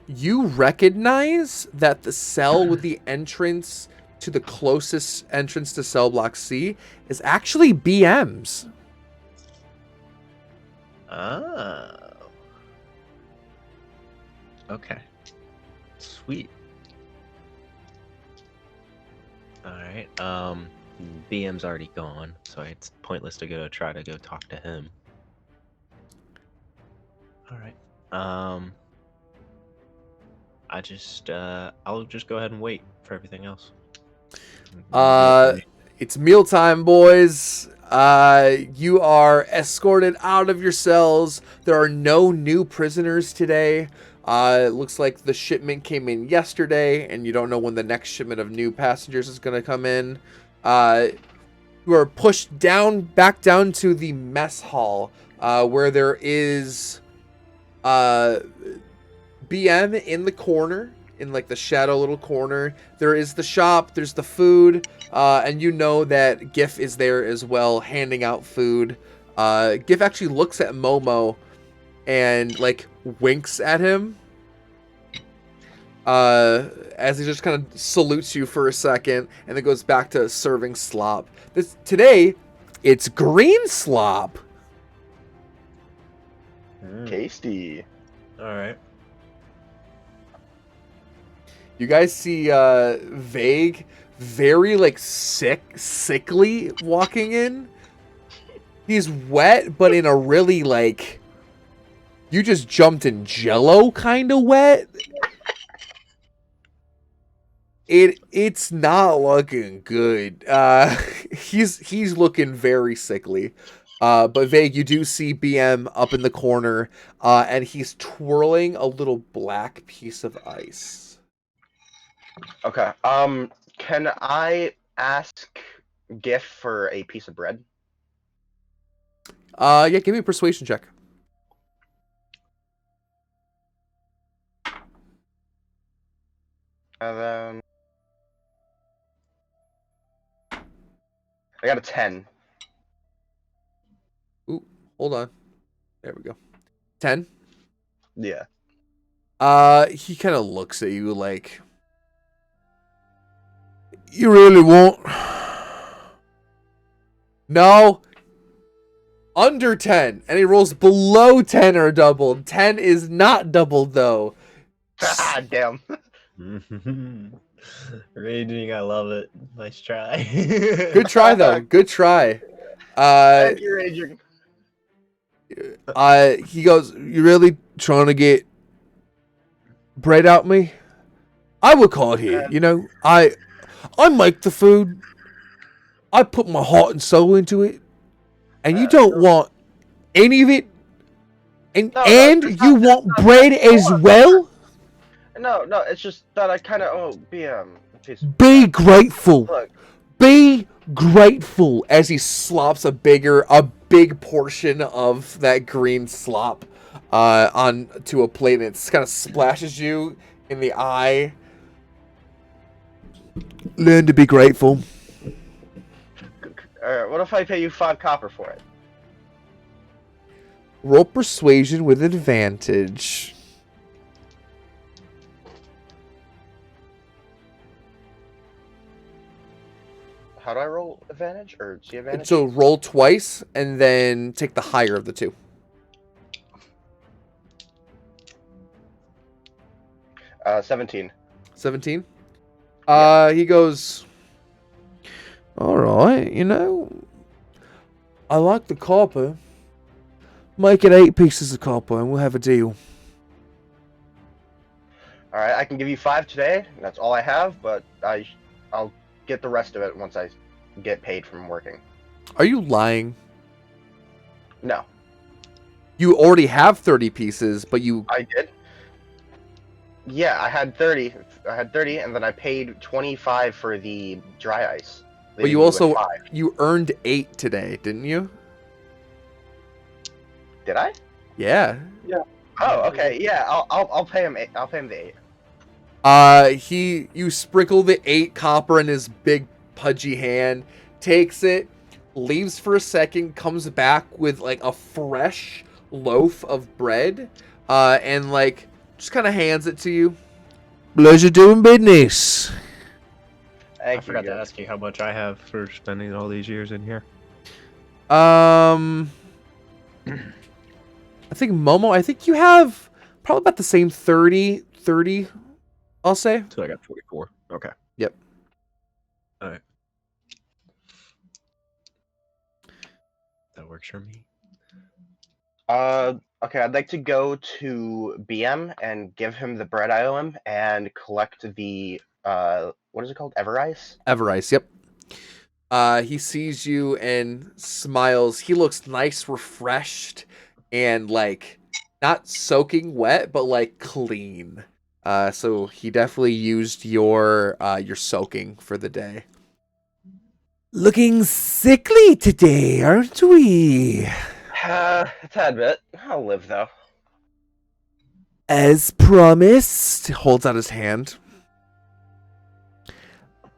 You recognize that the cell with the entrance to the closest entrance to cell block C is actually BM's. Oh. Okay. Sweet. Alright. BM's already gone, so it's pointless to try to go talk to him. Alright. I'll just go ahead and wait for everything else. It's mealtime, boys. You are escorted out of your cells. There are no new prisoners today. It looks like the shipment came in yesterday, and you don't know when the next shipment of new passengers is going to come in. You are pushed back down to the mess hall, where there is BM in the corner, in like the shadow little corner. There is the shop, there's the food, and you know that GIF is there as well, handing out food. GIF actually looks at Momo and like winks at him, as he just kind of salutes you for a second, and then goes back to serving slop. Today, it's green slop. Tasty. Alright. You guys see Vague, very like sickly walking in. He's wet, but in a really like, you just jumped in Jello kind of wet. It's not looking good. He's looking very sickly. But Vague, you do see BM up in the corner, and he's twirling a little black piece of ice. Okay. Can I ask GIF for a piece of bread? Yeah, give me a persuasion check. And then I got a 10. Ooh, hold on. There we go. 10. Yeah. He kind of looks at you like, you really won't? No. Under 10. And he rolls below 10 or doubled. 10 is not doubled, though. Ah, damn. Raging, I love it. Nice try. Good try, though. Good try. Thank you, Raging. He goes, you really trying to get bread out me? I would call it here. You know, I make the food. I put my heart and soul into it. And you don't want any of it? And you want bread as well? No, it's just that I kind of Be grateful. Look. Be grateful as he slops a big portion of that green slop onto a plate, and it kind of splashes you in the eye. Learn to be grateful. What if I pay you 5 copper for it? Roll persuasion with advantage. How do I roll advantage or see advantage? So roll twice and then take the higher of the two. 17. 17. Yeah. He goes, all right, you know, I like the copper. Make it 8 pieces of copper and we'll have a deal. All right, I can give you 5 today. That's all I have, but I'll get the rest of it once I get paid from working. Are you lying? No, You already have 30 pieces, but you... I did. Yeah, I had 30. And then I paid 25 for the dry ice. But you also... You earned 8 today, didn't you? Did I? Yeah. Oh, okay. Yeah, I'll pay him. I'll pay him the 8. You sprinkle the 8 copper in his big pudgy hand, takes it, leaves for a second, comes back with like a fresh loaf of bread, and like just kind of hands it to you. Pleasure doing business. I forgot to ask you how much I have for spending all these years in here. I think Momo, you have probably about the same 30, I'll say. So I got 44. Okay. Yep. All right. That works for me. Okay, I'd like to go to BM and give him the bread I owe him and collect the, what is it called? Everice? Everice, yep. He sees you and smiles. He looks nice, refreshed, and like not soaking wet, but like clean. So he definitely used your soaking for the day. Looking sickly today, aren't we? A tad bit. I'll live, though. As promised, holds out his hand.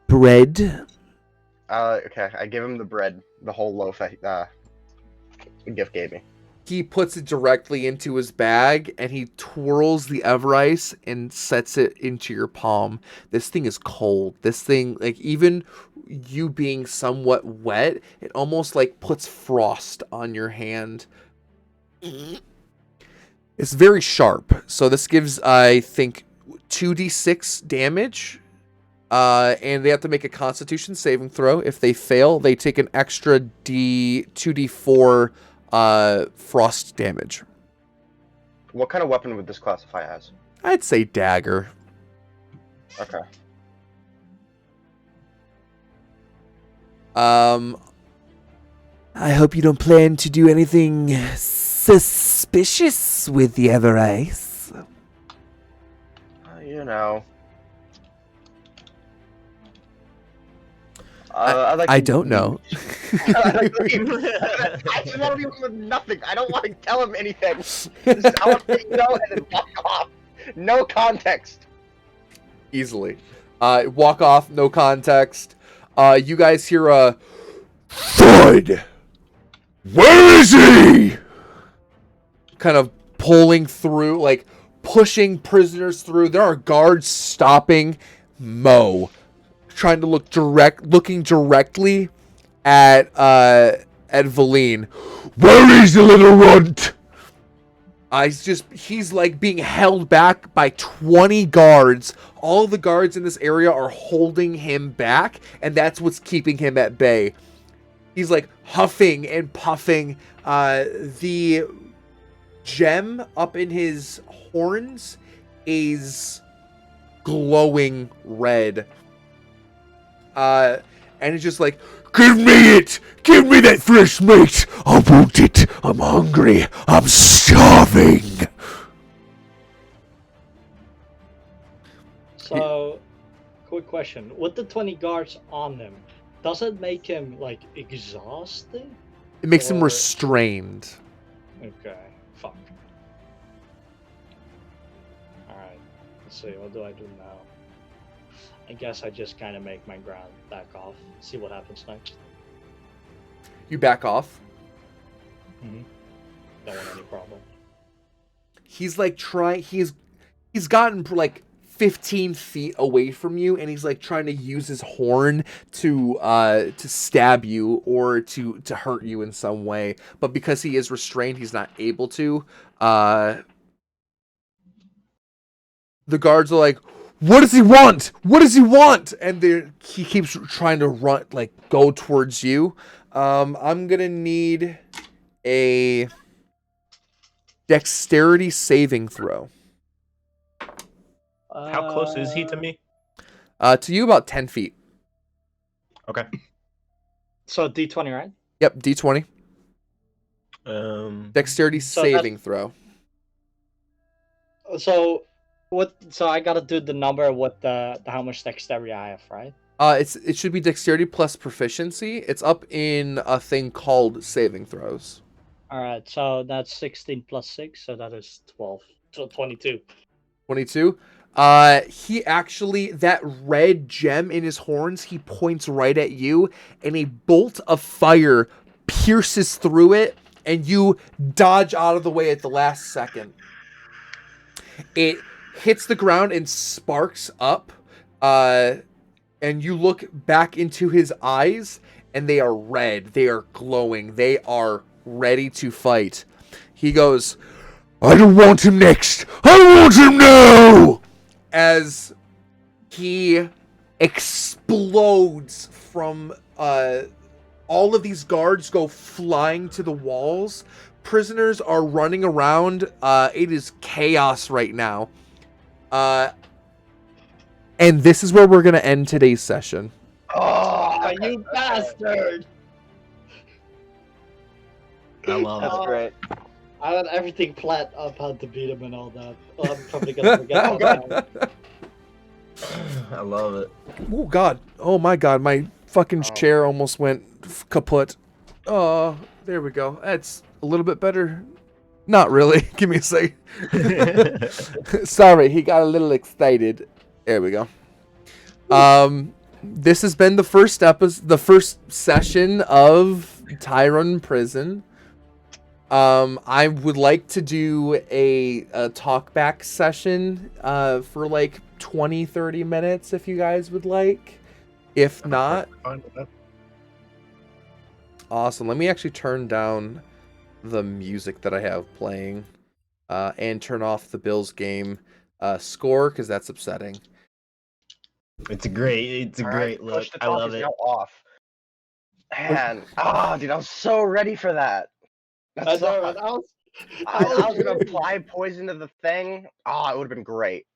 Bread. Okay, I give him the bread, the whole loaf the gift gave me. He puts it directly into his bag, and he twirls the Everice and sets it into your palm. This thing is cold. This thing, like, even you being somewhat wet, it almost, like, puts frost on your hand. It's very sharp. So this gives, I think, 2d6 damage. And they have to make a Constitution saving throw. If they fail, they take an extra 2d4 frost damage. What kind of weapon would this classify as? I'd say dagger. Okay. I hope you don't plan to do anything suspicious with the Everice. You know. I don't know. I just want to leave him with nothing. I don't want to tell him anything. I want to say no and then walk off. No context. Easily. Walk off, no context. You guys hear a Thud! Where is he? Kind of pulling through, like pushing prisoners through. There are guards stopping Mo, trying to looking directly at Valine. Where is the little runt? He's like being held back by 20 guards. All the guards in this area are holding him back, and that's what's keeping him at bay. He's like huffing and puffing. The gem up in his horns is glowing red. And it's just like, Give me it! Give me that fresh meat! I want it! I'm hungry! I'm starving! So, quick question: with the 20 guards on him, does it make him like exhausted? it makes him Or- restrained. Okay, fuck. Alright, let's see, what do I do now? I guess I just kind of make my ground back off, see what happens next. You back off. Don't want any problem. He's like he's gotten like 15 feet away from you, and he's like trying to use his horn to stab you or to hurt you in some way, but because he is restrained, he's not able to. The guards are like, what does he want? What does he want? And he keeps trying to run, like go towards you. I'm gonna need a dexterity saving throw. How close is he to me? To you, about 10 feet. Okay. So D20, right? Yep, D20. Dexterity So saving throw. So what? So I gotta do the number with the how much dexterity I have, right? It should be dexterity plus proficiency. It's up in a thing called saving throws. All right, so that's 16 plus 6, so that is 12. So 22. 22. He actually, that red gem in his horns, he points right at you, and a bolt of fire pierces through it, and you dodge out of the way at the last second. It hits the ground and sparks up, and you look back into his eyes, and they are red. They are glowing. They are ready to fight. He goes, I don't want him next! I want him now! As he explodes from all of these guards go flying to the walls. Prisoners are running around. It is chaos right now. And this is where we're going to end today's session. Oh, You bastard! I love That's it. great. I had everything planned up how to beat him and all that. Well, I'm probably gonna forget all that. I love it. Oh, God. Oh, my God. My fucking chair almost went kaput. Oh, there we go. That's a little bit better. Not really. Give me a sec. Sorry, he got a little excited. There we go. This has been the first session of Tyrun Prison. I would like to do a talkback session for like 20-30 minutes if you guys would like. If not, Fine with that. awesome. Let me actually turn down the music that I have playing and turn off the Bills game score because that's upsetting. It's a great Alright, look. push the I talk love is it. now off. Man, dude, I was so ready for that. I That's know, man, I I was gonna apply poison to the thing. Oh, it would have been great.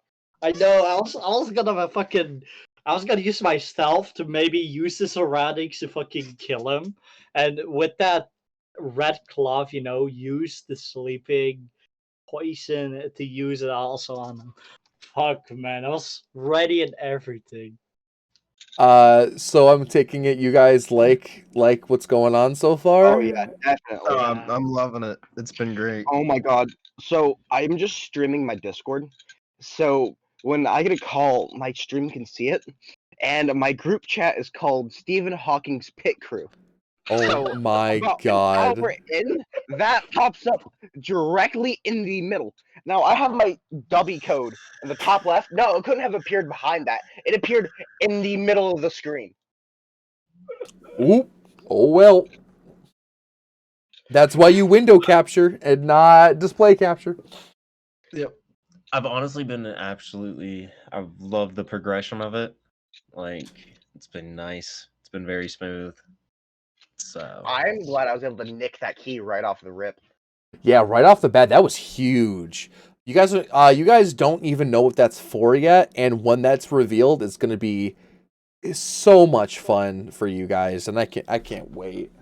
I know. I was gonna fucking. I was gonna use my stealth to maybe use the surroundings to fucking kill him, and with that red cloth, use the sleeping poison to use it also on him. Fuck, man, I was ready and everything. So I'm taking it you guys like what's going on so far? Oh yeah, definitely. Oh, I'm loving it. It's been great. Oh my god. So I'm just streaming my Discord. So when I get a call, my stream can see it. And my group chat is called Stephen Hawking's Pit Crew. Oh So, my about god. an hour in, that pops up directly in the middle. Now I have my W code in the top left. No, it couldn't have appeared behind that. It appeared in the middle of the screen. Oop. Oh well. That's why you window capture and not display capture. Yep. I've honestly been I've loved the progression of it. Like, it's been nice. It's been very smooth. So, I'm glad I was able to nick that key right off the rip. Yeah, right off the bat, that was huge. You guys don't even know what that's for yet, and when that's revealed, it's gonna be so much fun for you guys, and I can't wait.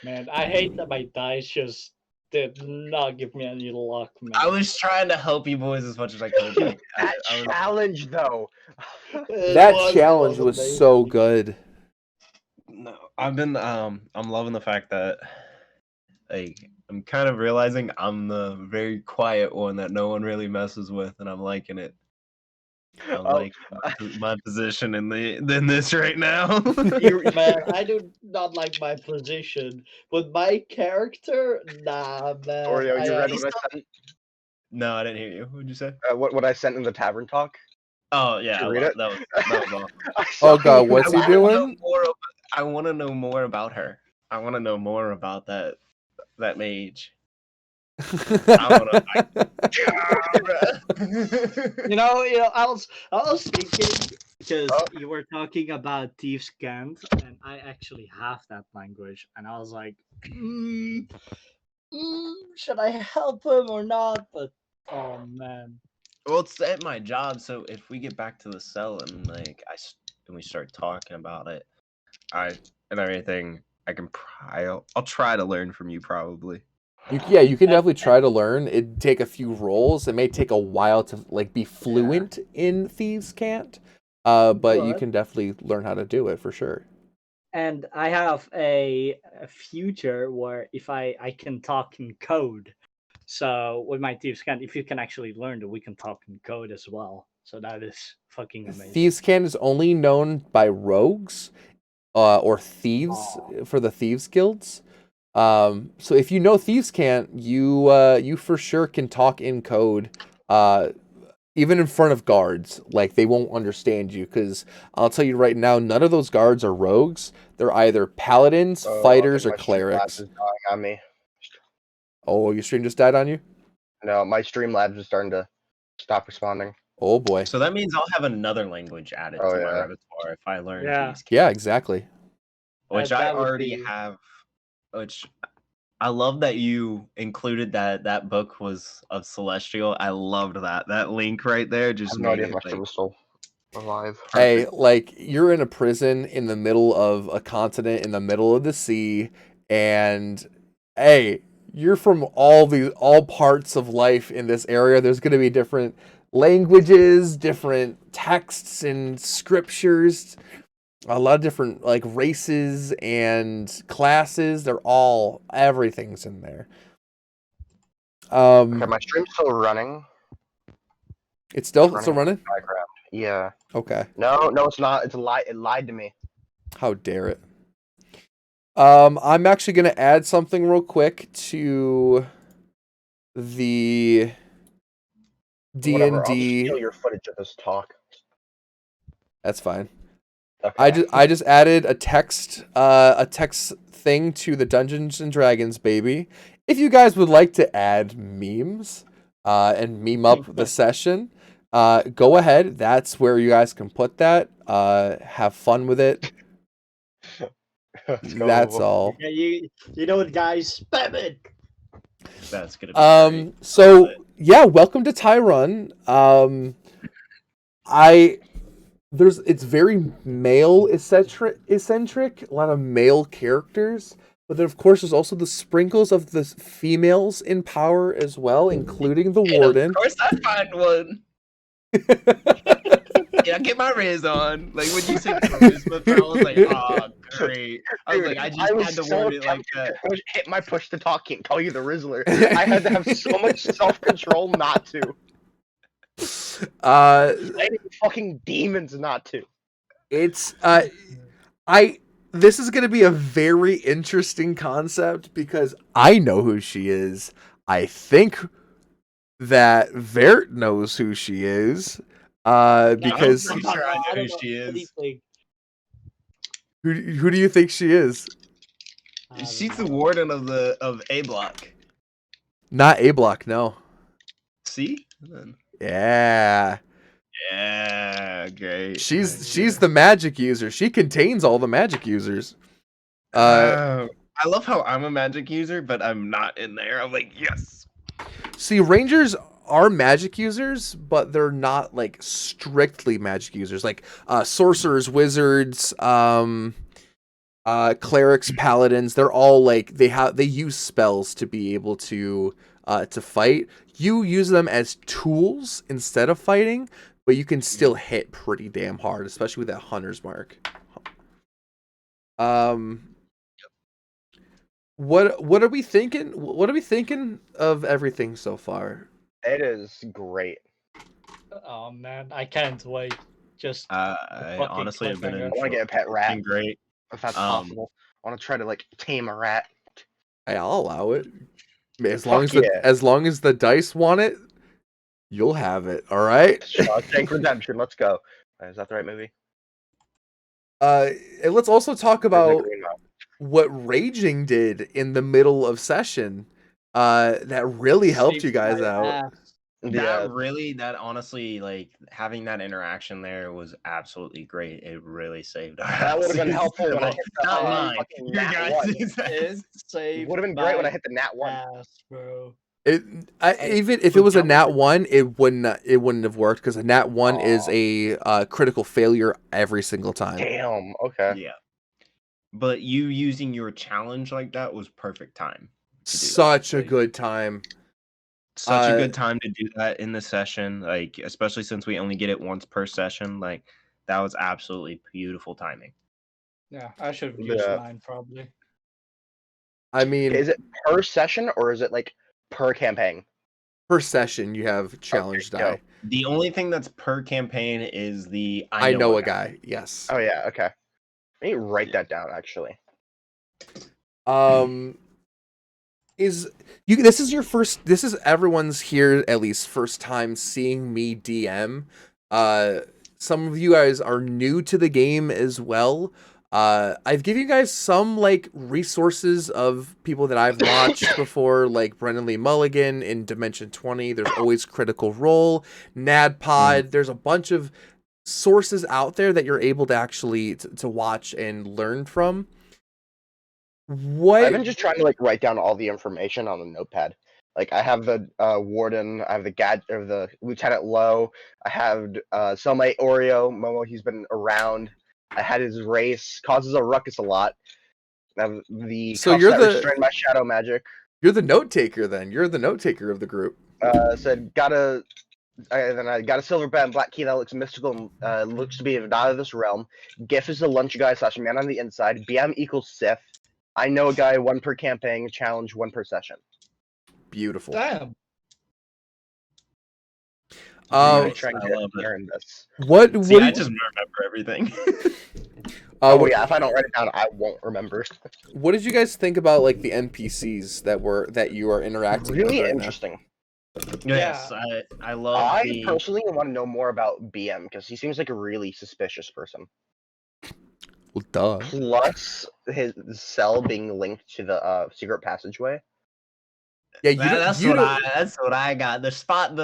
Man, I hate that my dice just did not give me any luck, man. I was trying to help you boys as much as I could. Like, That I was, challenge, though. That challenge was so good. no, I'm loving the fact that, like, I'm kind of realizing I'm the very quiet one that no one really messes with, and I'm liking it. I Oh, like my position in this right now. Man, I do not like my position. With my character, nah, man. Oreo, you I, read what I sent? No, I didn't hear you. What'd you say? What I sent in the tavern talk? Oh yeah, Did you read it? that was awesome. I saw Oh god, you- what's he I wanna know doing? more I want to know more about her. I want to know more about that mage. I was thinking because Oh. you were talking about Thieves' Cant, and I actually have that language, and I was like, should I help him or not? But oh man, Well, it's at my job, so if we get back to the cell and and we start talking about it, and everything, I'll try to learn from you probably. You can definitely try to learn. It'd take a few rolls. It may take a while to like be fluent in Thieves' Cant, but you But- can definitely learn how to do it for sure. and I have a future where if I can talk in code. So with my Thieves' Cant, if you can actually learn that, we can talk in code as well. So that is fucking amazing. Thieves' Cant is only known by rogues, or thieves for the thieves guilds. So if you know Thieves' Cant, you for sure can talk in code, even in front of guards. Like, they won't understand you, because I'll tell you right now, none of those guards are rogues. They're either paladins, fighters, or my Streamlabs clerics. is dying on me. Oh, your stream just died on you? No, my Streamlabs is starting to stop responding. Oh boy. So that means I'll have another language added Oh, to my yeah. repertoire if I learn Yeah. these. Yeah, exactly. Which That I would already be- have. Which I love that you included that book was of Celestial. I loved that. That link right there I just have no made idea it if my like stream is still alive. Hey, like, you're in a prison in the middle of a continent in the middle of the sea, and hey, you're from all parts of life in this area. There's going to be different languages, different texts and scriptures, a lot of different like races and classes. Everything's in there. Okay, my stream's still running. It's still It's running. in the background. Yeah. Okay. No, it's not. It's a lie. It lied to me. How dare it? I'm actually gonna add something real quick to the Whatever. I'll just D&D. steal your footage of this talk. That's fine. Okay. I just added a text thing to the Dungeons and Dragons baby. If you guys would like to add memes and meme up the session, go ahead. That's where you guys can put that. Have fun with it. Let's go. That's all. Yeah, you know what, guys, spam it. that's gonna be great. So yeah, welcome to Tyrun. It's very male eccentric, a lot of male characters, but then of course there's also the sprinkles of the females in power as well, including the warden. Of course, I find one. Yeah, I get my Riz on. Like when you said charisma, I was like, oh great. I was Dude, like, I just had to so word it like tempted that. to hit my push to talk, can't call you the Rizzler. I had to have so much self-control not to. Uh, Fighting fucking demons not to. it's I this is going to be a very interesting concept because I know who she is. I think that Vert knows who she is. Because I'm pretty sure I know don't who know she is. anything. who do you think she is? She's the warden of A Block. Not A Block, no. See? Yeah. Yeah, great. She's the magic user. She contains all the magic users. I love how I'm a magic user, but I'm not in there. I'm like, yes. See, Rangers are magic users, but they're not like strictly magic users. Like sorcerers, wizards, clerics, paladins, they're all like they use spells to be able to fight. You use them as tools instead of fighting, but you can still hit pretty damn hard, especially with that hunter's mark. What are we thinking? What are we thinking of everything so far? It is great. Oh man, I can't wait. Just I fucking honestly have been cliffhanger. in. I want to get a pet rat, Been great. if that's possible. I want to try to like tame a rat. Hey, I'll allow it. As Fuck long as yeah. as long as the dice want it, you'll have it. All right. Shawshank Redemption. Let's go. Is that the right movie? And let's also talk Or is it about Green Mile? what raging did in the middle of session. That really helped Saved you guys my out. ass. Yeah. That honestly, like having that interaction there was absolutely great. It really saved our That would have been asses. helpful when I hit the Not mine. fucking Your nat guys' one. It saved Would have been great when I my hit the nat one. ass, bro. Even if it was a nat 1, it wouldn't have worked because a nat 1 is a critical failure every single time. Damn. Okay. Yeah. But you using your challenge like that was perfect time. Such a good time. Such a good time to do that in the session, like especially since we only get it once per session. Like that was absolutely beautiful timing. Yeah, I should have used Yeah. mine probably. I mean, Is it per session or is it like per campaign? per session you have challenge Okay, die. The only thing that's per campaign is the I know a guy. Yes. Oh yeah. Okay. Let me write that down. Actually. This is your first, this is everyone's here at least first time seeing me DM. Some of you guys are new to the game as well. I've given you guys some like resources of people that I've watched before, like Brendan Lee Mulligan in Dimension 20. There's always Critical Role, NADPOD. There's a bunch of sources out there that you're able to actually to watch and learn from. I've been just trying to like write down all the information on the notepad. Like I have the warden, I have the Lieutenant Lowe, I have cellmate Oreo, Momo. He's been around. I had his race, causes a ruckus a lot. I have the So cuffs you're that the- restrain my shadow magic. You're the note taker then. You're the note taker of the group. Said I got a silver band black key that looks mystical and looks to be not of this realm. GIF is the lunch guy / man on the inside. BM equals Sith. I know a guy, 1 per campaign, challenge 1 per session. Beautiful. Damn. I'm Um, trying I to love it. learn this. what See, what I do just remember everything. Oh yeah, if I don't write it down, I won't remember. what did you guys think about like the NPCs that you are interacting Really with right interesting. Yes, I love I the personally want to know more about BM because he seems like a really suspicious person. now? Well, duh. Plus his cell being linked to the secret passageway. Yeah, that's what I got. The fact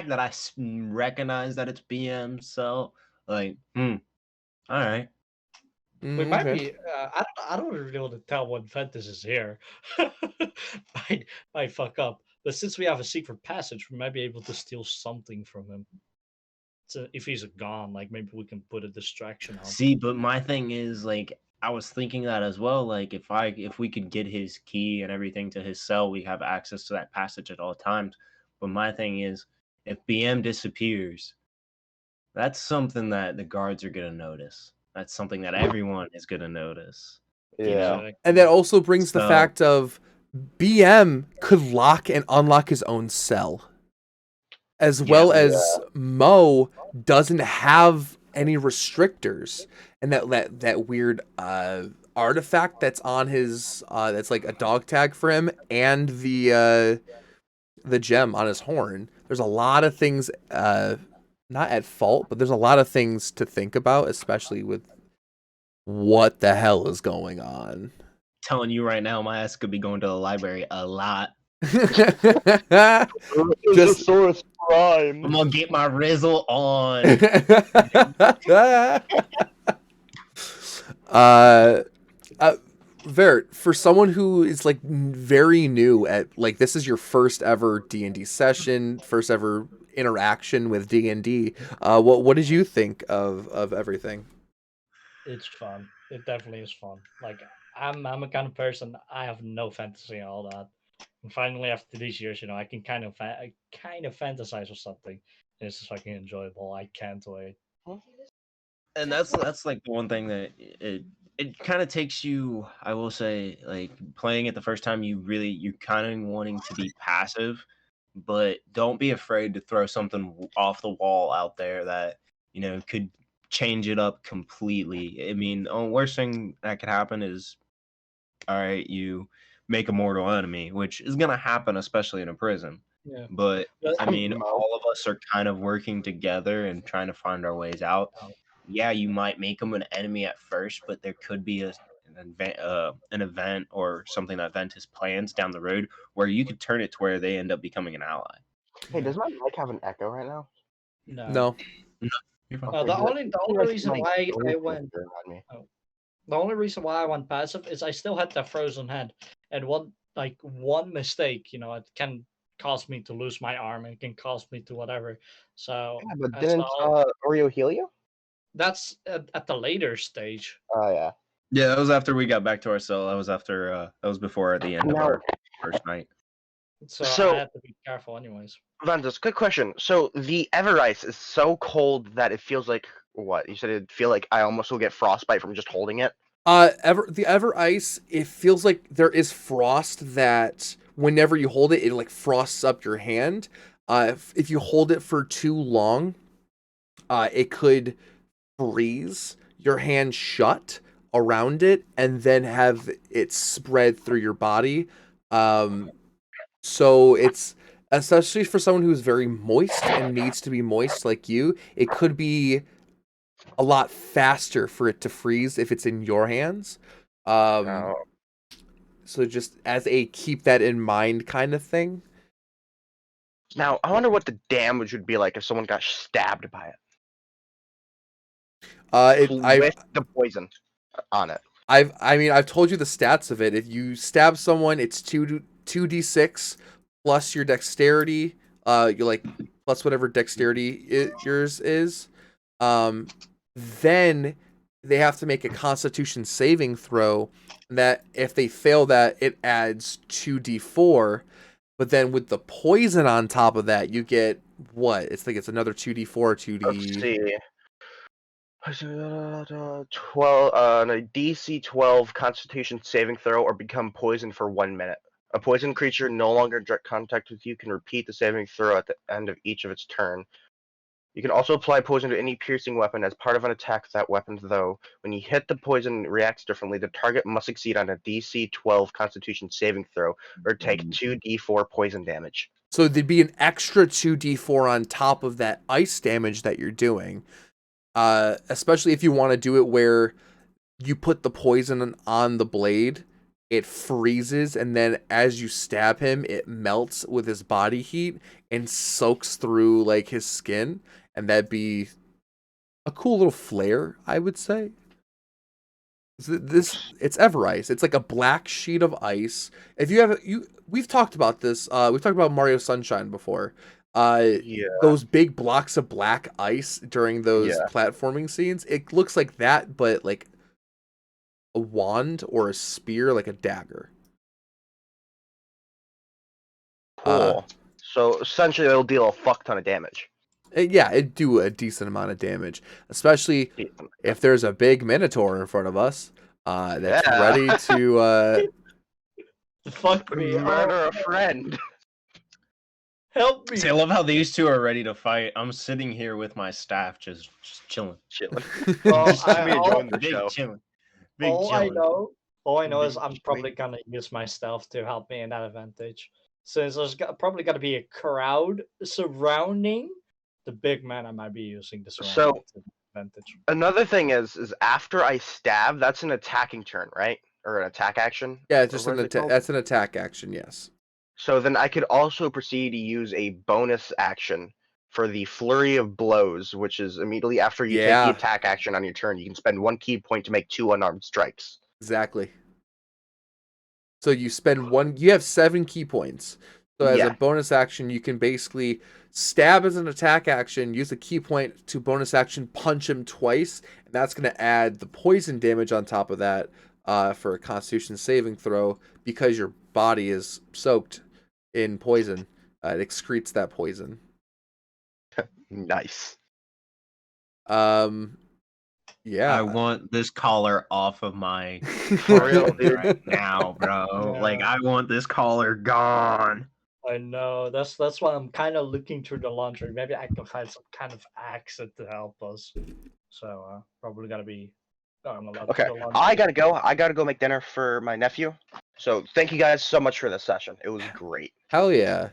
that I recognize that it's BM, so like, all right. We might be. I don't really want to tell what Ventus is here. might fuck up. But since we have a secret passage, we might be able to steal something from him. So if he's gone, like maybe we can put a distraction on. See, but my thing is like I was thinking that as well. Like if we could get his key and everything to his cell, we have access to that passage at all times. But my thing is, if BM disappears, that's something that the guards are gonna notice. That's something that everyone is gonna notice. You know? And that also brings the So- fact of BM could lock and unlock his own cell. As well as Mo doesn't have any restrictors. And that weird artifact that's on his that's like a dog tag for him, and the gem on his horn. There's a lot of things not at fault, but there's a lot of things to think about, especially with what the hell is going on. Telling you right now, my ass could be going to the library a lot. Just Source Prime. I'm gonna get my Rizzle on. Vert, for someone who is like very new at like this is your first ever D&D session, first ever interaction with D&D. What did you think of everything? It's fun. It definitely is fun. Like I'm a kind of person. I have no fantasy and all that. And finally, after these years, I can kind of fantasize with something. And it's just fucking enjoyable. I can't wait. And that's like the one thing that it kind of takes you, I will say, like playing it the first time, you're kind of wanting to be passive, but don't be afraid to throw something off the wall out there that could change it up completely. I mean, the worst thing that could happen is, all right, you make a mortal enemy, which is gonna happen, especially in a prison. Yeah. But I mean, No. all of us are kind of working together and trying to find our ways out. Yeah, you might make them an enemy at first, but there could be an event or something that Ventus plans down the road where you could turn it to where they end up becoming an ally. Hey, does my mic have an echo right now? No. You're fine. No, the only reason why I went the only reason why I went passive is I still had that frozen hand, and one mistake, it can cause me to lose my arm, and it can cause me to whatever. So Yeah, but that's didn't all. Oreo heal you? That's at the later stage. Oh yeah. Yeah, that was after we got back to our cell. That was before the end of Now- our first night. So I had to be careful, anyways. Vantas, quick question. So the Ever Ice is so cold that it feels like what? You said it'd feel like I almost will get frostbite from just holding it? The Ever Ice, it feels like there is frost that whenever you hold it, it like frosts up your hand. If you hold it for too long, it could freeze your hand shut around it and then have it spread through your body. So it's especially for someone who's very moist and needs to be moist like you, it could be a lot faster for it to freeze if it's in your hands. Oh. So just as a keep that in mind kind of thing. Now, I wonder what the damage would be like if someone got stabbed by it. With the poison on it. I've told you the stats of it. If you stab someone, it's 2d6 plus your dexterity. You like plus whatever dexterity yours is. Then they have to make a Constitution saving throw. That if they fail that, it adds 2d4. But then with the poison on top of that, you get what? It's like it's another 2d4 or 2d. Let's see. 12, a DC 12 Constitution saving throw or become poisoned for 1 minute. A poisoned creature no longer in direct contact with you can repeat the saving throw at the end of each of its turn. You can also apply poison to any piercing weapon as part of an attack with that weapon, though. When you hit the poison, it reacts differently. The target must succeed on a DC 12 Constitution saving throw or take 2d4 poison damage. So there'd be an extra 2d4 on top of that ice damage that you're doing. Especially if you want to do it where you put the poison on the blade, it freezes, and then as you stab him, it melts with his body heat and soaks through like his skin, and that'd be a cool little flare, I would say. It's Ever Ice. It's like a black sheet of ice. If we've talked about this. We've talked about Mario Sunshine before. Yeah. Those big blocks of black ice during those platforming scenes, it looks like that, but like a wand or a spear, like a dagger. Cool. So essentially, it'll deal a fuck ton of damage. Yeah, it'd do a decent amount of damage, especially if there's a big minotaur in front of us that's ready to fuck me, murder a friend. Help me! See, I love how these two are ready to fight. I'm sitting here with my staff, just chilling. Well, I I- enjoying the show. Chilling. Big chillin'. All I know is Big I'm probably chillin'. gonna use my stealth to help me in that advantage. Since probably gonna be a crowd surrounding the big man, I might be using the So surrounding advantage. another thing is after I stab, that's an attacking turn, right? Or an attack action? Yeah, it's Or just what an is it attack. called? That's an attack action. Yes. So then I could also proceed to use a bonus action for the flurry of blows, which is immediately after you take the Yeah. attack action on your turn, you can spend 1 key point to make 2 unarmed strikes. Exactly. So you spend one. You have 7 key points. So as a Yeah. bonus action, you can basically stab as an attack action, use a key point to bonus action punch him twice, and that's going to add the poison damage on top of that for a Constitution saving throw because your body is soaked in poison. It excretes that poison. Nice. Yeah. I want this collar off of my For real, dude. right now, bro. Like Yeah. I want this collar gone. I know. That's why I'm kind of looking through the laundry. Maybe I can find some kind of accent to help us. So probably gotta be going a lot Okay, to the laundry. I gotta go. I gotta go make dinner for my nephew. So thank you guys so much for this session. It was great. Hell yeah.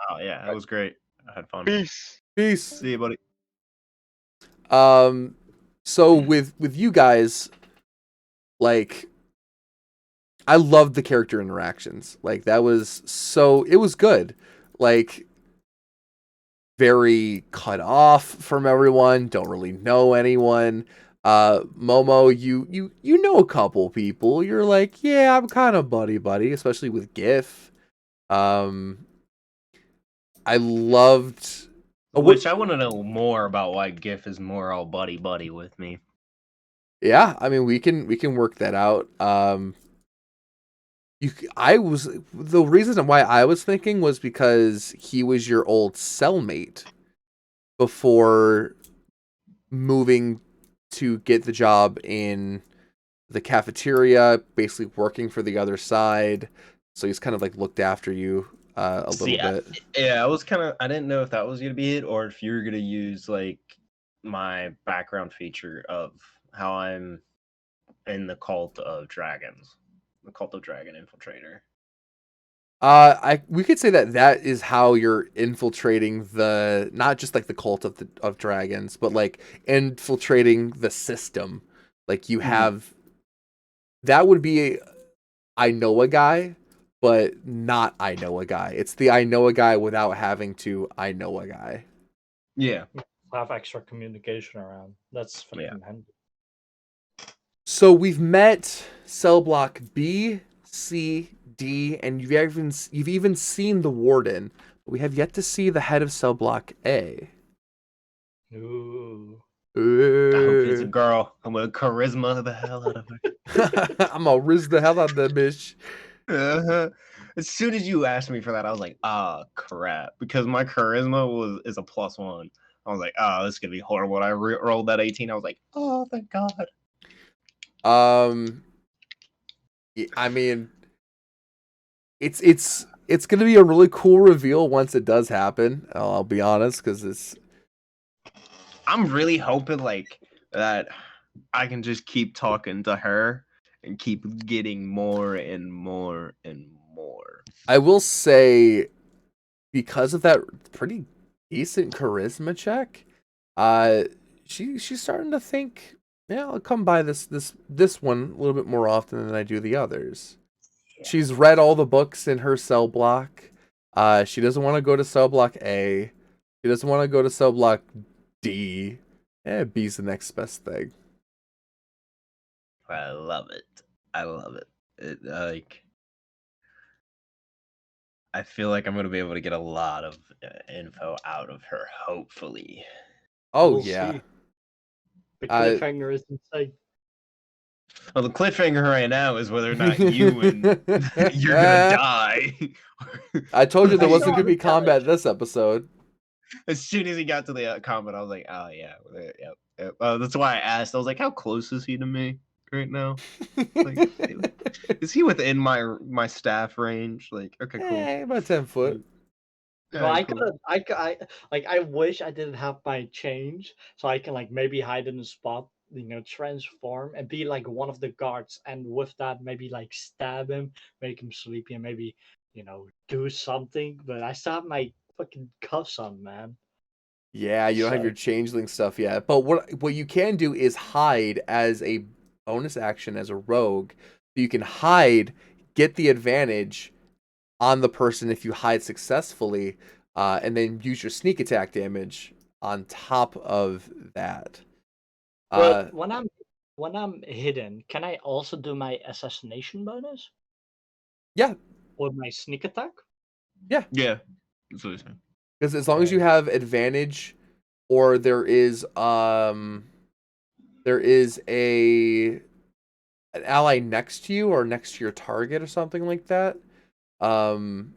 Oh yeah, that was great. I had fun. Peace. Peace. See you, buddy. So with you guys, like, I loved the character interactions. Like, that was it was good. Like, very cut off from everyone, don't really know anyone. Momo, you know a couple people. You're like, yeah, I'm kind of buddy, especially with GIF. I loved Which I want to know more about why GIF is more all buddy with me. Yeah, I mean we can work that out. The reason why I was thinking was because he was your old cellmate before moving to get the job in the cafeteria, basically working for the other side. So he's kind of like looked after you a little bit. Yeah, I didn't know if that was gonna be it or if you were gonna use like my background feature of how I'm in the cult of dragons, the cult of dragon infiltrator. We could say that is how you're infiltrating the, not just like the cult of dragons, but like infiltrating the system. Like you have, that would be I know a guy, but not I know a guy. It's the I know a guy without having to I know a guy. Yeah. Have extra communication around. That's fucking handy. So we've met cell block B, C, D, and you've even seen the warden. But we have yet to see the head of cell block A. Ooh. I hope it's a girl. I'm gonna charisma the hell out of her. I'm gonna riz the hell out of that bitch. As soon as you asked me for that, I was like, ah, crap. Because my charisma is a +1. I was like, oh, this is gonna be horrible. When I rolled that 18, I was like, oh, thank God. I mean, it's gonna be a really cool reveal once it does happen. I'll be honest, because I'm really hoping like that I can just keep talking to her and keep getting more and more and more. I will say, because of that pretty decent charisma check, she's starting to think, yeah, I'll come by this one a little bit more often than I do the others. Yeah. She's read all the books in her cell block. She doesn't want to go to cell block A. She doesn't want to go to cell block D. B's the next best thing. I love it. Like, I feel like I'm gonna be able to get a lot of info out of her. Hopefully. Oh we'll yeah. See. The cliffhanger is insane. Well, the cliffhanger right now is whether or not you and you're gonna die. I told you there wasn't gonna be combat this episode. As soon as he got to the combat, I was like, "Oh yeah, yep." That's why I asked. I was like, "How close is he to me right now? Like, is he within my staff range? Like, okay, cool. About 10 foot." No, I wish I didn't have my change, so I can like maybe hide in a spot transform and be like one of the guards, and with that maybe like stab him, make him sleepy, and maybe do something. But I still have my fucking cuffs on, man. Yeah, you don't have your So changeling stuff yet. But what you can do is hide as a bonus action as a rogue. You can hide, get the advantage on the person if you hide successfully, and then use your sneak attack damage on top of that. but when I'm hidden, can I also do my assassination bonus Yeah, or my sneak attack? Yeah, that's what he's saying. because as long as you Okay. have advantage, or there is an ally next to you or next to your target or something like that, um,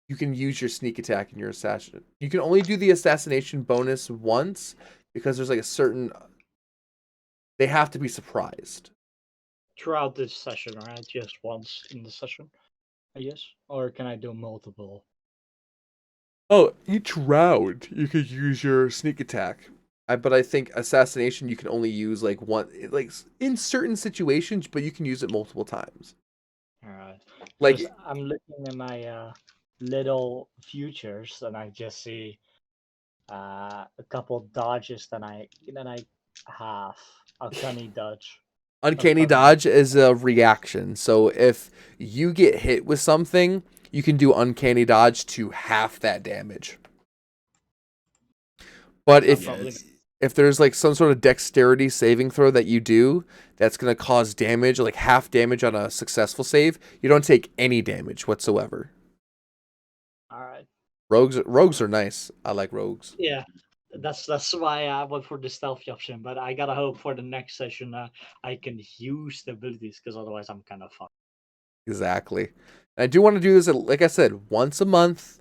you can use your sneak attack in your assassin. You can only do the assassination bonus once because there's like a certain. They have to be surprised. Throughout this session, right? Just once in the session, I guess. Or can I do multiple? Oh, each round you could use your sneak attack. But I think assassination you can only use like one, like in certain situations, but you can use it multiple times. Alright. Like, Because I'm looking at my little futures and I just see a couple dodges that I have. Uncanny dodge. uncanny Uncanny dodge is a reaction. So if you get hit with something, you can do uncanny dodge to half that damage. But I'm if probably if there's like some sort of dexterity saving throw that you do that's going to cause damage, like half damage on a successful save, you don't take any damage whatsoever. alright. Rogues are nice. I like rogues. Yeah. That's why I went for the stealthy option, but I gotta hope for the next session I can use the abilities, because otherwise I'm kind of fucked. Exactly. And I do want to do this, like I said, once a month.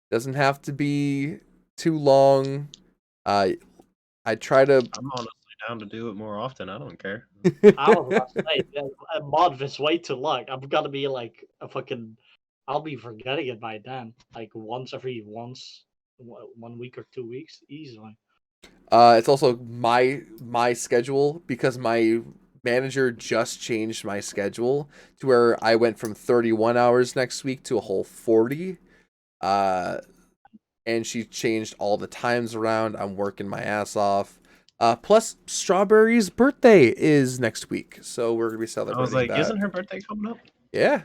Doesn't have to be too long. I try to. I'm honestly down to do it more often. I don't care. I was about to say, a month is way too long. I'm gonna be like a fucking. I'll be forgetting it by then. Like once 1 week or 2 weeks, easily. It's also my schedule because my manager just changed my schedule to where I went from 31 hours next week to a whole 40. Uh, and she changed all the times around. I'm working my ass off. Plus, Strawberry's birthday is next week, so we're gonna be I was celebrating like, that. isn't her birthday coming up? Yeah,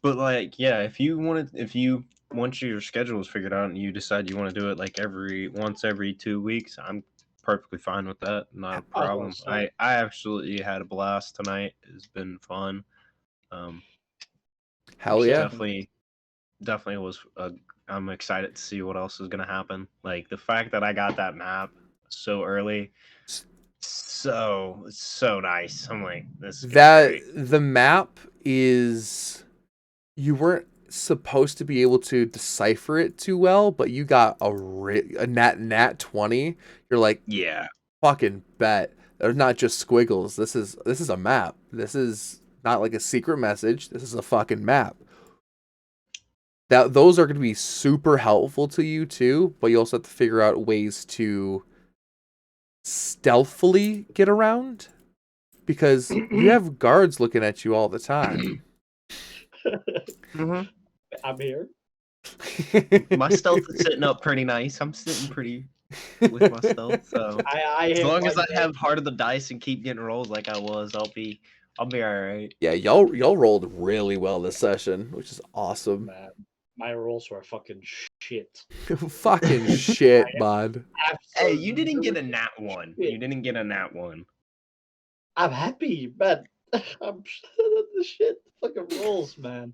But like, yeah, if you once your schedule is figured out and you decide you want to do it like once every 2 weeks, I'm perfectly fine with that. Not a problem. I absolutely had a blast tonight. It's been fun. Um, hell yeah. definitely was. I'm excited to see what else is gonna happen. Like the fact that I got that map so early, so nice. I'm like, this is gonna be great. The map is, you weren't supposed to be able to decipher it too well, but you got a nat 20. You're like, Yeah. fucking bet. They're not just squiggles. This is a map. This is not like a secret message. This is a fucking map. Those are going to be super helpful to you too, but you also have to figure out ways to stealthily get around because you have guards looking at you all the time. Mm-hmm. I'm here. My stealth is sitting up pretty nice. I'm sitting pretty with my stealth. So as long as I have heart of the dice and keep getting rolls like I was, I'll be all right. Yeah, y'all rolled really well this session, which is awesome. Man, my rolls were fucking shit. Fucking shit, bud. Hey, you didn't get a nat 1. You didn't get a nat 1. I'm happy, man. I'm the shit fucking rolls, man.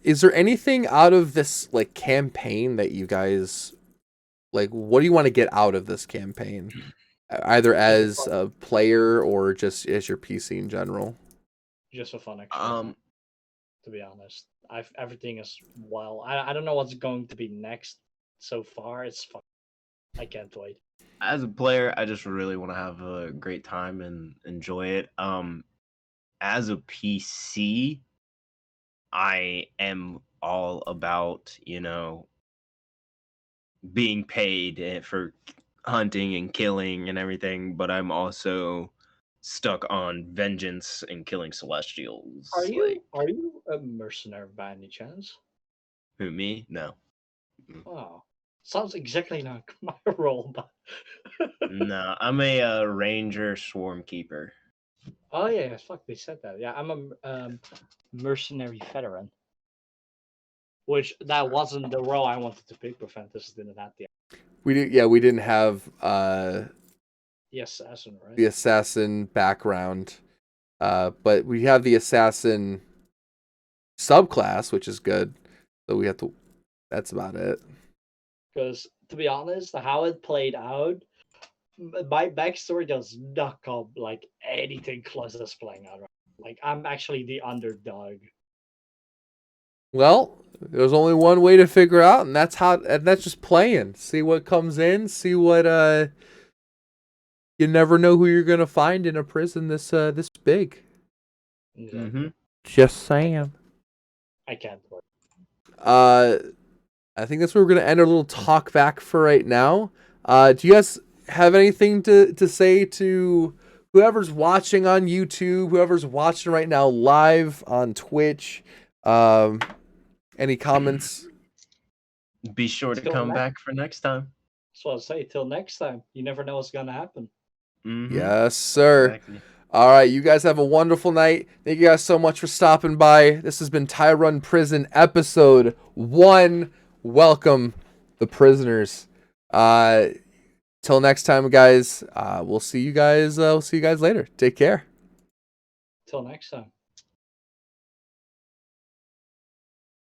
Is there anything out of this like campaign that you guys like? What do you want to get out of this campaign, either as a player or just as your PC in general? Just a fun experience. To be honest, everything is well. I don't know what's going to be next. So far, it's fun. I can't wait. As a player, I just really want to have a great time and enjoy it. As a PC, I am all about, being paid for hunting and killing and everything, but I'm also stuck on vengeance and killing celestials. Are you Like, are you a mercenary by any chance? who, me? No. Oh, sounds exactly like my role, but No, I'm a ranger swarm keeper. oh yeah, fuck, they said that. Yeah, I'm a mercenary veteran, which that wasn't the role I wanted to pick, but Fantasy didn't have We didn't have the assassin, right? the assassin background, but we have the assassin subclass, which is good. So we have to. That's about it. Because to be honest, how it played out, my backstory does not come like anything close to playing out. Right? Like I'm actually the underdog. Well, there's only one way to figure out, and that's just playing. See what comes in. See what You never know who you're gonna find in a prison this big. Mm-hmm. Just saying. I can't work. I think that's where we're gonna end our little talk back for right now. Do you guys have anything to say to whoever's watching on YouTube, whoever's watching right now live on Twitch? Any comments? Be sure to Till come next- back for next time. That's what I say. Till next time, you never know what's gonna happen. Mm-hmm. Yes, sir. Exactly. All right, you guys have a wonderful night. Thank you guys so much for stopping by. This has been Tyrun Prison episode 1. Welcome the prisoners. Till next time, guys. We'll see you guys later. Take care. Till next time.